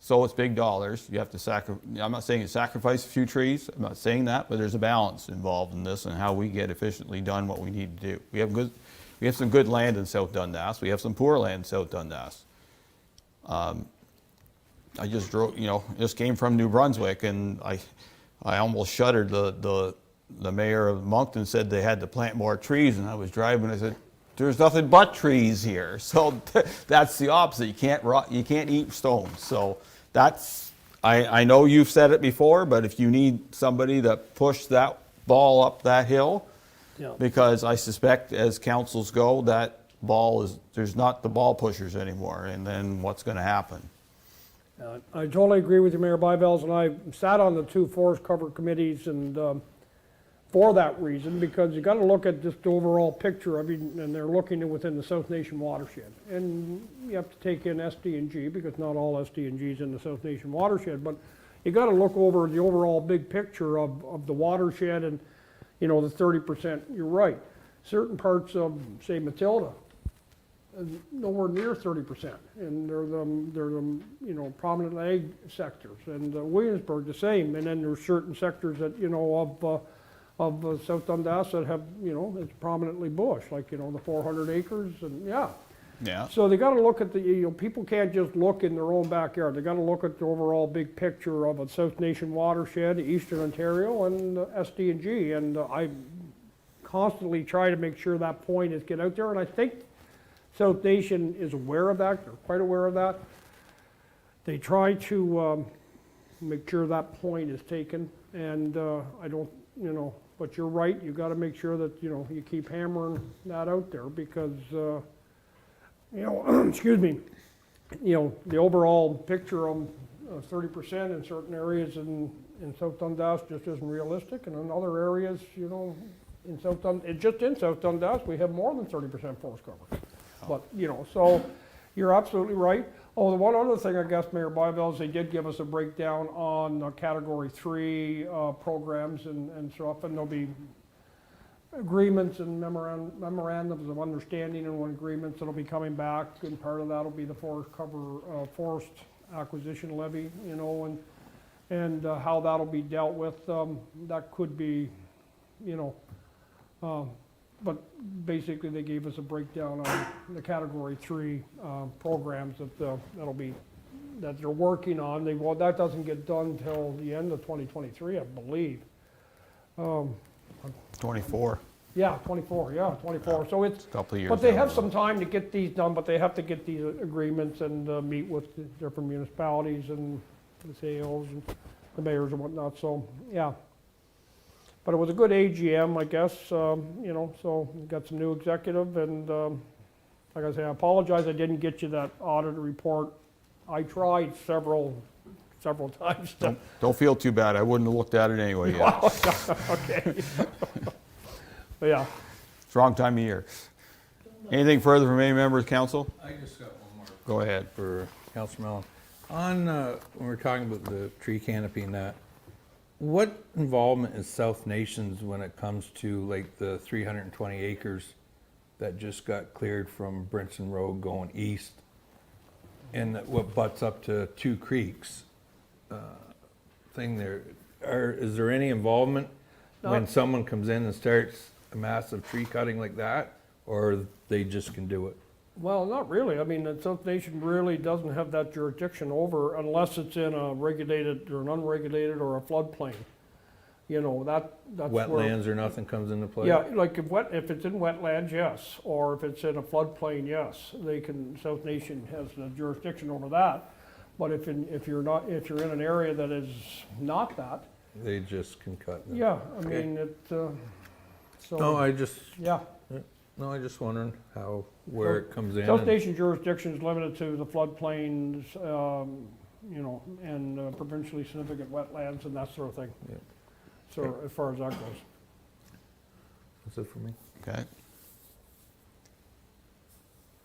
So it's big dollars. You have to sacrifice. I'm not saying you sacrifice a few trees. I'm not saying that, but there's a balance involved in this and how we get efficiently done what we need to do. We have some good land in South Dundas. We have some poor land in South Dundas. I just drove, just came from New Brunswick, and I almost shuddered. The mayor of Moncton said they had to plant more trees, and I was driving. I said, "There's nothing but trees here." So that's the opposite. You can't eat stones. So that's, I know you've said it before, but if you need somebody to push that ball up that hill, because I suspect as councils go, that ball there's not the ball pushers anymore, and then what's going to happen? I totally agree with you, Mayor Bybels, and I sat on the two forest cover committees, and for that reason, because you got to look at just the overall picture. I mean, and they're looking within the South Nation watershed, and you have to take in SD&G, because not all SD&G is in the South Nation watershed, but you got to look over the overall big picture of the watershed, and the 30%. You're right. Certain parts of, say, Matilda, nowhere near 30%, and they're the prominent ag sectors, and Williamsburg the same, and then there's certain sectors that of South Dundas that have it's prominently bush, like the 400 acres, and Yeah. So they got to look at the people can't just look in their own backyard. They got to look at the overall big picture of a South Nation watershed, Eastern Ontario, and SD&G, and I constantly try to make sure that point is get out there, and I think South Nation is aware of that. They're quite aware of that. They try to make sure that point is taken, and I don't, but you're right. You got to make sure that you keep hammering that out there, because excuse me, the overall picture of 30% in certain areas in South Dundas just isn't realistic, and in other areas, in South Dundas, just in South Dundas, we have more than 30% forest cover. But, so you're absolutely right. Oh, the one other thing, I guess, Mayor Bybels, they did give us a breakdown on Category 3 programs and stuff, and there'll be agreements and memorandums of understanding and agreements that'll be coming back, and part of that'll be the forest cover, forest acquisition levy, and how that'll be dealt with. That could be, But basically, they gave us a breakdown on the Category 3 programs that they're working on. That doesn't get done until the end of 2023, I believe. 24. Yeah, 24, yeah, 24. So it's, Couple of years but they down have the some road. time to get these done, but they have to get these agreements and meet with the different municipalities and the CEOs and the mayors and whatnot, so, yeah. But it was a good AGM, I guess, you know, so we got some new executive and, like I say, I apologize I didn't get you that audit report. I tried several times to. Don't feel too bad. I wouldn't have looked at it anyway yet. Okay. But yeah. It's the wrong time of year. Anything further from any members, council? I just got one more. Go ahead. For Councilor Mellon. On, when we're talking about the tree canopy and that, what involvement is South Nations when it comes to like the 320 acres that just got cleared from Brinson Road going east? And what butts up to Two Creeks thing there? Is there any involvement when someone comes in and starts a massive tree cutting like that? Or they just can do it? Well, not really. I mean, the South Nation really doesn't have that jurisdiction over unless it's in a regulated or an unregulated or a floodplain. You know, that's where. Wetlands or nothing comes into play? Yeah, like if it's in wetlands, yes, or if it's in a floodplain, yes. South Nation has the jurisdiction over that. But if you're in an area that is not that, They just can cut them? yeah, I Okay. mean, so. No, I just wondering where it comes in. South and- Nation jurisdiction is limited to the floodplains, you know, and provincially significant wetlands and that sort of thing. Yeah. So as far as that goes. That's it for me. Okay.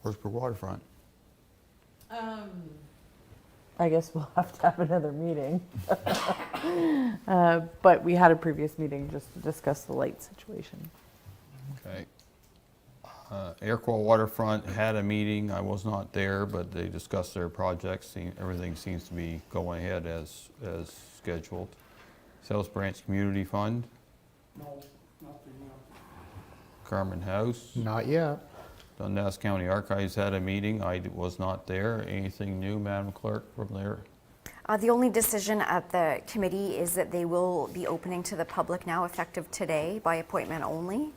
Horsesburg Waterfront. I guess we'll have to have another meeting. But we had a previous meeting just to discuss the light situation. Okay. Airquois Waterfront had a meeting. I was not there, but they discussed their projects. Everything seems to be going ahead as scheduled. South Branch Community Fund, No, nothing, Carmen House. Not yet. Dundas County Archives had a meeting. I was not there. Anything new, Madam Clerk, from there? The only decision at the committee is that they will be opening to the public now, effective today, by appointment only.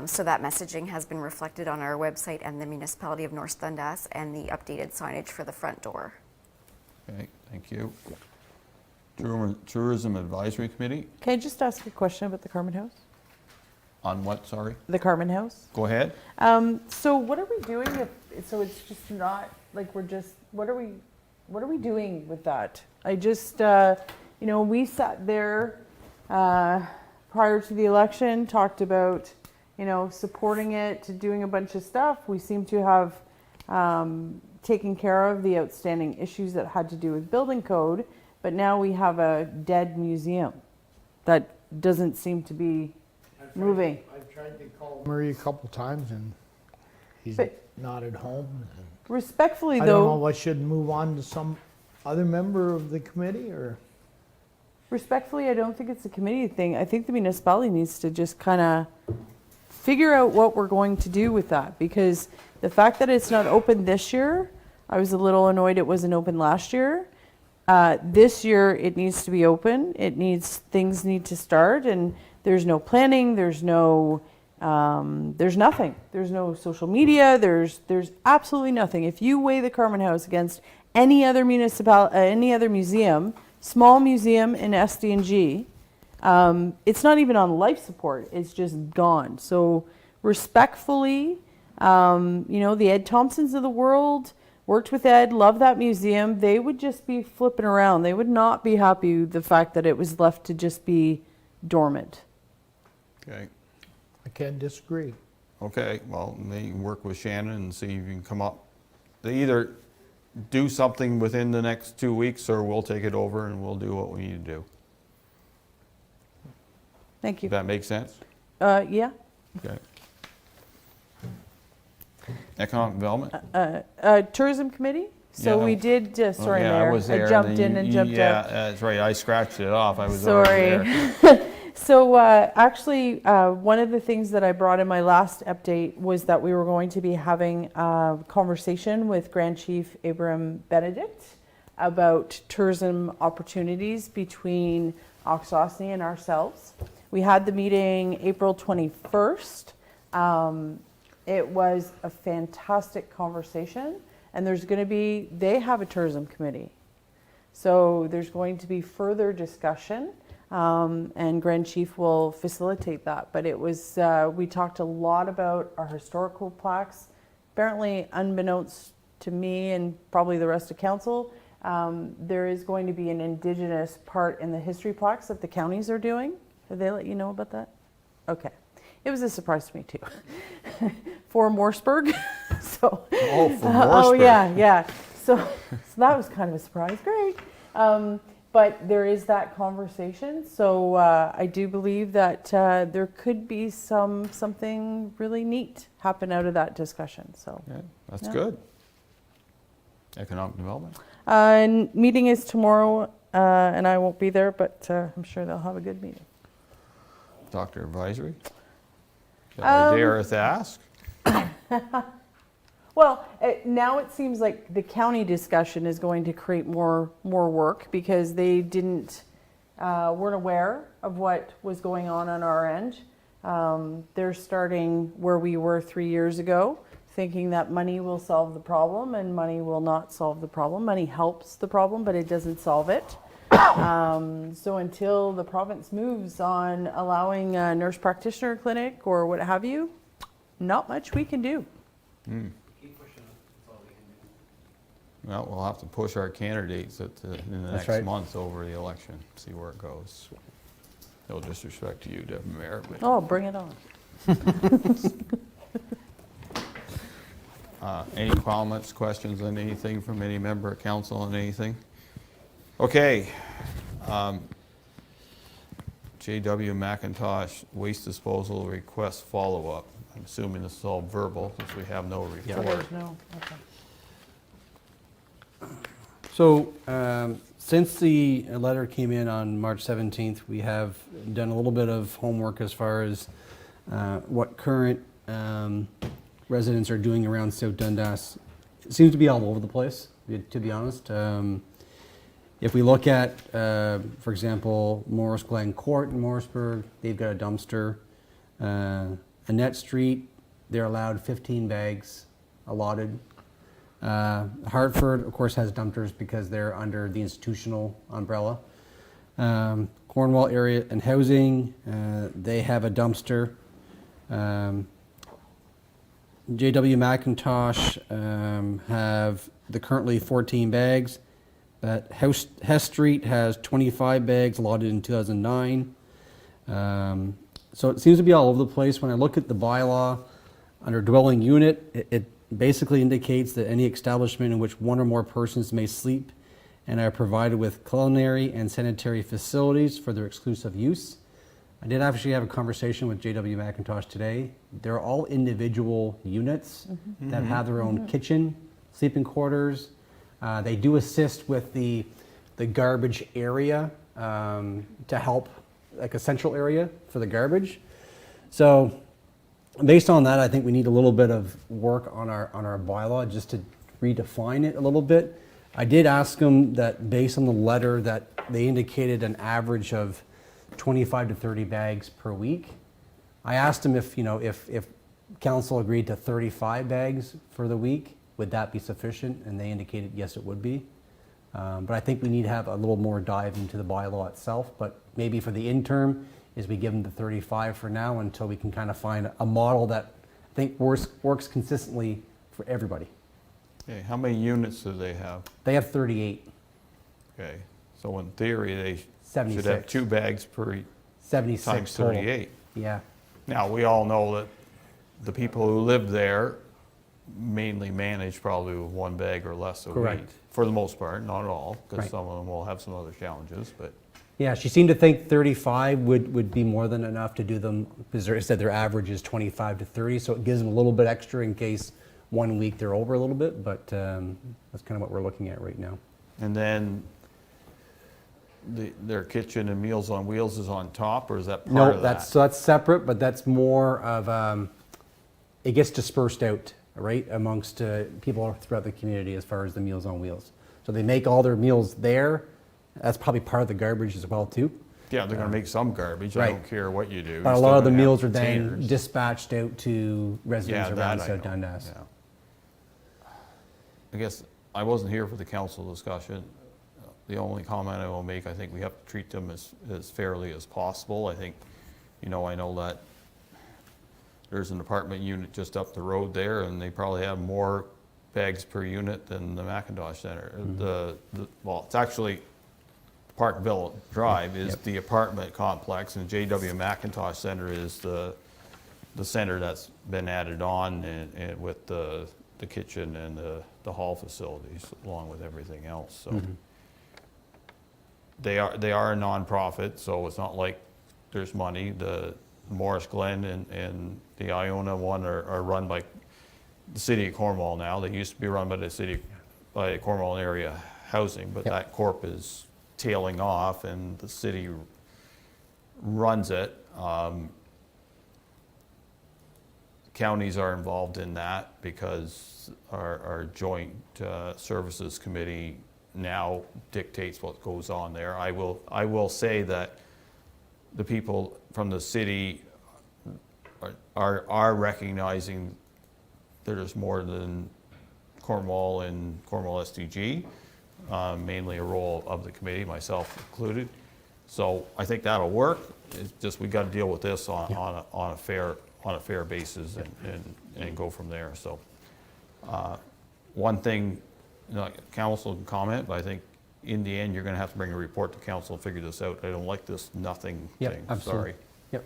So that messaging has been reflected on our website and the municipality of North Dundas and the updated signage for the front door. Okay, thank you. Tourism Advisory Committee, Can I just ask a question about the Carmen House? on what, sorry? The Carmen House? Go ahead. So what are we doing so it's just not, like, what are we doing with that? I just, you know, we sat there, prior to the election, talked about, you know, supporting it, doing a bunch of stuff. We seem to have, taken care of the outstanding issues that had to do with building code, but now we have a dead museum that doesn't seem to be moving. I've tried to call Murray a couple times and he's But- not at home. Respectfully, I don't know, though, I should move on to some other member of the committee or? respectfully, I don't think it's a committee thing. I think the municipality needs to just kind of figure out what we're going to do with that, because the fact that it's not open this year, I was a little annoyed it wasn't open last year. This year, it needs to be open. Things need to start, and there's no planning, there's nothing. There's no social media, there's absolutely nothing. If you weigh the Carmen House against any other museum, small museum in SD&G, it's not even on life support, it's just gone. So respectfully, you know, the Ed Thompsons of the world, worked with Ed, love that museum, they would just be flipping around. They would not be happy with the fact that it was left to just be dormant. Okay. I can't disagree. Okay, well, they can work with Shannon and see if you can come up. They either do something within the next 2 weeks or we'll take it over and we'll do what we need to do. Thank you. Does that make sense? Yeah. Okay. Economic Development? Tourism committee? So Yeah. we did, sorry, Oh, yeah, Mayor, was there, I and jumped then in and you- jumped yeah, out. that's right, I scratched it off, I was already Sorry. there. So actually, one of the things that I brought in my last update was that we were going to be having a conversation with Grand Chief Abram Benedict about tourism opportunities between Oxosny and ourselves. We had the meeting April 21st. It was a fantastic conversation, and there's going to be, they have a tourism committee. So there's going to be further discussion, and Grand Chief will facilitate that. But it was, we talked a lot about our historical plaques. Apparently, unbeknownst to me and probably the rest of council, there is going to be an Indigenous part in the history plaques that the counties are doing. Did they let you know about that? Okay. It was a surprise to me too. For Morseburg. So, Oh, for oh Morseburg. yeah. So that was kind of a surprise. Great. But there is that conversation. So I do believe that there could be something really neat happen out of that discussion. So Yeah, that's Yeah. good. Economic development. and meeting is tomorrow, and I won't be there, but I'm sure they'll have a good meeting. Doctor advisory. Shall I dare us to ask? Well, now it seems like the county discussion is going to create more work because they weren't aware of what was going on our end. They're starting where we were 3 years ago, thinking that money will solve the problem, and money will not solve the problem. Money helps the problem, but it doesn't solve it. So until the province moves on allowing a nurse practitioner clinic or what have you, not much we can do. Well, we'll have to push our candidates in the That's next right. month over the election, see where it goes. No disrespect to you, Deputy Mayor, but Oh, bring it on. any comments, questions on anything from any member of council on anything? Okay. J.W. McIntosh Waste Disposal Request Follow-Up. I'm assuming this is all verbal since we have no So report. there's no, okay. So, since the letter came in on March 17th, we have done a little bit of homework as far as what current residents are doing around South Dundas. It seems to be all over the place, to be honest. If we look at, for example, Morris Glen Court in Morrisburg, they've got a dumpster. Annette Street, they're allowed 15 bags allotted. Hartford, of course, has dumpsters because they're under the institutional umbrella. Cornwall Area and Housing, they have a dumpster. J.W. McIntosh have the currently 14 bags. But Hess Street has 25 bags allotted in 2009. So it seems to be all over the place. When I look at the bylaw under dwelling unit, it basically indicates that any establishment in which one or more persons may sleep and are provided with culinary and sanitary facilities for their exclusive use. I did actually have a conversation with J.W. McIntosh today. They're all individual units that have their own kitchen, sleeping quarters. They do assist with the garbage area to help, like a central area for the garbage. So based on that, I think we need a little bit of work on our bylaw just to redefine it a little bit. I did ask them that based on the letter that they indicated an average of 25 to 30 bags per week. I asked them if council agreed to 35 bags for the week, would that be sufficient? And they indicated yes, it would be. But I think we need to have a little more dive into the bylaw itself. But maybe for the interim, is we give them the 35 for now until we can kind of find a model that I think works consistently for everybody. Okay, how many units do they have? They have 38, Okay, so in theory, they should 76. have 2 bags per 76 times total. 38. Yeah, Now, we all know that the people who live there mainly manage probably with 1 bag or less a week. Correct. For the most part, not all, because Right. some of them will have some other challenges, but yeah. She seemed to think 35 would be more than enough to do them, because they said their average is 25 to 30, so it gives them a little bit extra in case one week they're over a little bit, but that's kind of what we're looking at right now. and then their kitchen and Meals on Wheels is on top, or is that part No, of that? that's separate, but that's more of, it gets dispersed out, right, amongst people throughout the community as far as the Meals on Wheels. So they make all their meals there. That's probably part of the garbage as well, too. Yeah, they're gonna make some garbage, I Right. don't care what you do. But You're a still lot of the gonna have meals are then containers. dispatched out to residents Yeah, around that I South know, Dundas. yeah. I guess I wasn't here for the council discussion. The only comment I will make, I think we have to treat them as fairly as possible. I think, I know that there's an apartment unit just up the road there, and they probably have more bags per unit than the Macintosh Center. Well, it's actually Parkville Drive is the apartment complex, and JW McIntosh Center is the center that's been added on and with the kitchen and the hall facilities along with everything else. So they are a nonprofit, so it's not like there's money. The Morris Glen and the Iona one are run by the city of Cornwall now. They used to be run by Cornwall area housing, but that corp is tailing off and the city runs it. Counties are involved in that because our joint services committee now dictates what goes on there. I will say that the people from the city are recognizing that there's more than Cornwall and Cornwall SDG, mainly a role of the committee, myself included. So I think that'll work. It's just we got to deal with this on a fair basis and go from there. So one thing, council can comment, but I think in the end you're going to have to bring a report to council and figure this out. I don't like this nothing thing. Absolutely. Sorry. Yep.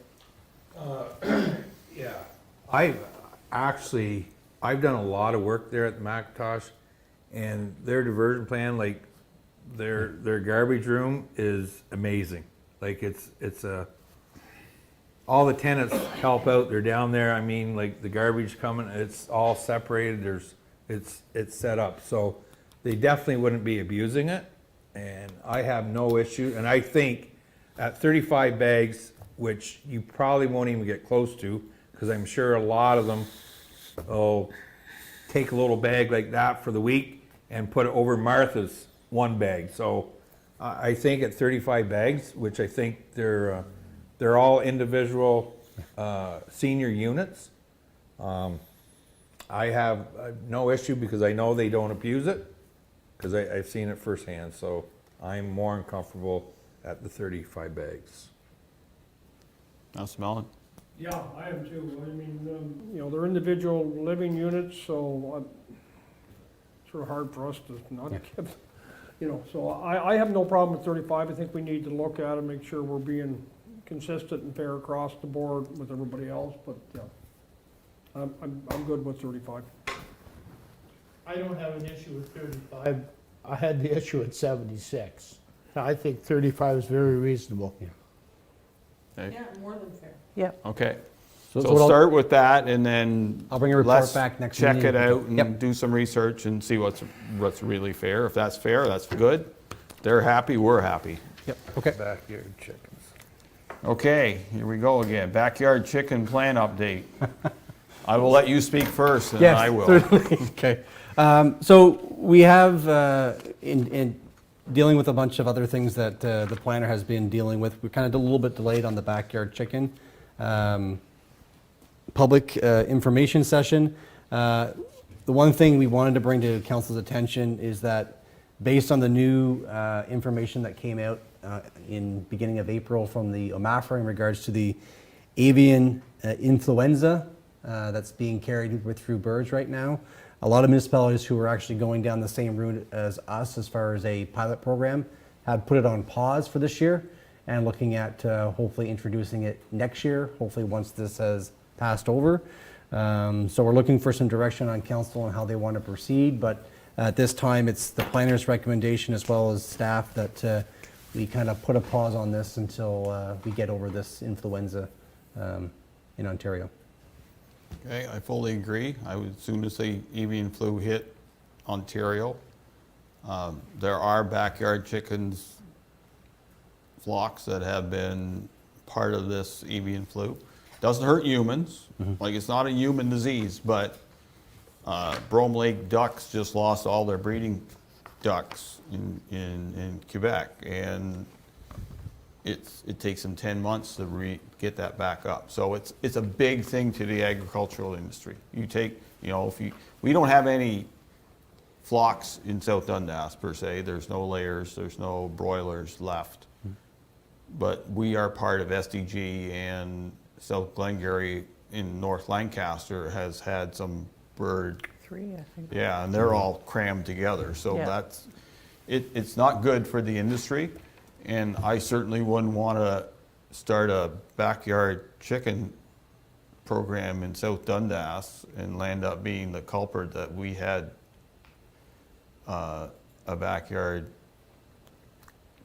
Yeah, I've done a lot of work there at the Macintosh, and their diversion plan, like their garbage room is amazing. Like it's all the tenants help out. They're down there. I mean, like the garbage coming, it's all separated. It's set up, so they definitely wouldn't be abusing it, and I have no issue. And I think at 35 bags, which you probably won't even get close to, because I'm sure a lot of them will take a little bag like that for the week and put it over Martha's one bag. So I think at 35 bags, which I think they're all individual senior units, I have no issue because I know they don't abuse it because I've seen it firsthand. So I'm more uncomfortable at the 35 bags. Now, Mellon? Yeah, I am too. I mean, they're individual living units, so it's sort of hard for us to not give, so I have no problem with 35. I think we need to look at it, make sure we're being consistent and fair across the board with everybody else, but I'm good with 35. I don't have an issue with 35. I had the issue at 76. I think 35 is very reasonable. Okay. Yeah, more than fair. Yep. Okay. So So what I'll- start with that and then. I'll bring a report let's back next check meeting. it out and Yep. do some research and see what's really fair. If that's fair, that's good. They're happy, we're happy. Yep, okay. Backyard chickens. Okay, here we go again. Backyard chicken plan update. I will let you speak first and Yes, I will. certainly. Okay. So we have, in dealing with a bunch of other things that the planner has been dealing with, we're kind of a little bit delayed on the backyard chicken public information session. The one thing we wanted to bring to council's attention is that based on the new information that came out in beginning of April from the OMAFRA in regards to the avian influenza that's being carried through birds right now, a lot of municipalities who are actually going down the same route as us as far as a pilot program have put it on pause for this year and looking at hopefully introducing it next year, hopefully once this has passed over. So we're looking for some direction on council on how they want to proceed, but at this time it's the planner's recommendation as well as staff that we kind of put a pause on this until we get over this influenza in Ontario. Okay, I fully agree. I would, as soon as the avian flu hit Ontario, there are backyard chickens flocks that have been part of this avian flu. Doesn't hurt humans, like it's not a human disease, but Brome Lake ducks just lost all their breeding ducks in Quebec, and it takes them 10 months to get that back up. So it's a big thing to the agricultural industry. We don't have any flocks in South Dundas per se. There's no layers, there's no broilers left. But we are part of SDG, and South Glengarry in North Lancaster has had some bird. 3, I think. Yeah, and they're all crammed together. So Yeah. it's not good for the industry. And I certainly wouldn't want to start a backyard chicken program in South Dundas and land up being the culprit that we had a backyard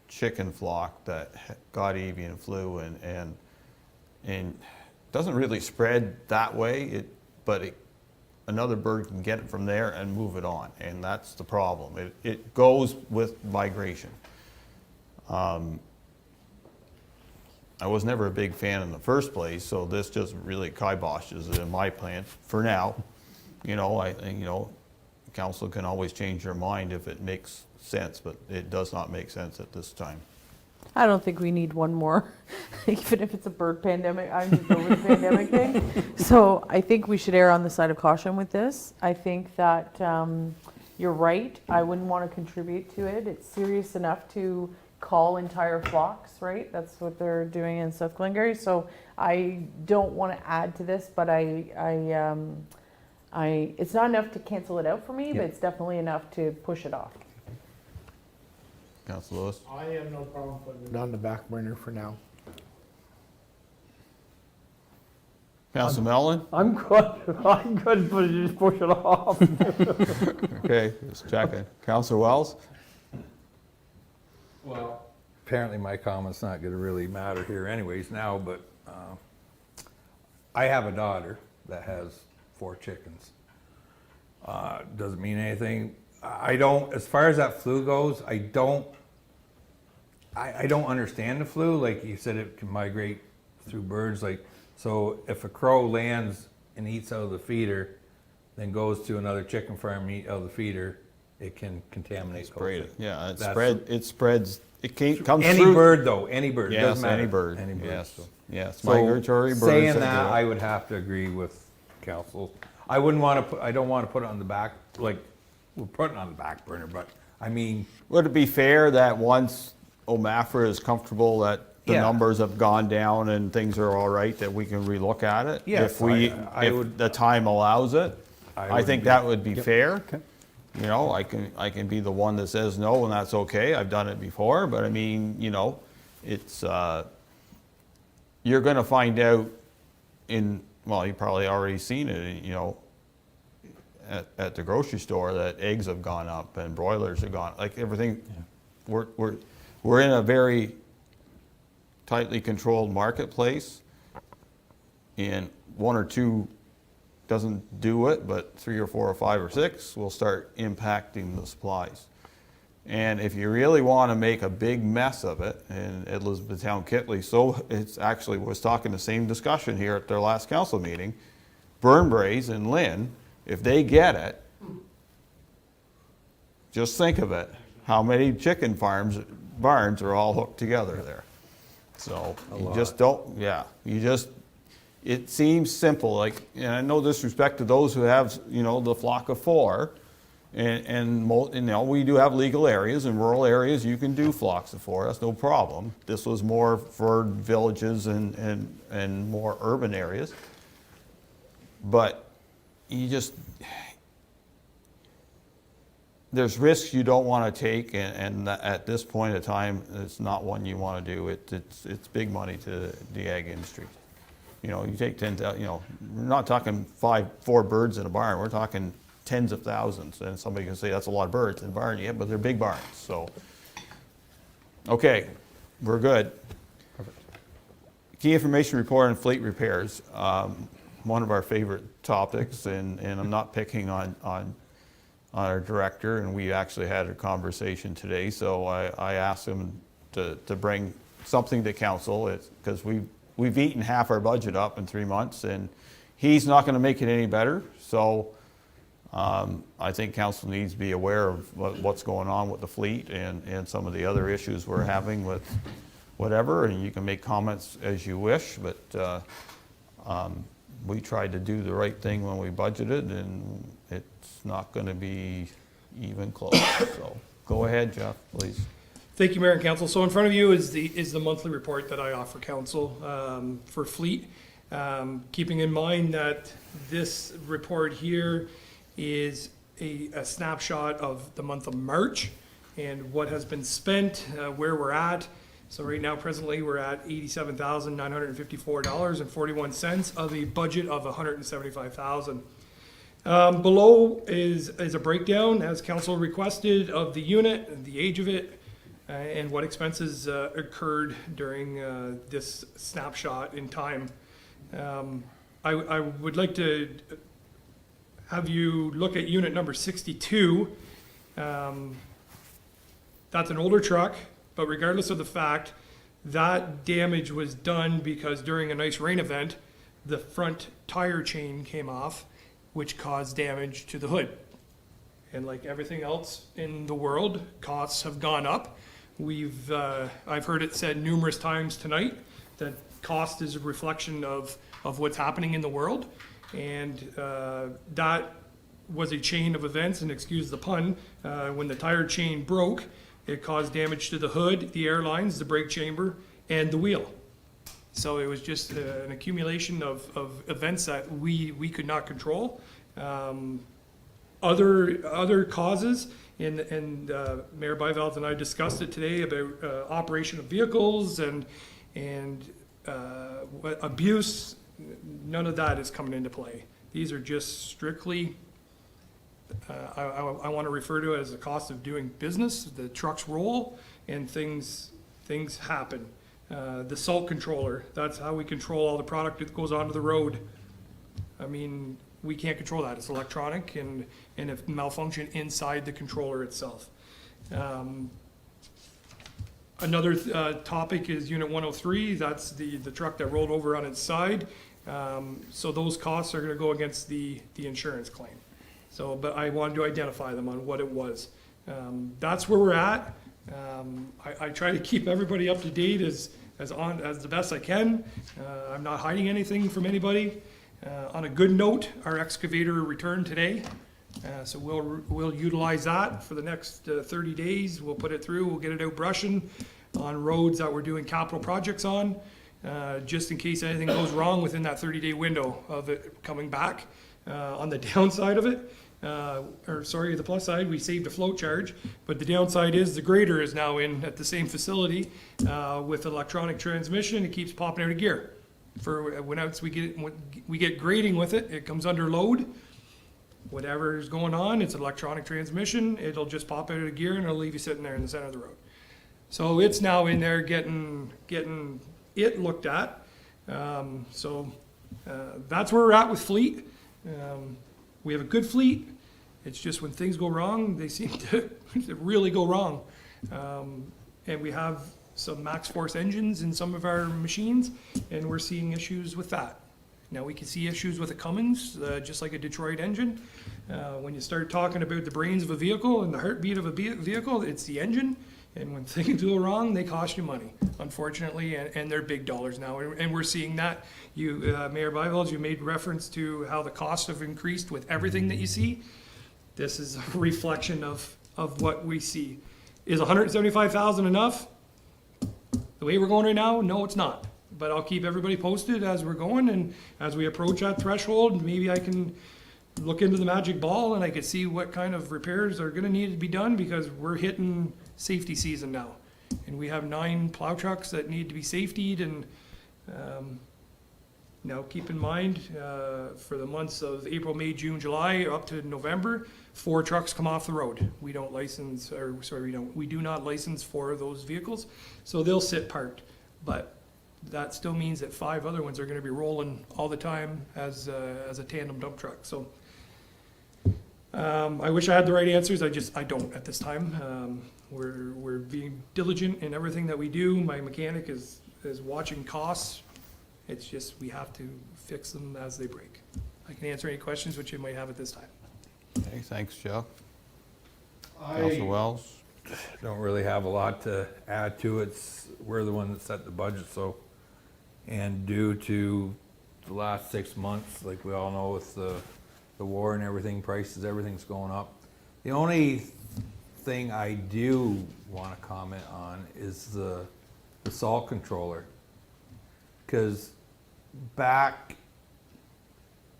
chicken flock that got avian flu, and doesn't really spread that way, but another bird can get it from there and move it on, and that's the problem. It goes with migration. I was never a big fan in the first place, so this just really kiboshes it in my plan for now. Council can always change their mind if it makes sense, but it does not make sense at this time. I don't think we need one more, even if it's a bird pandemic. I'm just over the pandemic thing. So I think we should err on the side of caution with this. I think that you're right. I wouldn't want to contribute to it. It's serious enough to call entire flocks, right? That's what they're doing in South Glengarry. So I don't want to add to this, but it's not enough to cancel it out for me, but it's definitely enough to push it off. Councilor Lewis? I have no problem putting it on the back burner for now. Councilor Mellon? I'm good, but just push it off. Okay, just checking. Councilor Wells? Well, apparently my comment's not gonna really matter here anyways now, but I have a daughter that has 4 chickens. Doesn't mean anything. I don't, as far as that flu goes, I don't understand the flu. Like you said, it can migrate through birds. Like, so if a crow lands and eats out of the feeder, then goes to another chicken farm and eat out of the feeder, it can contaminate. Spread it. Yeah, it That's- spreads. It comes Any through. bird though, any bird. It Yes, doesn't matter. any bird. Any bird. Yes, So- yes. So, Migratory birds. saying that that, do it. I would have to agree with council. I wouldn't want to put, I don't want to put it on the back, like, we're putting it on the back burner, but I mean, Would it be fair that once OMAFRA is comfortable that the Yeah. numbers have gone down and things are all right, that we can relook at it? Yes, I If would- the time allows it? I would think be- that would be fair. I can be the one that says no, and that's okay. I've done it before, but I mean, it's, you're gonna find out well, you've probably already seen it, at the grocery store, that eggs have gone up and broilers have gone, like everything. We're in a very tightly controlled marketplace, and 1 or 2 doesn't do it, but 3 or 4 or 5 or 6 will start impacting the supplies. And if you really want to make a big mess of it, and Elizabethtown Kitley, so it's actually was talking the same discussion here at their last council meeting, Burnbraes and Lynn, if they get it, just think of it, how many chicken barns are all hooked together there. So you just don't, it seems simple, like, and I no disrespect to those who have, the flock of 4, and we do have legal areas. In rural areas, you can do flocks of 4, that's no problem. This was more for villages and more urban areas. But there's risks you don't want to take, and at this point in time, it's not one you want to do. It's big money to the ag industry. You take 10,000, we're not talking 4 birds in a barn, we're talking tens of thousands, and somebody can say that's a lot of birds in a barn, yeah, but they're big barns, so. Okay, we're good. Key information report on fleet repairs, one of our favorite topics, and I'm not picking on our director, and we actually had a conversation today, so I asked him to bring something to council, because we've eaten half our budget up in 3 months, and he's not going to make it any better. So I think council needs to be aware of what's going on with the fleet and some of the other issues we're having with whatever, and you can make comments as you wish, but we tried to do the right thing when we budgeted, and it's not going to be even close. So go ahead, Jeff, please. Thank you, Mayor and Council. So in front of you is the monthly report that I offer council for fleet. Keeping in mind that this report here is a snapshot of the month of March and what has been spent, where we're at. So right now, presently, we're at $87,954.41 of a budget of $175,000. Below is a breakdown, as council requested, of the unit, the age of it, and what expenses occurred during this snapshot in time. I would like to have you look at unit number 62. That's an older truck, but regardless of the fact, that damage was done because during a nice rain event, the front tire chain came off, which caused damage to the hood. And like everything else in the world, costs have gone up. I've heard it said numerous times tonight that cost is a reflection of what's happening in the world. And that was a chain of events, and excuse the pun, when the tire chain broke, it caused damage to the hood, the airlines, the brake chamber, and the wheel. So it was just an accumulation of events that we could not control. Other causes, and Mayor Byveld and I discussed it today about operation of vehicles and abuse. None of that is coming into play. These are just strictly, I want to refer to it as the cost of doing business. The trucks roll and things happen. The salt controller, that's how we control all the product that goes onto the road. I mean, we can't control that. It's electronic and if malfunction inside the controller itself. Another topic is Unit 103. That's the truck that rolled over on its side. So those costs are going to go against the insurance claim. So, but I wanted to identify them on what it was. That's where we're at. I try to keep everybody up to date as the best I can. I'm not hiding anything from anybody. On a good note, our excavator returned today. So we'll utilize that for the next 30 days. We'll put it through, we'll get it out brushing on roads that we're doing capital projects on, just in case anything goes wrong within that 30-day window of it coming back. On the downside of it, the plus side, we saved a float charge, but the downside is the grader is now in at the same facility with electronic transmission. It keeps popping out of gear. For when we get grading with it, it comes under load. Whatever is going on, it's an electronic transmission. It'll just pop out of gear and it'll leave you sitting there in the center of the road. So it's now in there getting it looked at. That's where we're at with fleet. We have a good fleet. It's just when things go wrong, they seem to really go wrong. And we have some max force engines in some of our machines, and we're seeing issues with that. Now, we can see issues with a Cummins, just like a Detroit engine. When you start talking about the brains of a vehicle and the heartbeat of a vehicle, it's the engine. And when things go wrong, they cost you money, unfortunately, and they're big dollars now. And we're seeing that. Mayor Byveld, you made reference to how the costs have increased with everything that you see. This is a reflection of what we see. Is $175,000 enough? The way we're going right now, no, it's not. But I'll keep everybody posted as we're going, and as we approach that threshold, maybe I can look into the magic ball and I can see what kind of repairs are going to need to be done, because we're hitting safety season now. And we have 9 plow trucks that need to be safetied, and now keep in mind, for the months of April, May, June, July, up to November, 4 trucks come off the road. We do not license 4 of those vehicles, so they'll sit parked. But that still means that 5 other ones are going to be rolling all the time as a tandem dump truck. So I wish I had the right answers. I don't at this time. We're being diligent in everything that we do. My mechanic is watching costs. It's just, we have to fix them as they break. I can answer any questions which you might have at this time. Okay, thanks, Jeff. Councilor Wells? Don't really have a lot to add to it. We're the one that set the budget, so, and due to the last 6 months, like we all know with the war and everything, prices, everything's going up. The only thing I do want to comment on is the salt controller. Because back,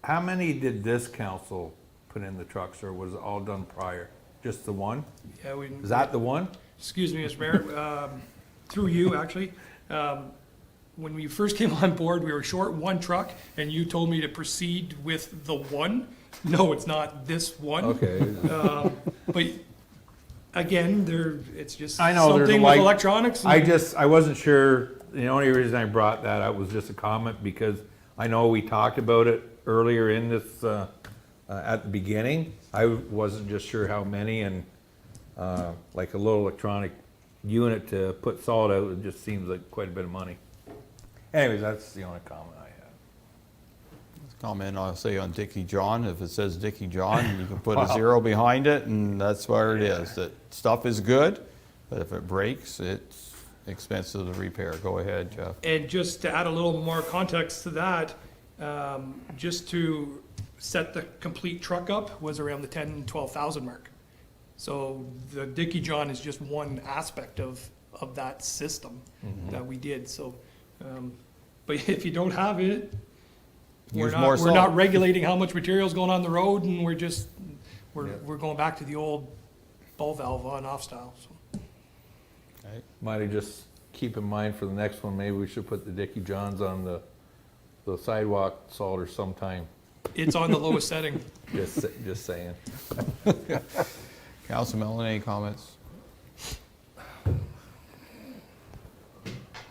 how many did this council put in the trucks, or was it all done prior? Just the one? Yeah, Is that the one? Excuse me, Mr. Mayor, through you, actually. When we first came on board, we were short one truck, and you told me to proceed with the one. No, it's not this one. Okay. But again, it's just I know there's a something with light- electronics. I wasn't sure, the only reason I brought that up was just a comment because I know we talked about it earlier in this, at the beginning. I wasn't just sure how many, and like a little electronic unit to put salt out, it just seems like quite a bit of money. Anyways, that's the only comment I had. Comment, I'll say on Dickie John, if it says Dickie John, you can put a zero behind it, and that's where it is. That stuff is good, but if it breaks, it's expensive to repair. Go ahead, Jeff. And just to add a little more context to that, just to set the complete truck up was around the 10,000, 12,000 mark. So the Dickie John is just one aspect of that system that we did. So, but if you don't have it, we're Use more not, we're not salt. regulating how much material's going on the road, and we're going back to the old ball valve on off style. So. Might have just keep in mind for the next one, maybe we should put the Dickie Johns on the sidewalk salt or sometime. It's on the lowest setting. Just saying. Councilor Mellon, any comments?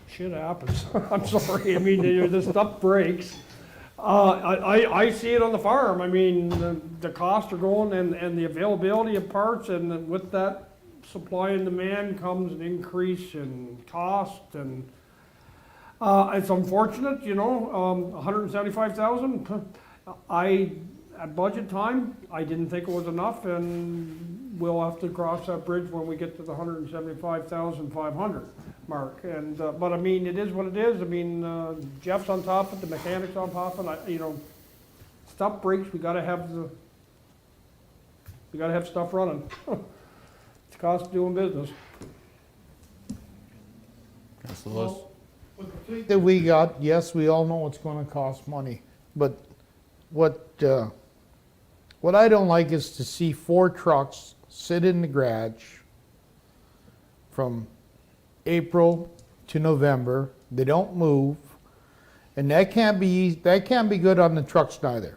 Shit happens. I'm sorry. I mean, this stuff breaks. I see it on the farm. I mean, the costs are going and the availability of parts, and with that supply and demand comes an increase in cost, and it's unfortunate, you know, 175,000. At budget time, I didn't think it was enough, and we'll have to cross that bridge when we get to the 175,500 mark. And but I mean, it is what it is. I mean, Jeff's on top of it, the mechanic's on top of it. You know, stuff breaks. We gotta have stuff running. It's cost of doing business. Councilor Lewis? With the fleet that we got, yes, we all know it's gonna cost money, but what I don't like is to see 4 trucks sit in the garage from April to November. They don't move, and that can't be good on the trucks neither,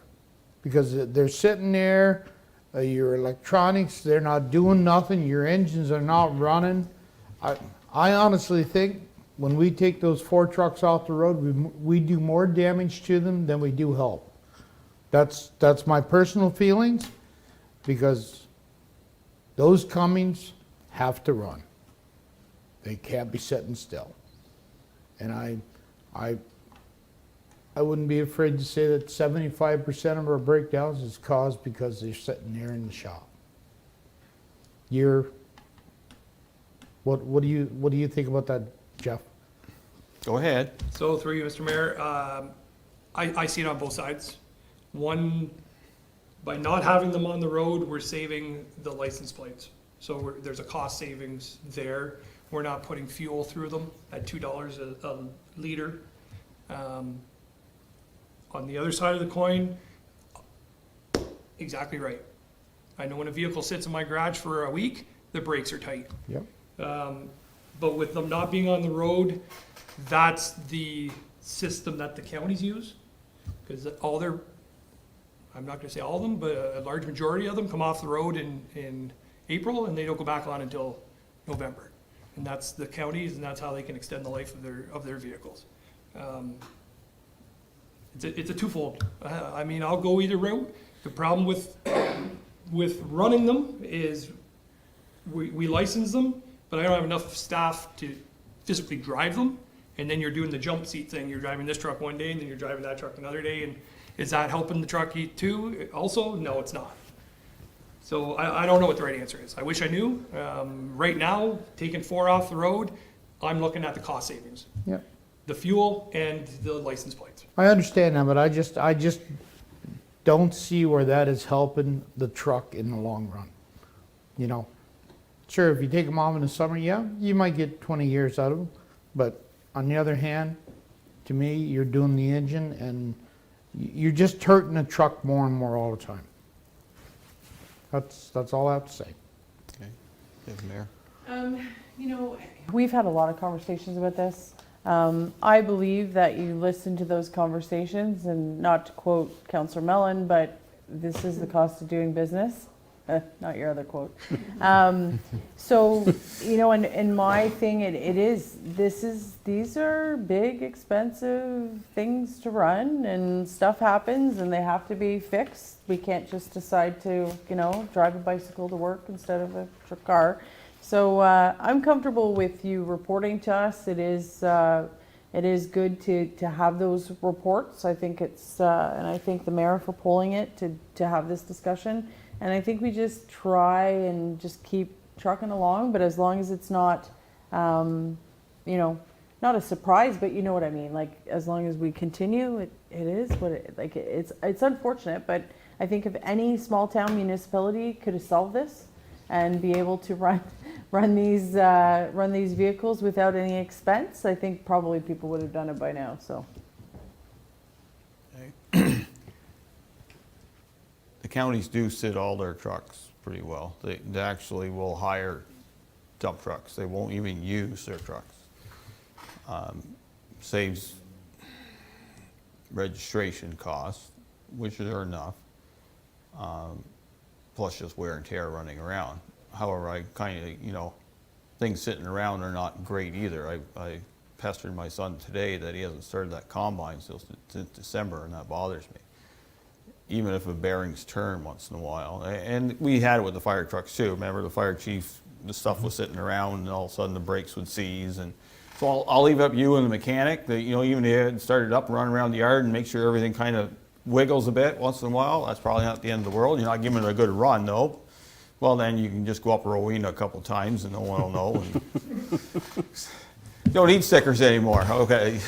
because they're sitting there. Your electronics, they're not doing nothing. Your engines are not running. I honestly think when we take those 4 trucks off the road, we do more damage to them than we do help. That's my personal feelings, because those Cummings have to run. They can't be sitting still. And I wouldn't be afraid to say that 75% of our breakdowns is caused because they're sitting there in the shop. What do you think about that, Jeff? Go ahead. So through you, Mr. Mayor, I see it on both sides. One, by not having them on the road, we're saving the license plates. So there's a cost savings there. We're not putting fuel through them at $2 a liter. On the other side of the coin, exactly right. I know when a vehicle sits in my garage for a week, the brakes are tight. Yep. But with them not being on the road, that's the system that the counties use. Because I'm not gonna say all of them, but a large majority of them come off the road in April, and they don't go back on until November. And that's the counties, and that's how they can extend the life of their vehicles. It's a twofold. I mean, I'll go either route. The problem with running them is we license them, but I don't have enough staff to physically drive them. And then you're doing the jump seat thing. You're driving this truck one day, and then you're driving that truck another day. And is that helping the truck eat too? Also, no, it's not. So I don't know what the right answer is. I wish I knew. Right now, taking 4 off the road, I'm looking at the cost savings. Yep. The fuel and the license plates. I understand that, but I just don't see where that is helping the truck in the long run. You know, sure, if you take them off in the summer, yeah, you might get 20 years out of them. But on the other hand, to me, you're doing the engine and you're just hurting the truck more and more all the time. That's all I have to say. Okay. Yes, Mayor. You know, we've had a lot of conversations about this. I believe that you listen to those conversations, and not to quote Councillor Mellon, but this is the cost of doing business. Not your other quote. So, you know, and my thing, these are big, expensive things to run, and stuff happens and they have to be fixed. We can't just decide to, you know, drive a bicycle to work instead of a car. So I'm comfortable with you reporting to us. It is good to have those reports. I think it's, and I thank the mayor for pulling it to have this discussion. And I think we just try and just keep trucking along, but as long as it's not, you know, not a surprise, but you know what I mean. Like, as long as we continue, it is what it's unfortunate, but I think if any small town municipality could have solved this and be able to run these vehicles without any expense, I think probably people would have done it by now. So. The counties do sit all their trucks pretty well. They actually will hire dump trucks. They won't even use their trucks. Saves registration costs, which are enough, plus just wear and tear running around. However, I kind of, you know, things sitting around are not great either. I pestered my son today that he hasn't started that combine since December, and that bothers me. Even if a bearings turn once in a while. And we had it with the fire trucks too. Remember, the fire chief, the stuff was sitting around and all of a sudden the brakes would seize. And so I'll leave it up to you and the mechanic that, you know, even if you had started up and run around the yard and make sure everything kind of wiggles a bit once in a while, that's probably not the end of the world. You're not giving it a good run though. Well, then you can just go up Rowena a couple times and no one will know. And you don't need stickers anymore. Okay.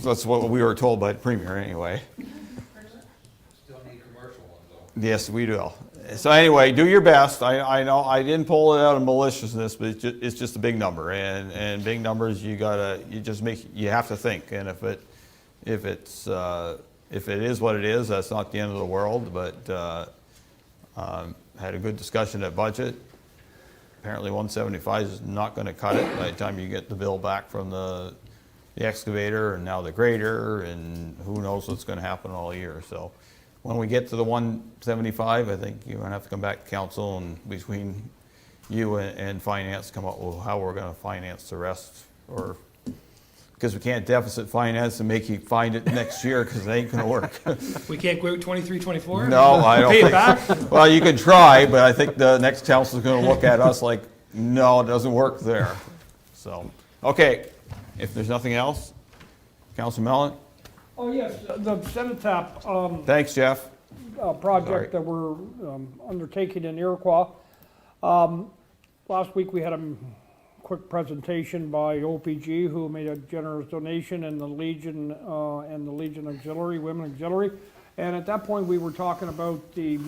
That's what we were told by the premier anyway. Still need commercial ones though. Yes, we do. So anyway, do your best. I know I didn't pull it out of maliciousness, but it's just a big number, and big numbers you have to think. And if it is what it is, that's not the end of the world. But had a good discussion at budget. Apparently 175 is not going to cut it by the time you get the bill back from the excavator and now the grader, and who knows what's going to happen all year. So when we get to the 175, I think you're going to have to come back to council, and between you and finance come up with how we're going to finance the rest, or because we can't deficit finance and make you find it next year because it ain't going to work. We can't go out 23, 24? No, I don't Pay think it back? so. Well, you can try, but I think the next council is going to look at us like, no, it doesn't work there. So, okay, if there's nothing else, Councilor Mellon? Oh, yes, the Cenotaph Thanks, Jeff. Sorry. project that we're undertaking in Iroquois. Last week we had a quick presentation by OPG, who made a generous donation, and the Legion Auxiliary, Women Auxiliary. And at that point we were talking about the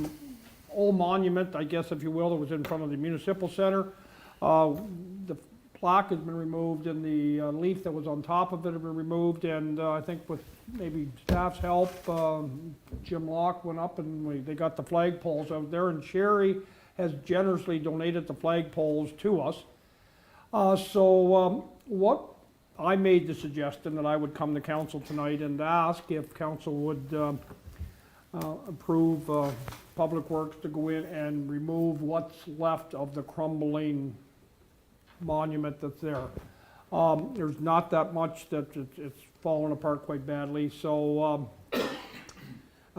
old monument, I guess if you will, that was in front of the municipal center. The plaque has been removed, and the leaf that was on top of it has been removed, and I think with maybe staff's help, Jim Locke went up and they got the flagpoles out there, and Sherry has generously donated the flagpoles to us. What I made the suggestion that I would come to council tonight and ask if council would approve Public Works to go in and remove what's left of the crumbling monument that's there. There's not that much, that it's fallen apart quite badly. So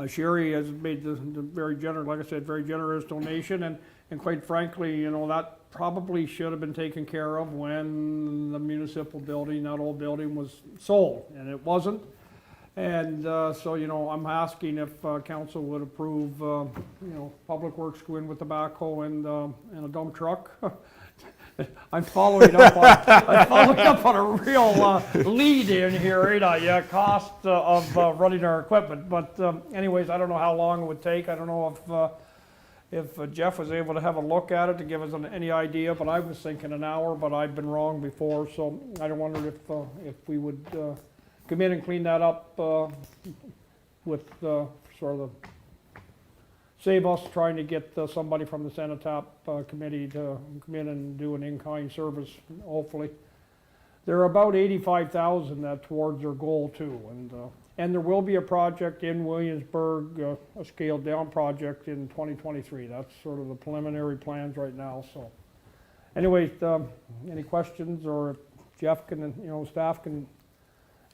Sherry has made the very generous, like I said, very generous donation, And quite frankly, you know, that probably should have been taken care of when the municipal building, that old building, was sold, and it wasn't. And so, you know, I'm asking if council would approve, you know, Public Works go in with the backhoe and a dump truck. I'm following up on a real lead in here, ain't I? Yeah, cost of running our equipment. But anyways, I don't know how long it would take. I don't know if Jeff was able to have a look at it to give us any idea, but I was thinking an hour, but I've been wrong before. So I wonder if we would come in and clean that up with sort of save us trying to get somebody from the Senatop committee to come in and do an in-kind service, hopefully. They're about 85,000 towards their goal too, and there will be a project in Williamsburg, a scaled down project in 2023. That's sort of the preliminary plans right now. So, anyways, any questions, or if Jeff can, you know, staff can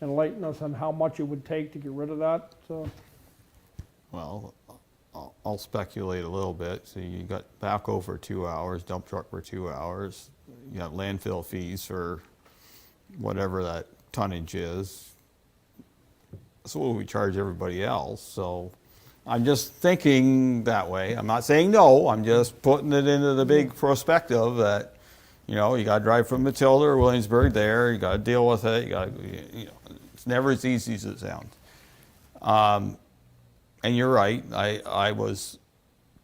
enlighten us on how much it would take to get rid of that? Well, I'll speculate a little bit. So you got backhoe for 2 hours, dump truck for 2 hours. You got landfill fees for whatever that tonnage is. That's what we charge everybody else. So I'm just thinking that way. I'm not saying no. I'm just putting it into the big perspective that, you know, you got to drive from Matilda or Williamsburg there. You got to deal with it. You got to, you know, it's never as easy as it sounds. And you're right. I was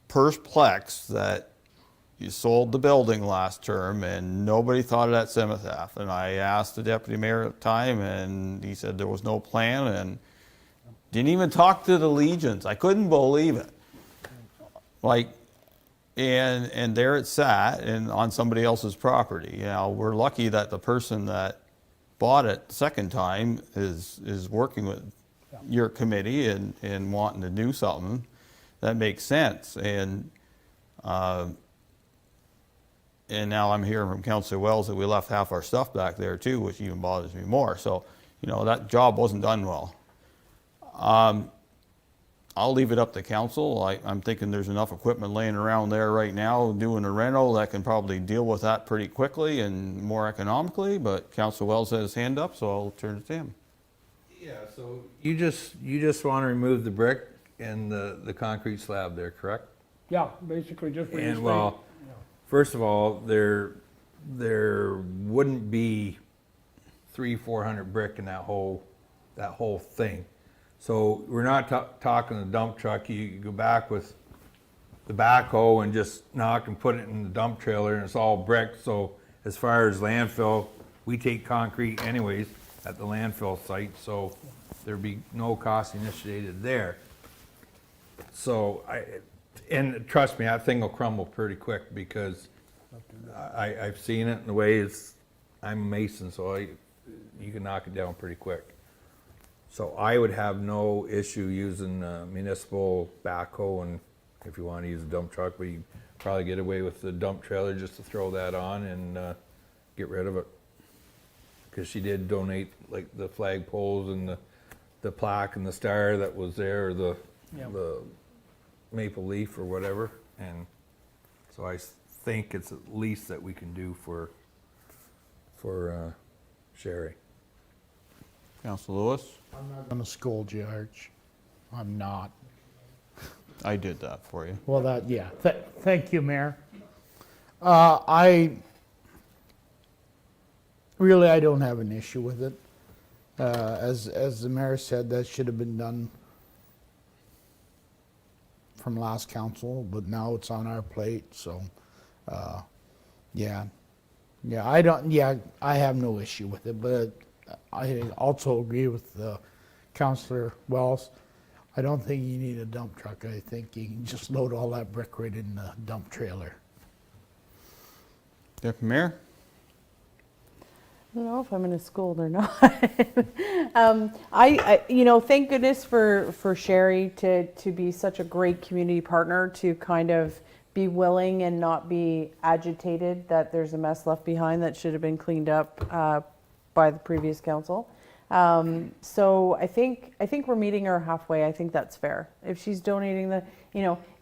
perplexed that you sold the building last term and nobody thought of that cenotaph. And I asked the deputy mayor at the time, and he said there was no plan, and didn't even talk to the Legions. I couldn't believe it. Like, and there it sat and on somebody else's property. You know, we're lucky that the person that bought it the second time is working with your committee and wanting to do something that makes sense. And now I'm hearing from Councillor Wells that we left half our stuff back there too, which even bothers me more. So, you know, that job wasn't done well. I'll leave it up to council. I'm thinking there's enough equipment laying around there right now doing a rental that can probably deal with that pretty quickly and more economically, but Councillor Wells has his hand up, so I'll turn it to him. Yeah, so you just want to remove the brick and the concrete slab there, correct? Yeah, basically just reinstate. And well, first of all, there wouldn't be 300-400 brick in that whole thing. So we're not talking the dump truck. You go back with the backhoe and just knock and put it in the dump trailer, and it's all brick. So as far as landfill, we take concrete anyways at the landfill site, so there'd be no cost initiated there. So and trust me, that thing will crumble pretty quick because I've seen it in the way I'm a mason, so you can knock it down pretty quick. So I would have no issue using municipal backhoe, and if you want to use a dump truck, but you probably get away with the dump trailer just to throw that on and get rid of it. Because she did donate like the flag poles and the plaque and the star that was there, or the maple leaf or whatever, and so I think it's at least that we can do for Sherry. Councillor Lewis? I'm not going to scold you, Arch. I'm not. I did that for you. Well, thank you, Mayor. I don't have an issue with it. As the mayor said, that should have been done from last council, but now it's on our plate. So, I have no issue with it. But I also agree with Councillor Wells. I don't think you need a dump truck. I think you can just load all that brick right in the dump trailer. Deputy Mayor? I don't know if I'm going to scold or not. I thank goodness for Sherry to be such a great community partner, to kind of be willing and not be agitated that there's a mess left behind that should have been cleaned up by the previous council. So I think we're meeting her halfway. I think that's fair. If she's donating the,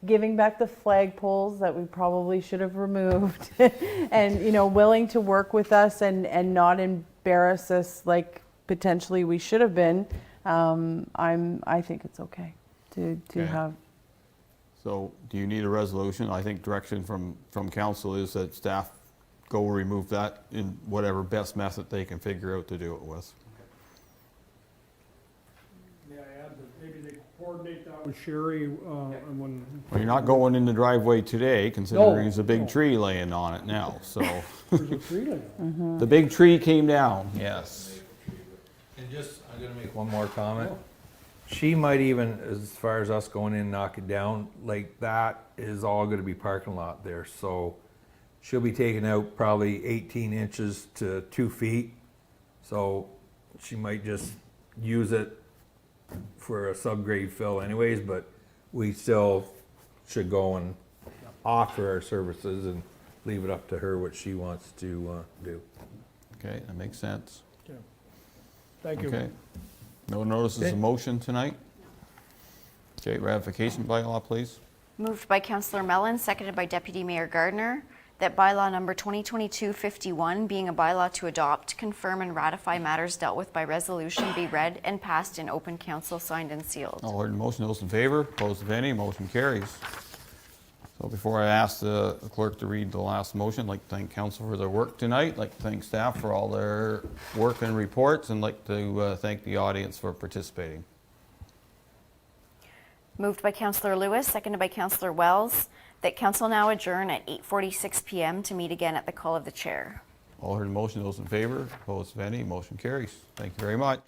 giving back the flagpoles that we probably should have removed, and willing to work with us and not embarrass us like potentially we should have been, I think it's okay to Okay. have. So do you need a resolution? I think direction from council is that staff go remove that in whatever best method they can figure out to do it with. May I add that maybe they coordinate that with Sherry, and when. Well, you're not going in the driveway today, considering there's a No. big tree laying on it now, so. There's a tree there. The big tree came down, yes. And just, I'm gonna make one more comment. She might even, as far as us going in and knock it down, like that is all gonna be parking lot there, so she'll be taking out probably 18 inches to 2 feet. So she might just use it for a subgrade fill anyways, but we still should go and offer our services and leave it up to her what she wants to do. Okay, that makes sense. Thank you. Okay. No notices of motion tonight? Okay, ratification by law, please. Moved by Councillor Mellon, seconded by Deputy Mayor Gardner, that bylaw number 2022-51, being a bylaw to adopt, confirm, and ratify matters dealt with by resolution, be read and passed in open council, signed and sealed. All heard the motion, those in favor, opposed if any, motion carries. So before I ask the clerk to read the last motion, I'd like to thank council for their work tonight, I'd like to thank staff for all their work and reports, and like to thank the audience for participating. Moved by Councillor Lewis, seconded by Councillor Wells, that council now adjourn at 8:46 p.m. to meet again at the call of the chair. All heard the motion, those in favor, opposed if any, motion carries. Thank you very much.